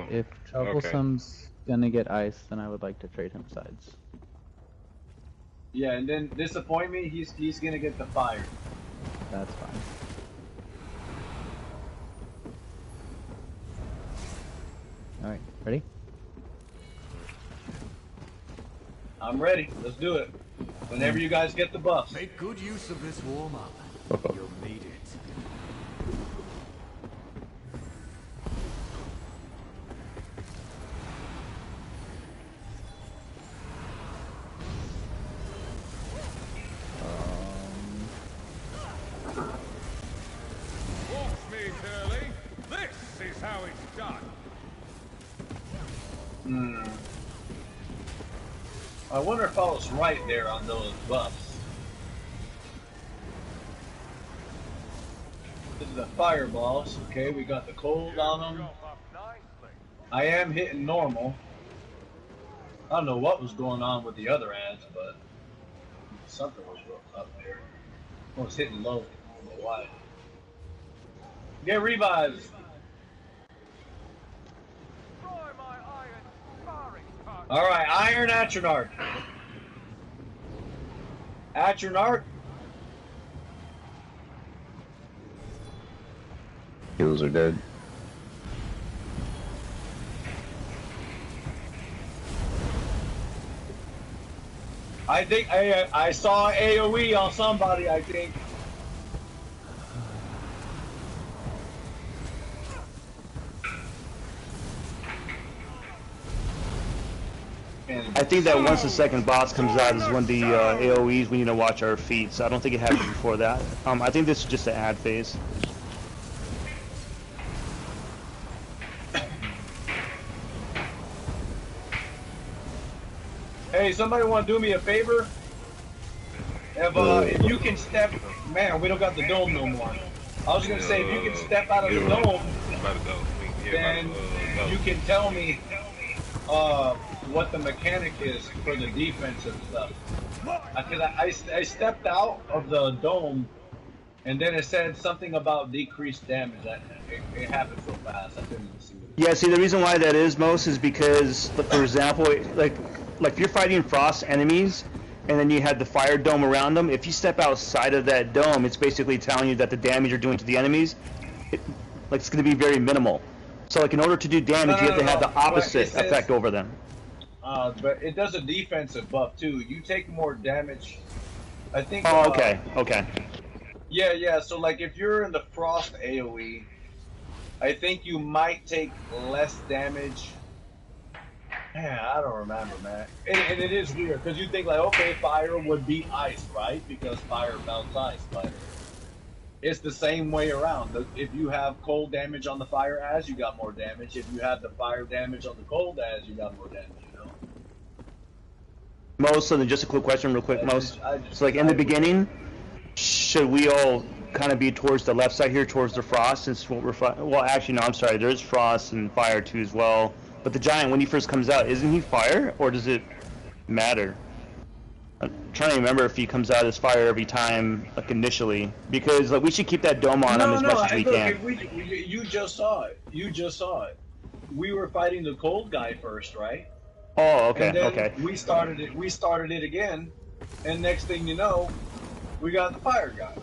If Troublesome's gonna get ice, then I would like to trade him sides. Yeah, and then Disappoint Me, he's gonna get the fire. That's fine. Alright, ready? I'm ready. Let's do it. Whenever you guys get the buffs. Make good use of this warm-up. You'll need it. Watch me, Curly. This is how it's done. I wonder if I was right there on those buffs. This is the fireballs. Okay, we got the cold on them. I am hitting normal. I don't know what was going on with the other ads, but something was up there. I was hitting low. I don't know why. Get revives. Alright, Iron Atronach. Atronach. Heals are dead. I think I saw AoE on somebody, I think. I think that once the second boss comes out is when the AoEs, we need to watch our feet, so I don't think it happens before that. I think this is just an ad phase. Hey, somebody want to do me a favor? If you can step, man, we don't got the dome no more. I was gonna say if you can step out of the dome, then you can tell me what the mechanic is for the defensive stuff. Because I stepped out of the dome, and then it said something about decreased damage. It happened so fast. I couldn't even see it. Yeah, see, the reason why that is, most is because, for example, like if you're fighting frost enemies, and then you have the fire dome around them, if you step outside of that dome, it's basically telling you that the damage you're doing to the enemies, it's going to be very minimal. So, like, in order to do damage, you have to have the opposite effect over them. But it does a defensive buff too. You take more damage. I think. Oh, okay, okay. Yeah. So like, if you're in the frost AOE, I think you might take less damage. Yeah, I don't remember, man. And it is weird because you think like, okay, fire would beat ice, right? Because fire melts ice, but it's the same way around. If you have cold damage on the fire as, you got more damage. If you have the fire damage on the cold as, you got more damage. Most, and then just a quick question real quick, Most. So like in the beginning, should we all kind of be towards the left side here, towards the frost, since what we're well, actually, no, I'm sorry, there's frost and fire too as well. But the giant, when he first comes out, isn't he fire, or does it matter? I'm trying to remember if he comes out as fire every time, like initially, because like we should keep that dome on him as much as we can. You just saw it. You just saw it. We were fighting the cold guy first, right? Oh, okay, and then okay. We started it again, and next thing you know, we got the fire guy.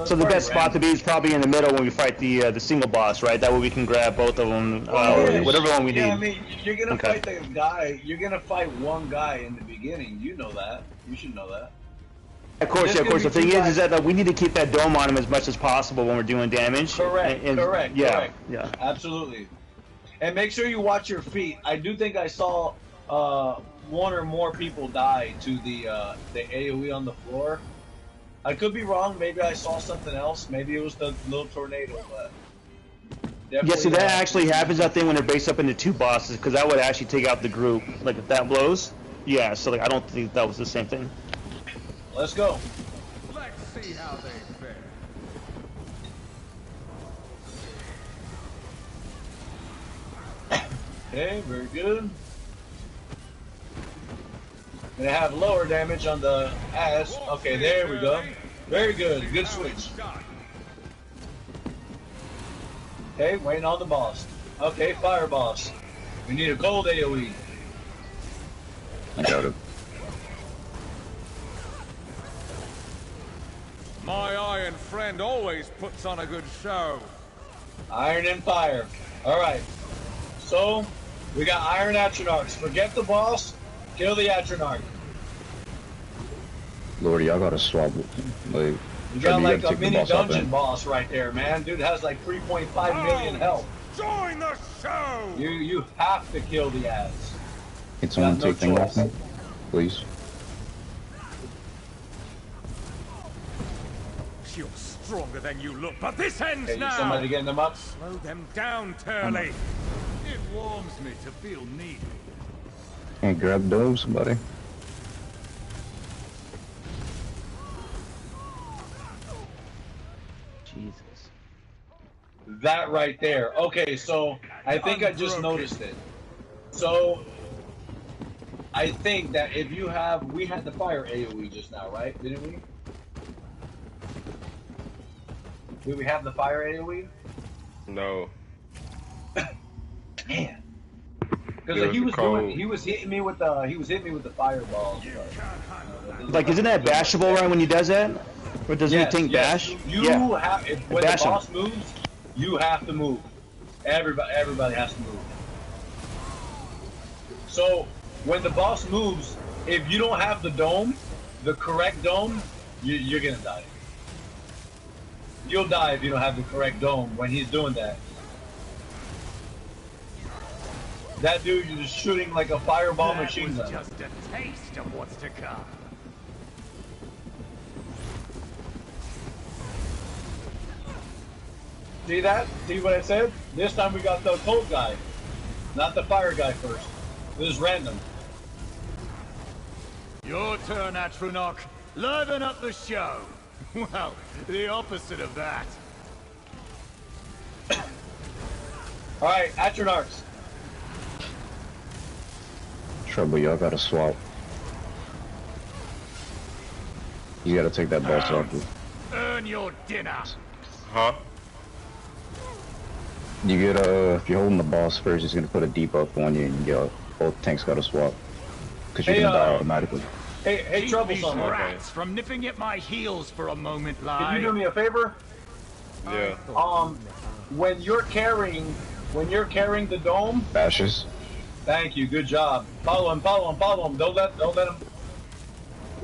So the best spot to be is probably in the middle when we fight the single boss, right? That way we can grab both of them, whatever one we need. Yeah, I mean, you're gonna fight the guy. You're gonna fight one guy in the beginning. You know that. You should know that. Of course, yeah, of course. The thing is that we need to keep that dome on him as much as possible when we're doing damage. Correct. Correct. Yeah, correct. yeah. Absolutely. And make sure you watch your feet. I do think I saw one or more people die to the AoE on the floor. I could be wrong. Maybe I saw something else. Maybe it was the little tornado. But yeah, see, that actually happens, I think, when they're based up into 2 bosses, because that would actually take out the group. Like, if that blows, yeah, so like I don't think that was the same thing. Let's go. Let's see how they fare. Okay, very good. Gonna have lower damage on the ass. Okay, there we go. Very good. Good switch. Okay, waiting on the boss. Okay, fire boss. We need a cold AoE. I got it. My iron friend always puts on a good show. Iron and fire. Alright. So, we got Iron Atronarchs. Forget the boss. Kill the Atronarch. Lordy, y'all gotta swap. Like, You got like a take the mini boss off dungeon him. boss right there, man. Dude has like 3.5 million health. Join the show! You have to kill the ass. Can someone no take things off choice. me? Please. You're stronger than you look, but this ends Okay, now! somebody getting them up? Slow them down, Turley. It warms me to feel needed. Can't grab dome, somebody. Jesus. That right there. Okay, so I think I just noticed it. So I think that if you have, we had the fire AoE just now, right? Didn't we? Did we have the fire AoE? No. Damn. Because he was hitting me with the fireballs. Like, isn't that bashable right when he does that? Or doesn't he tank bash? You have, when Bash the him. boss moves, you have to move. Everybody has to move. So when the boss moves, if you don't have the dome, the correct dome, you're gonna die. You'll die if you don't have the correct dome when he's doing that. That dude is just shooting like a fireball machine gun. Just a taste of what's to come. See that? See what I said? This time we got the cold guy, not the fire guy first. This is random. Your turn, Atronach. Liven up the show. Well, the opposite of that. Alright, Atronarchs. Trouble, y'all gotta swap. You gotta take that boss off you. Earn your dinner. Huh? You get if you're holding the boss first, it's gonna put a debuff on you, and both tanks gotta swap. Cause you're gonna die automatically. Hey, Keep Troublesome. these rats from nipping at my heels for a moment, Lai. Can you do me a favor? Yeah. When you're carrying the dome. Bashes. Thank you. Good job. Follow him. Don't let him.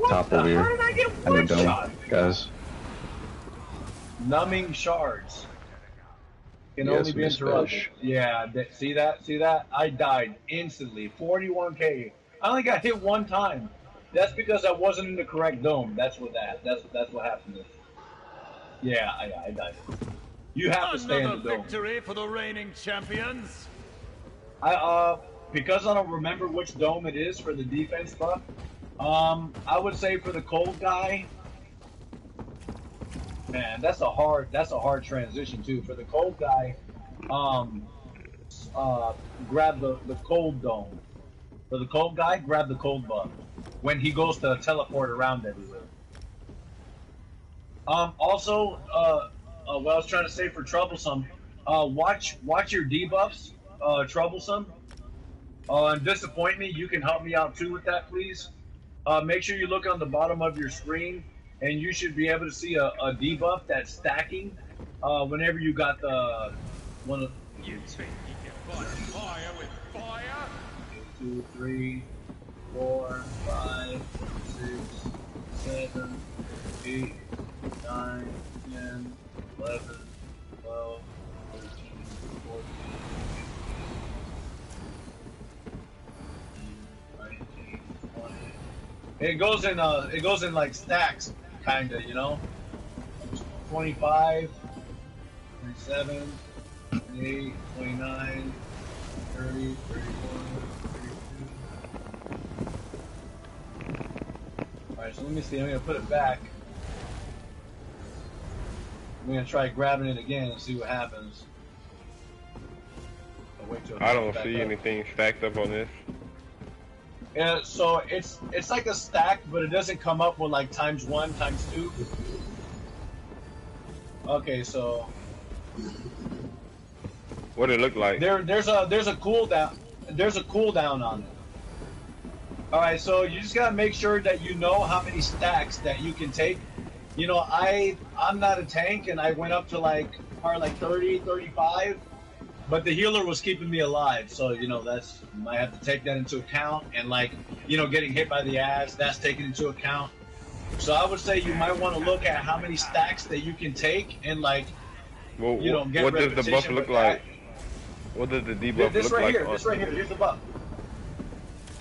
Top over here. How did I get I need one dome, shot? guys. Numbing shards can Yes, only be Miss interrupted. Fish. Yeah, see that? I died instantly. 41k. I only got hit one time. That's because I wasn't in the correct dome. That's what happened. Yeah, I died. You have to stay in the Another dome. victory for the reigning champions. Because I don't remember which dome it is for the defense buff. I would say for the cold guy. Man, that's a hard transition too. For the cold guy, grab the cold dome. For the cold guy, grab the cold buff when he goes to teleport around everywhere. Also, what I was trying to say for Troublesome, watch your debuffs, Troublesome. And Disappoint Me, you can help me out too with that, please. Make sure you look on the bottom of your screen, and you should be able to see a debuff that's stacking whenever you got the one of. You think you can fight fire with fire? 2, 3, 4, 5, 6, 7, 8, 9, 10, 11, 12, 13, 14, 19, 20. It goes in like stacks, kinda, you know. 25, 27, 28, 29, 30, 31, 32. Alright, so let me see. I'm gonna put it back. I'm gonna try grabbing it again and see what happens. Oh, wait, I don't see anything stacked up on this. Yeah, so it's like a stack, but it doesn't come up with like ×1, ×2. Okay, so what it look like? There's a cooldown. There's a cooldown on it. All right, so you just gotta make sure that you know how many stacks that you can take. You know, I'm not a tank, and I went up to probably like 30, 35, but the healer was keeping me alive. So you know I have to take that into account, and getting hit by the ass, that's taken into account. So I would say you might want to look at how many stacks that you can take, and get what does the buff look like? What does the debuff this look right like? Here, this right here. Here's the buff.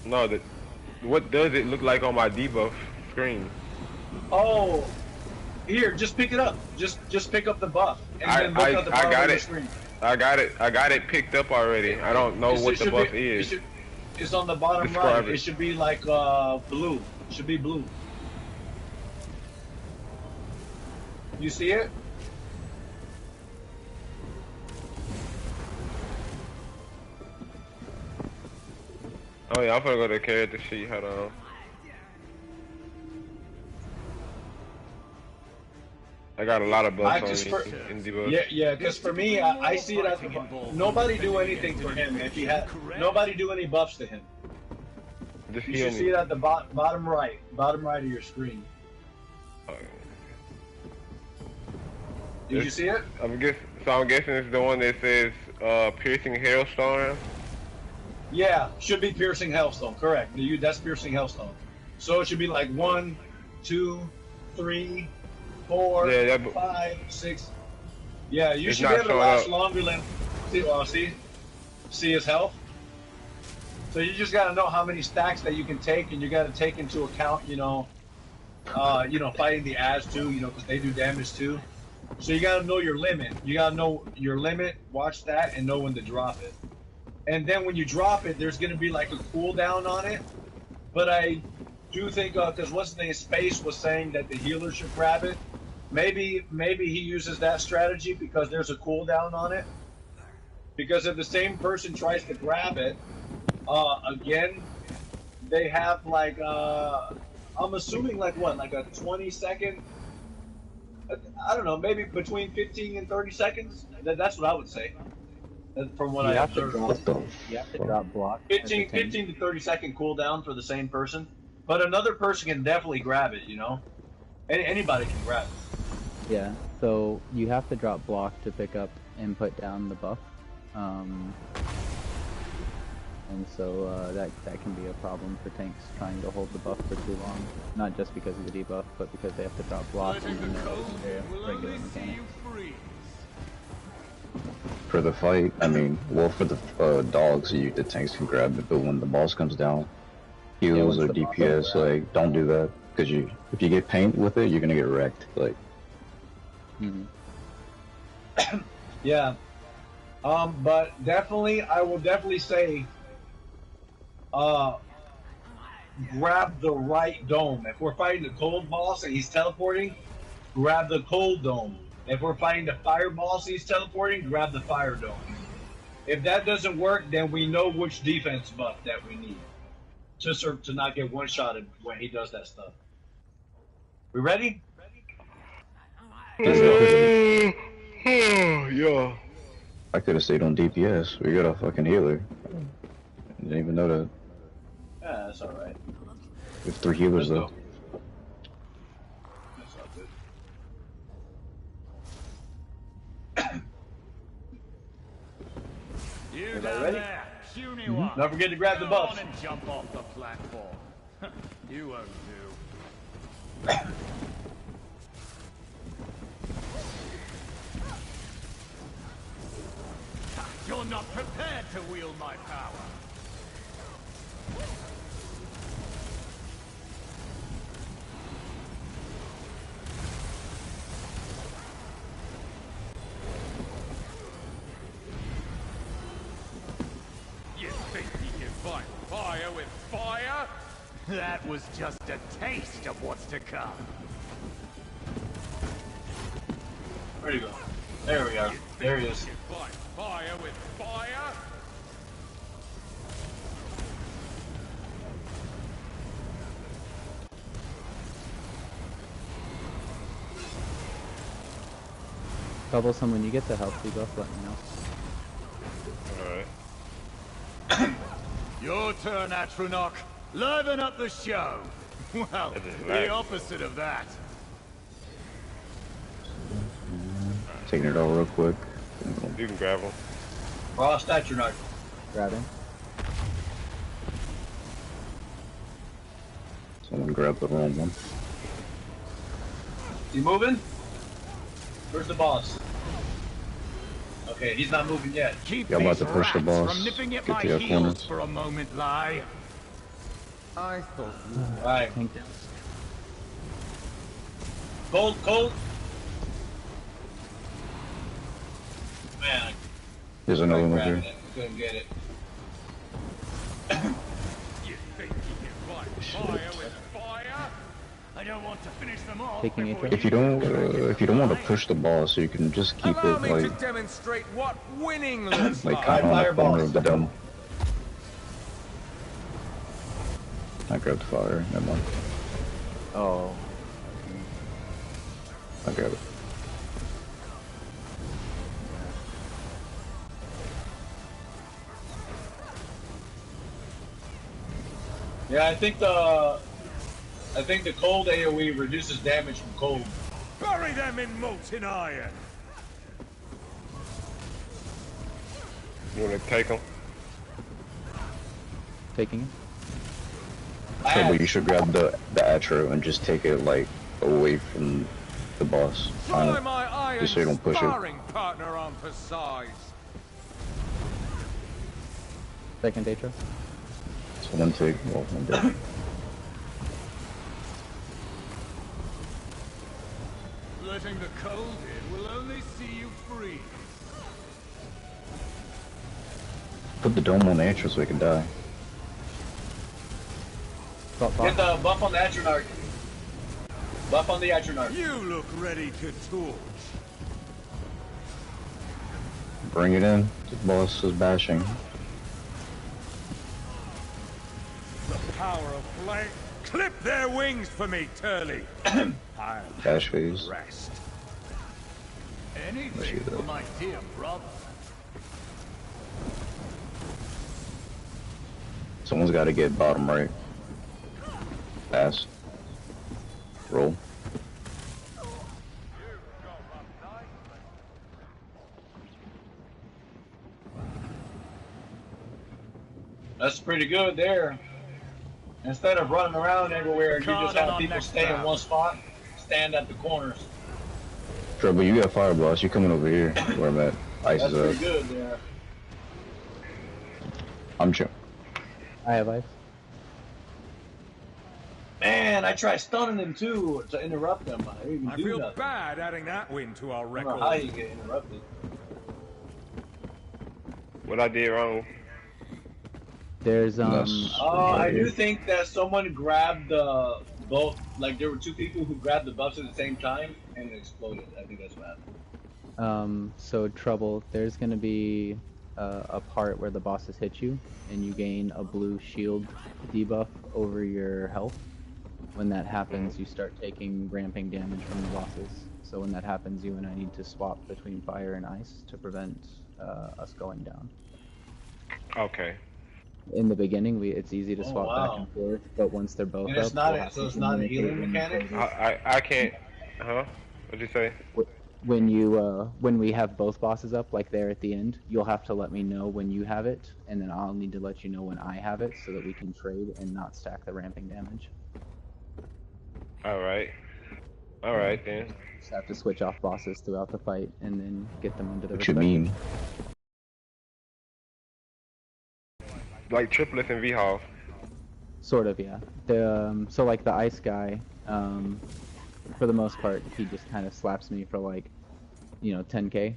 No, what does it look like on my debuff screen? Oh, here, just pick it up. Just pick up the buff, and then look at the bottom of the screen. I got it picked up already. I don't know what the buff is. It's on the bottom right. It should be like blue. It should be blue. You see it? Oh yeah, I'm gonna go to the character sheet. Hold on. I got a lot of buffs on me in debuff. Yeah, because for me, I see it as nobody do anything for him. If he had nobody do any buffs to him. Just you should see it at the bottom right of your screen. Did you see it? I'm guessing it's the one that says piercing hailstorm. Yeah, should be piercing hailstone. Correct. That's piercing hailstone. So it should be like 1, 2, 3, 4, 5, 6. Yeah, you should be able to last longer than. See his health. So you just got to know how many stacks that you can take, and you got to take into account, fighting the ads too, because they do damage too. So you got to know your limit. You got to know your limit. Watch that and know when to drop it. And then when you drop it, there's going to be like a cooldown on it. But I do think, because what's the name, Space was saying that the healer should grab it. Maybe he uses that strategy because there's a cooldown on it. Because if the same person tries to grab it, again, they have I'm assuming like a 20-second, I don't know, maybe between 15 and 30 seconds. That's what I would say. From what I observed. You have to drop block. 15 to 30 second cooldown for the same person. But another person can definitely grab it, Anybody can grab it. Yeah, so you have to drop block to pick up and put down the buff. And so that can be a problem for tanks trying to hold the buff for too long. Not just because of the debuff, but because they have to drop block and their regular mechanics. For the fight, I mean, well, for the dogs, the tanks can grab it, but when the boss comes down, heals or DPS, don't do that, because if you get paint with it, you're gonna get wrecked, Yeah. But definitely, I will definitely say, grab the right dome. If we're fighting the cold boss and he's teleporting, grab the cold dome. If we're fighting the fire boss and he's teleporting, grab the fire dome. If that doesn't work, then we know which defense buff that we need to not get one-shotted when he does that stuff. We ready? Let's go. Yeah. I could have stayed on DPS. We got a fucking healer. Didn't even know that. Yeah, that's alright. We have 3 healers though. That's all good. You down ready? There, puny one. Don't forget to grab the buff. Go on and jump off the platform. You won't do. You're not prepared to wield my power. You think you can fight fire with fire? That was just a taste of what's to come. Where'd he go? There we are. There he is. Fight fire with fire? Troublesome, when you get the health debuff, let me know. Alright. Your turn, Atronach. Liven up the show. Well, the opposite of that. Taking it all real quick. You can grab him. Frost Atronach. Grabbing. Someone grab the wrong one. You moving? Where's the boss? Okay, he's not moving yet. Yeah, I'm about to push the boss. From nipping at Get my to your heels corners. for a moment, lie. I thought you were Right. Cold. Man, There's another one over here. couldn't get it. You think you can fight fire with fire? I don't want to finish them off. Taking it. If you don't want to push the boss, you can just keep Allow it me like to demonstrate what winning looks like kind of on the corner of the dome. I grabbed fire. Never mind. Oh. I grab it. Yeah, I think the cold AoE reduces damage from cold. Bury them in molten iron. You wanna take him? Taking him. Trouble, you should grab the Atro and just take it like away from the boss. Try my iron Just so you don't push it. sparring partner on for size. Second Atro. So one take, well, one dead. Letting the cold in will only see you free. Put the dome on the Atro so he can die. Get the buff on the Atronach. Buff on the Atronach. You look ready to torch. Bring it in. The boss is bashing. The power of flame. Clip their wings for me, Turley. Dash phase. Rest. Anything for my dear brother. Someone's got to get bottom right. Pass. Roll. That's pretty good there. Instead of running around everywhere, you just have people stay in one spot, stand at the corners. Trouble, you got fire boss. You coming over here where I'm at. Ice That's is pretty up. good there. I'm chill. I have ice. Man, I tried stunning him too to interrupt them. I didn't even I do feel nothing. bad adding that win to our I record. don't know how you get interrupted. What I did wrong? There's I do think that someone grabbed both. Like there were two people who grabbed the buffs at the same time and it exploded. I think that's what happened. So Trouble, there's gonna be a part where the bosses hit you, and you gain a blue shield debuff over your health. When that happens, you start taking ramping damage from the bosses. So when that happens, you and I need to swap between fire and ice to prevent us going down. Okay. In the beginning, it's easy to swap wow. back and forth, but once they're both And up, it's not we'll have so to it's not a communicate healing when mechanic. I can't. Huh? What'd you say? When we have both bosses up, like there at the end, you'll have to let me know when you have it, and then I'll need to let you know when I have it, so that we can trade and not stack the ramping damage. Alright. Alright then. Just have to switch off bosses throughout the fight, and then get them into the What you mean? Like triplets and V-Hall. Sort of, yeah. So like the ice guy, for the most part, he just kind of slaps me for like, 10k.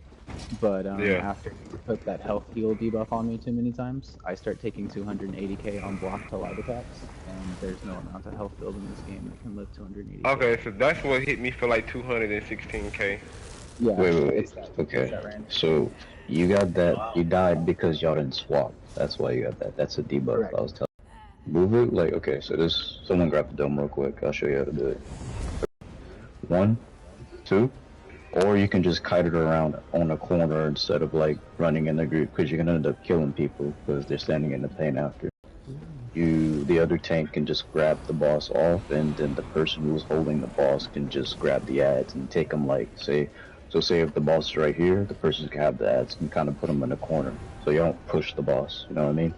But after you put that health heal debuff on me too many times, I start taking 280k on block to light attacks, and there's no amount of health build in this game that can live 280k. Okay, so that's what hit me for like 216k. Yeah. Wait. Okay. So you got that. You died because y'all didn't swap. That's why you got that. That's a debuff. Correct. I was telling. Move it like okay. So this. Someone grab the dome real quick. I'll show you how to do it. 1, 2, Or you can just kite it around on a corner instead of like running in the group, because you're gonna end up killing people because they're standing in the paint after. The other tank can just grab the boss off, and then the person who's holding the boss can just grab the ads and take them, like, say if the boss is right here, the person can have the ads and kind of put them in a corner, so you don't push the boss, you know what I mean?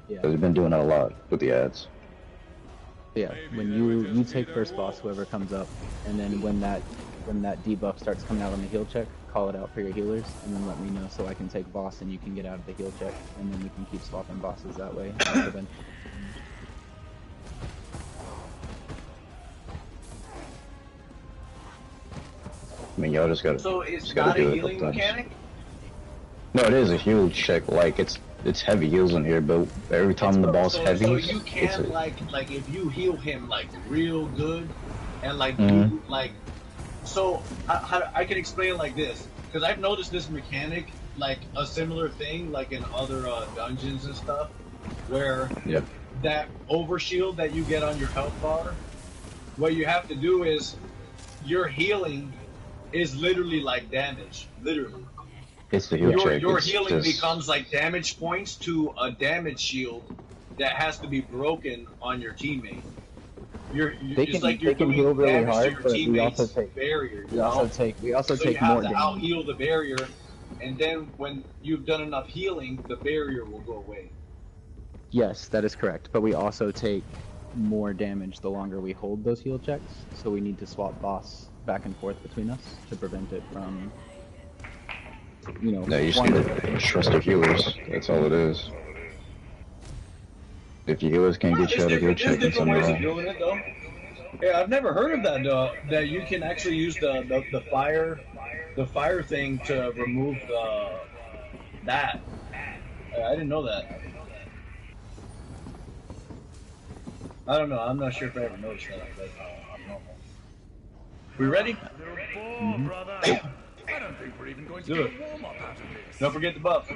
Yeah. Because we've been doing that a lot with the ads. Yeah, when you take first boss, whoever comes up, and then when that debuff starts coming out on the heal check, call it out for your healers, and then let me know so I can take boss and you can get out of the heal check, and then we can keep swapping bosses that way. I mean, y'all just gotta. So it's just gotta not do a it healing sometimes. mechanic? No, it is a heal check. Like it's heavy heals in here, but every time the boss heavy, So you can like if you heal him like real good, and like do like, so I can explain it like this, because I've noticed this mechanic, like a similar thing, like in other dungeons and stuff, where that overshield that you get on your health bar, what you have to do is your healing is literally like damage, literally. It's the heal check. Your It's healing just... becomes like damage points to a damage shield that has to be broken on your teammate. It's like you're doing heal really damage hard, to your but we teammate's also take barrier. we also take more You have to damage. out heal the barrier, and then when you've done enough healing, the barrier will go away. Yes, that is correct. But we also take more damage the longer we hold those heal checks, so we need to swap boss back and forth between us to prevent it from, you know. No, you just need to trust your healers. That's all it is. If your healers can't get you out of heal check, then something wrong. Doing it though. Yeah, I've never heard of that though. That you can actually use the fire thing to remove that. I didn't know that. I don't know. I'm not sure if I ever noticed that. But I'm normal. We ready? Brother. I don't think we're even going to Do get it. a warm-up out of this. Don't forget the buff.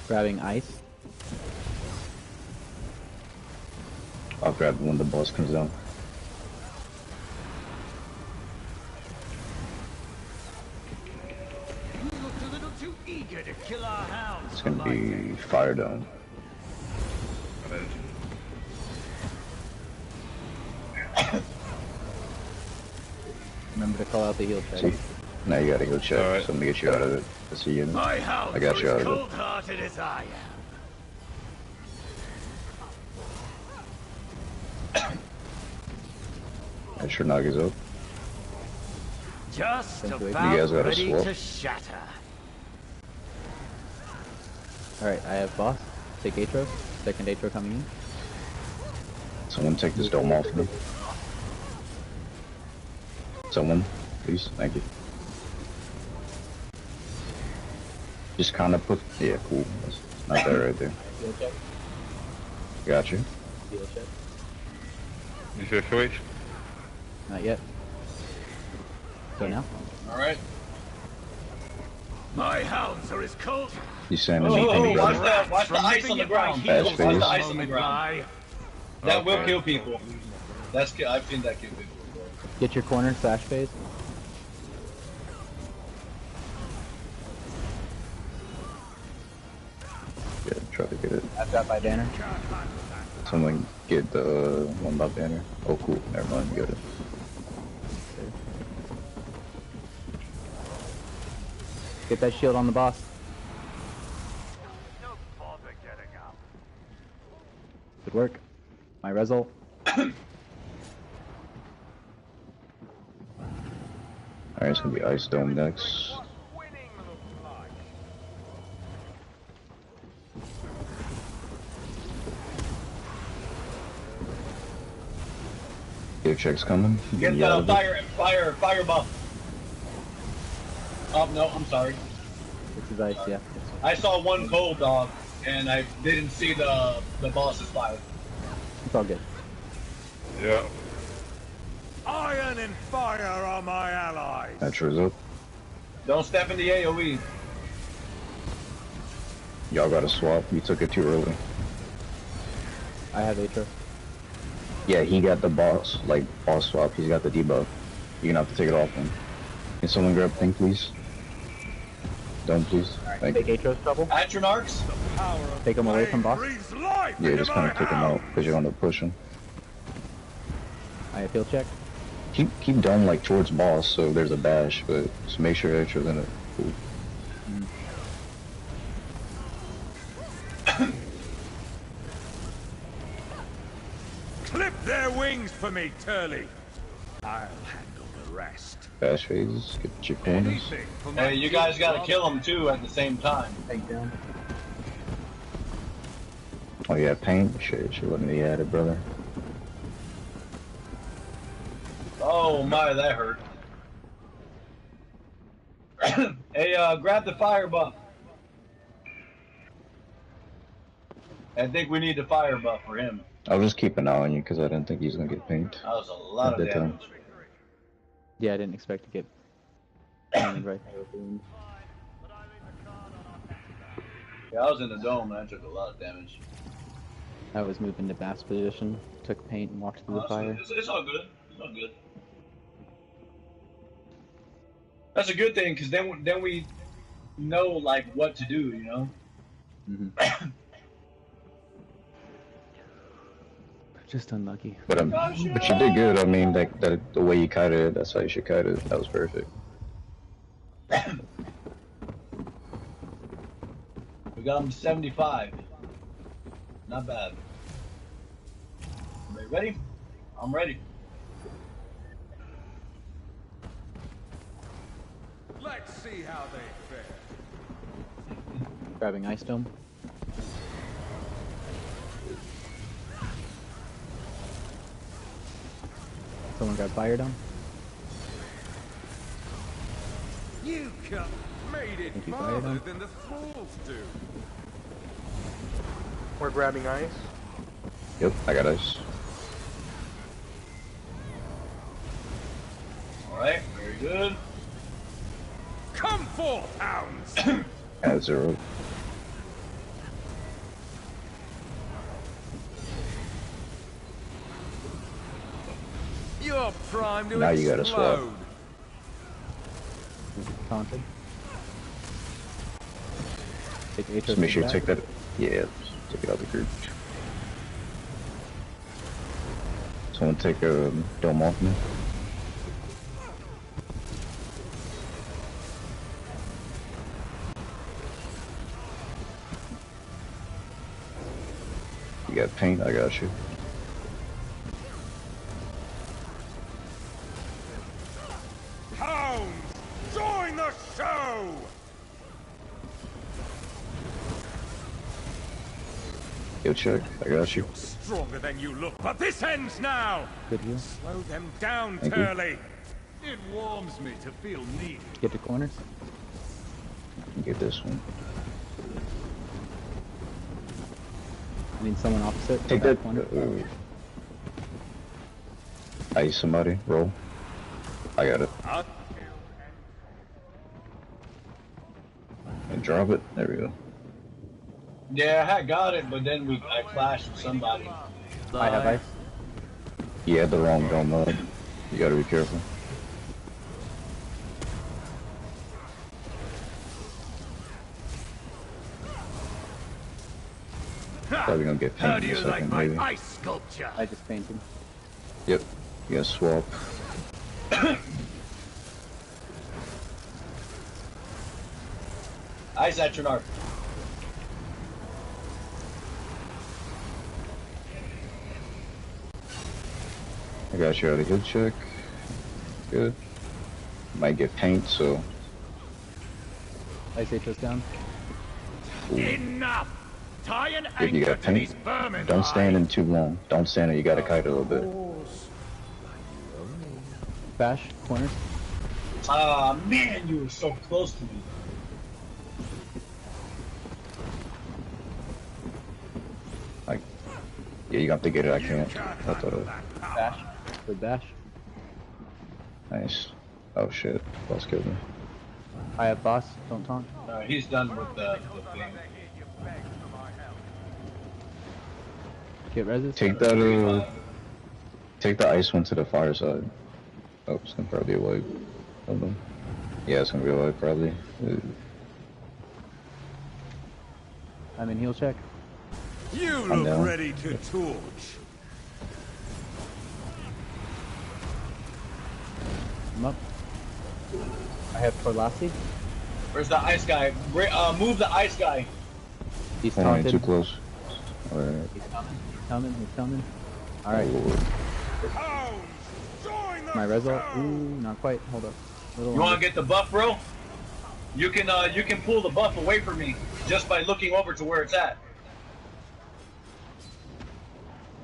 Grabbing ice. I'll grab it when the boss comes down. It's gonna be fire down. Remember to call out the heal check. See? Now you gotta heal check, so I'm gonna get you out of it. Let's see you. I got you out of it. Cold-hearted as I am. That sure Naga's up. Just You about guys gotta ready swap. to shatter. Alright, I have boss. Take Atro. Second Atro coming in. Someone take this dome off me. Someone, please. Thank you. Just kind of put... Yeah, cool. That's not that right there. Heal check. Got you. Heal check. You should switch? Not yet. Go now. Alright. My hounds are as cold. You standing in the brother. Watch the ice on the ground. Bash Watch phase. the ice on the ground. That will kill people. I've seen that kill people. Get your corner slash phase. Yeah, try to get it. I've got my banner. Someone get the one by banner. Oh, cool. Never mind. You got it. Get that shield on the boss. Good work. My result. Alright, it's gonna be Ice Dome next. Gear check's coming. Get Yeah, the fire buff. Oh no, I'm sorry. This is ice, yeah. I saw one cold dog, and I didn't see the boss's fire. It's all good. Yeah. Iron and fire are my allies. That's yours up. Don't step in the AoE. Y'all gotta swap. You took it too early. I have Atro. Yeah, he got the boss, like, boss swap. He's got the debuff. You're gonna have to take it off him. Can someone grab ping, please? Don't, please. Thank Take you. Atro's trouble. Atronarchs? Take him away from boss. Yeah, just kind of take him out, because you're gonna push him. I have field check. Keep down, like, towards boss, so there's a bash, but just make sure Atro's in it. Cool. Clip their wings for me, Turley. I'll handle the rest. Bash phases, get your pings. Hey, you guys gotta kill them too at the same time. Take down. Oh yeah, paint. Should let me add it, brother. Oh my, that hurt. Hey, grab the fire buff. I think we need the fire buff for him. I'll just keep an eye on you because I didn't think he was gonna get pinged. That was a lot of damage. Yeah, I didn't expect to get right there with the wound. Yeah, I was in the dome and I took a lot of damage. I was moving to bass position, took paint and walked through the fire. It's all good. It's all good. That's a good thing because then we know like what to do, you know. Just unlucky. But you did good. I mean, that the way you kited it, that's how you should kite it. That was perfect. We got him to 75. Not bad. Everybody ready? I'm ready. Let's see how they fare. Grabbing ice dome. Someone got fire dome. You made it farther than the fools do. We're grabbing ice. Yep, I got ice. Alright, very good. Come forth, hounds! At 0. You're primed to Now you gotta explode. swap. Taunted. Take Just make sure you take that. Yeah, take it out the group. Someone take a dome off me. You got paint? I got you. Hounds, join the show! Yo, check. I got you. Stronger than you look, but this ends now! Good view. Slow them down, Thank you. Turley! It warms me to feel needed. Get to corners. Get this one. I need someone opposite. Take that. Ice somebody. Roll. I got it. And drop it. There we go. Yeah, I had got it, but then I clashed with somebody. I have ice. You had the wrong dome up. You gotta be careful. Probably gonna get How painted do in you a second, like my maybe. ice sculpture? I just painted. Yep. You gotta swap. Ice at your arm. I got you out of heal check. Good. Might get paint, so. Ice Atro's down. Ooh. Enough! Tie an If you anchor got to these paint, vermin. don't stand in too long. Don't stand in, you gotta kite a little bit. Bash, corners. Ah, man, you were so close to me. Like, yeah, you got to get it, I can't. I thought Bash. Good bash. Nice. Oh shit, boss killed me. I have boss, don't taunt. He's done with the thing. Get reses. Take the ice one to the fire side. Oh, it's gonna probably be a wipe. Hold on. Yeah, it's gonna be a wipe probably. I'm in heal check. You look ready to torch. I'm up. I have Torlassi. Where's the ice guy? Move the ice guy. He's taunted. Too close. Alright. He's coming. Alright. My result? Ooh, not quite. Hold up. You wanna get the buff, bro? You can pull the buff away from me just by looking over to where it's at.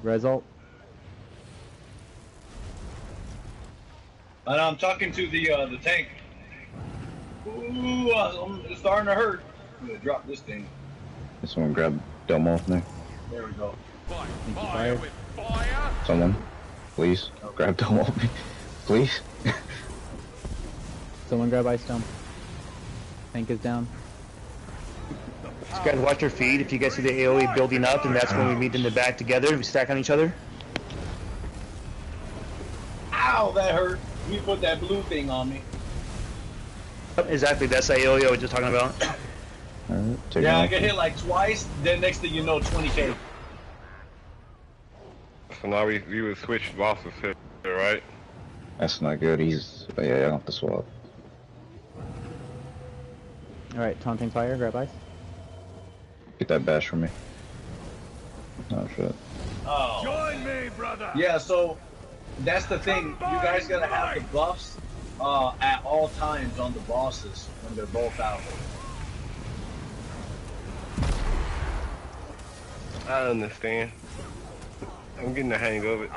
Result. And I'm talking to the tank. Ooh, I'm starting to hurt. I'm gonna drop this thing. Someone grab Dome off me. There we go. Fire with fire. Someone, please grab Dome off me, please. Someone grab Ice Dome. Tank is down. Just guys watch your feed. If you guys see the AoE building up, and that's when we meet in the back together. We stack on each other. Ow, that hurt. You put that blue thing on me. Exactly, that's the AoE I was just talking about. Alright, yeah, I get hit like twice, then next thing you know, 20k. So now we would switch bosses here, right? That's not good. Yeah, I have to swap. Alright, taunting fire, grab ice. Get that bash from me. Oh shit. Oh. Join me, brother. Yeah, so that's the thing. You guys gotta have the buffs at all times on the bosses when they're both out. I understand. I'm getting the hang of it.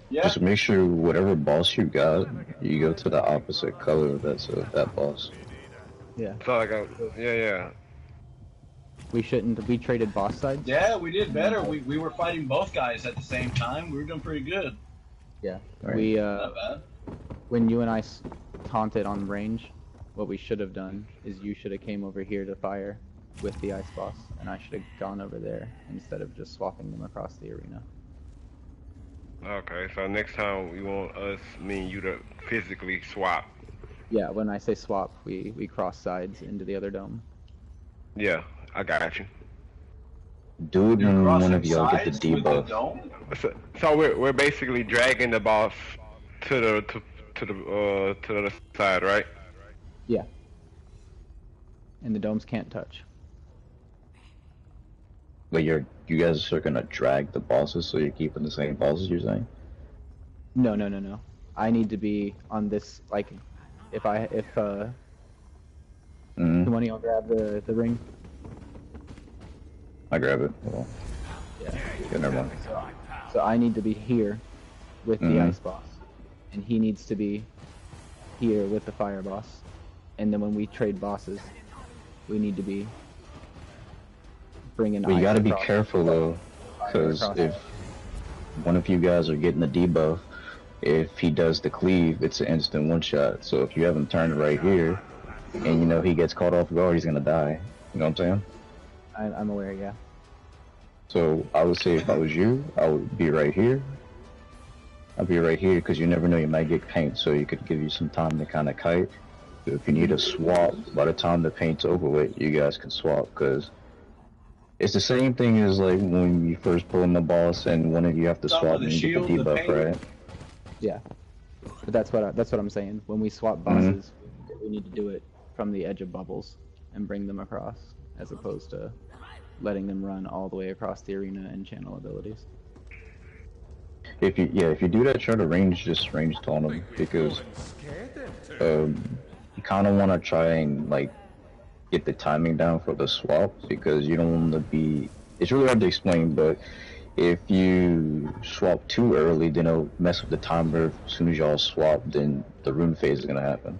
Yeah. Just make sure whatever boss you got, you go to the opposite color that's that boss. Yeah. So I got, yeah. We shouldn't. We traded boss sides. Yeah, we did better. We were fighting both guys at the same time. We were doing pretty good. Yeah. Right. We Not bad. when you and I taunted on range, what we should have done is you should have came over here to fire with the ice boss, and I should have gone over there instead of just swapping them across the arena. Okay, so next time we want me and you to physically swap. Yeah, when I say swap, we cross sides into the other dome. Yeah, I got you. Do it when one of y'all get the debuff. So we're basically dragging the boss to the other side, right? Yeah. And the domes can't touch. But you guys are gonna drag the bosses, so you're keeping the same bosses, you're saying? No. I need to be on this, like, if one of y'all grab the ring. I grab it. Well, yeah, never mind. So I need to be here with the ice boss, and he needs to be here with the fire boss. And then when we trade bosses, we need to be bringing. But you gotta be careful though, because if one of you guys are getting the debuff, if he does the cleave, it's an instant one shot. So if you have him turned right here, and you know he gets caught off guard, he's gonna die. You know what I'm saying? I'm aware, yeah. So I would say if I was you, I would be right here. I'd be right here because you never know, you might get paint, so you could give you some time to kind of kite. If you need a swap, by the time the paint's over with, you guys can swap, because it's the same thing as like when you first pull in the boss and one of you have to swap and you get the debuff, right? Yeah. But that's what I'm saying. When we swap bosses, we need to do it from the edge of bubbles and bring them across, as opposed to letting them run all the way across the arena and channel abilities. If you do that, try to range taunt them, because you kind of want to try and like get the timing down for the swap, because you don't want to be. It's really hard to explain, but if you swap too early, then it'll mess with the timer. As soon as y'all swap, then the rune phase is gonna happen.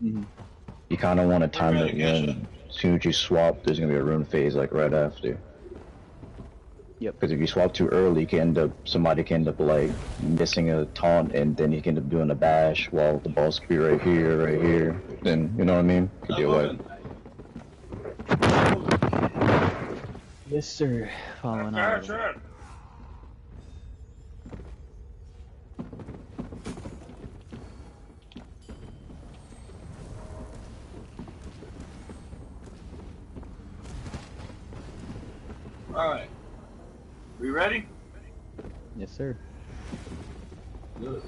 You kind of want to time it when. As soon as you swap, there's gonna be a rune phase like right after. Yep. Because if you swap too early, somebody can end up like missing a taunt, and then you can end up doing a bash while the boss could be right here. Then you know what I mean? Could be a wipe. Yes, sir. Following That's on. it. All right. We ready? Yes, sir. Good.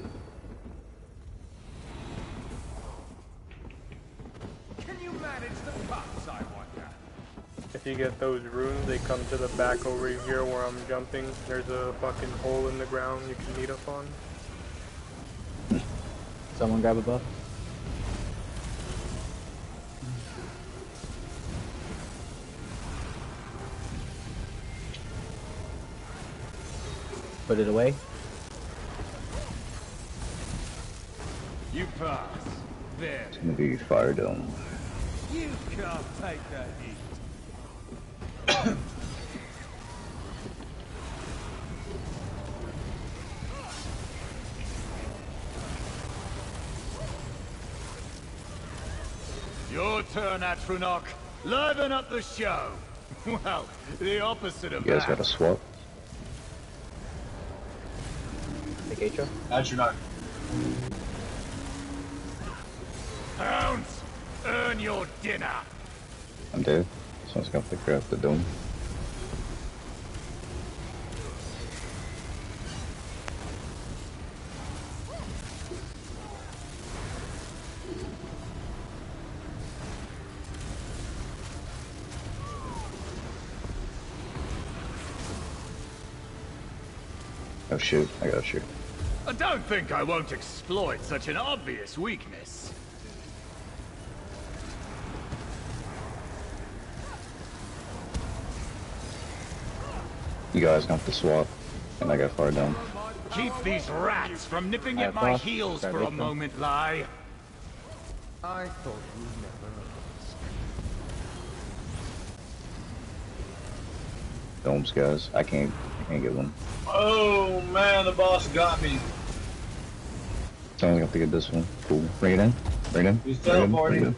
Can you manage the pups, I wonder? If you get those runes, they come to the back over here where I'm jumping. There's a fucking hole in the ground you can meet up on. Someone grab a buff. Put it away. You pass. There. It's gonna be fire dome. You can't take that heat. Your turn, Atronach. Liven up the show. Well, the opposite of You guys that. got a swap? Akasha? Atronach. Hounds, earn your dinner. I'm dead. Someone's gonna pick her up the dome. Oh shit, I got you. I don't think I won't exploit such an obvious weakness. You guys gonna have to swap, and I got fire dome. Keep these rats from nipping at my heels for a moment, Lai. I thought you never asked. Domes, guys. I can't get one. Oh man, the boss got me. Someone's gonna have to get this one. Cool. Bring it in. Bring it in. He's Bring it in. teleporting.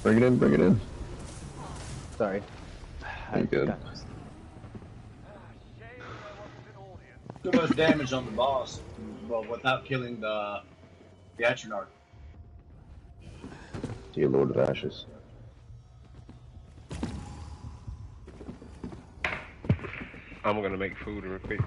Bring it in. Bring it in. Sorry. You're good. Too much damage on the boss. Well, without killing the Atronach. Dear Lord of Ashes. I'm gonna make food real quick.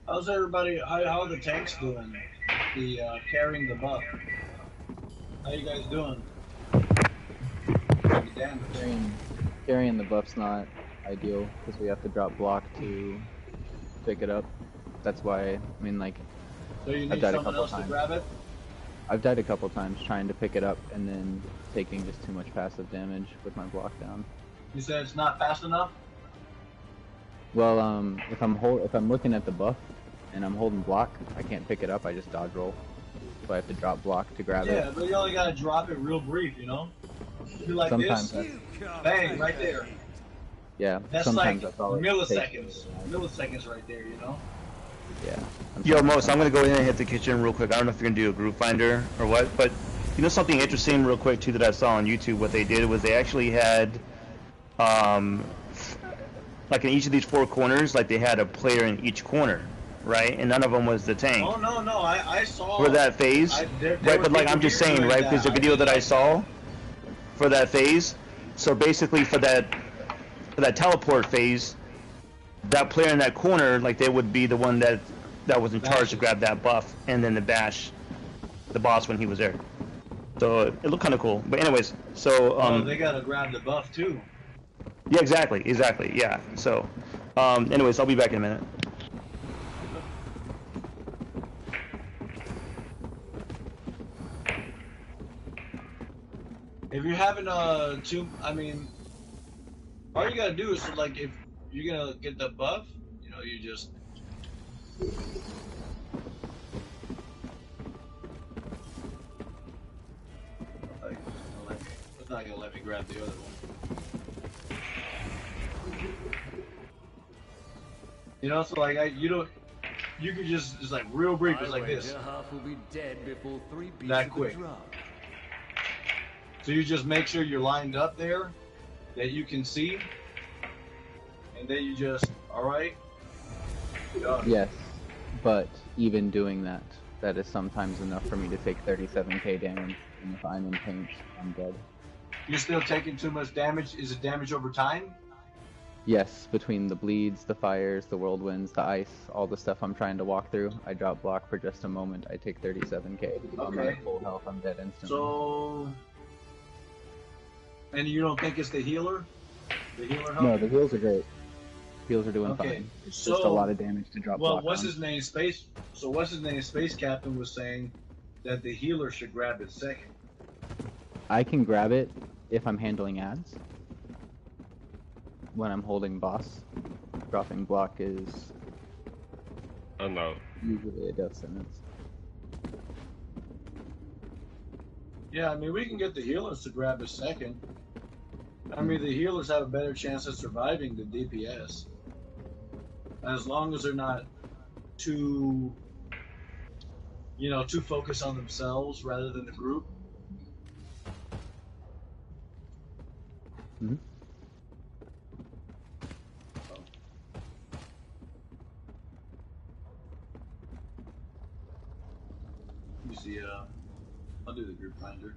How's everybody? How are the tanks doing? The carrying the buff. How you guys doing? Damn. Carrying the buff's not ideal because we have to drop block to pick it up. That's why, I mean, like, So you I've need died a someone couple else times. to grab it? I've died a couple times trying to pick it up and then taking just too much passive damage with my block down. You said it's not fast enough? Well, if I'm looking at the buff and I'm holding block, I can't pick it up. I just dodge roll, so I have to drop block to grab it. Yeah, but you only gotta drop it real brief, you know? Do like Sometimes this, bang, right there. Yeah, That's sometimes like that's all it takes. milliseconds right there, you know? Yeah. Yo, Mos, I'm gonna go in and hit the kitchen real quick. I don't know if you're gonna do a group finder or what, but you know something interesting real quick too that I saw on YouTube. What they did was they actually had, like in each of these four corners, like they had a player in each corner, right? And none of them was the tank. Oh no, I saw. For that phase, right? But like I'm just saying, right? Because the video that I saw for that phase, so basically for that teleport phase, that player in that corner, like they would be the one that was in charge to grab that buff and then to bash the boss when he was there. So it looked kind of cool. But anyways, so they gotta grab the buff too. Yeah, exactly, yeah. So anyways, I'll be back in a minute. If you're having I mean, all you gotta do is like if you're gonna get the buff, you know, you just. It's not gonna let me grab the other one. You know, so like you could just like real brief, just like this. Half will be dead before 3 beats That of quick. the drum. So you just make sure you're lined up there, that you can see, and then you just, all right. Yes, but even doing that, that is sometimes enough for me to take 37k damage, and if I'm in paint, I'm dead. You're still taking too much damage. Is it damage over time? Yes, between the bleeds, the fires, the whirlwinds, the ice, all the stuff I'm trying to walk through, I drop block for just a moment, I take 37k. Okay. I'm at full health, I'm dead instantly. So, and you don't think it's the healer? The healer help? No, the heals are great. Heals are doing Okay. fine. It's just a lot of damage to drop block what's on. his name? Space Captain was saying that the healer should grab it second. I can grab it if I'm handling ads. When I'm holding boss, dropping block is usually a death sentence. Yeah, I mean, we can get the healers to grab it second. I mean, the healers have a better chance of surviving the DPS. As long as they're not too, you know, too focused on themselves rather than the group. Mm-hmm. You see, I'll do the group finder.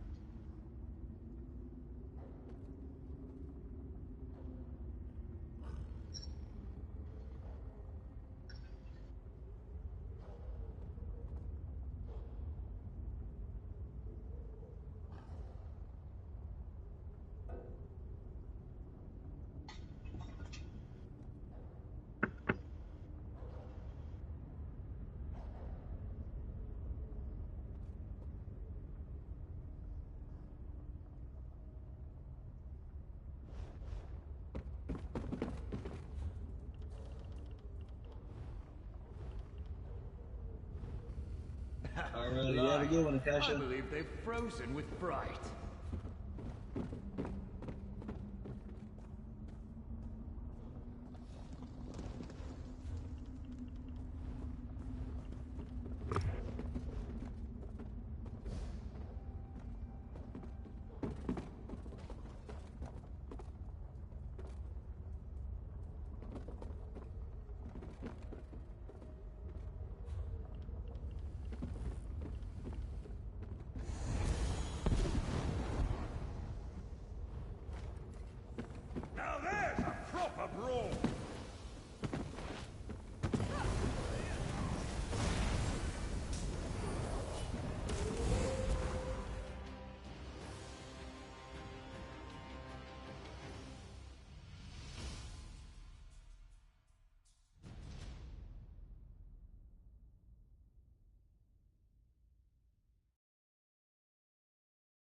Alright, you have a good one, Akasha. I believe they've frozen with fright.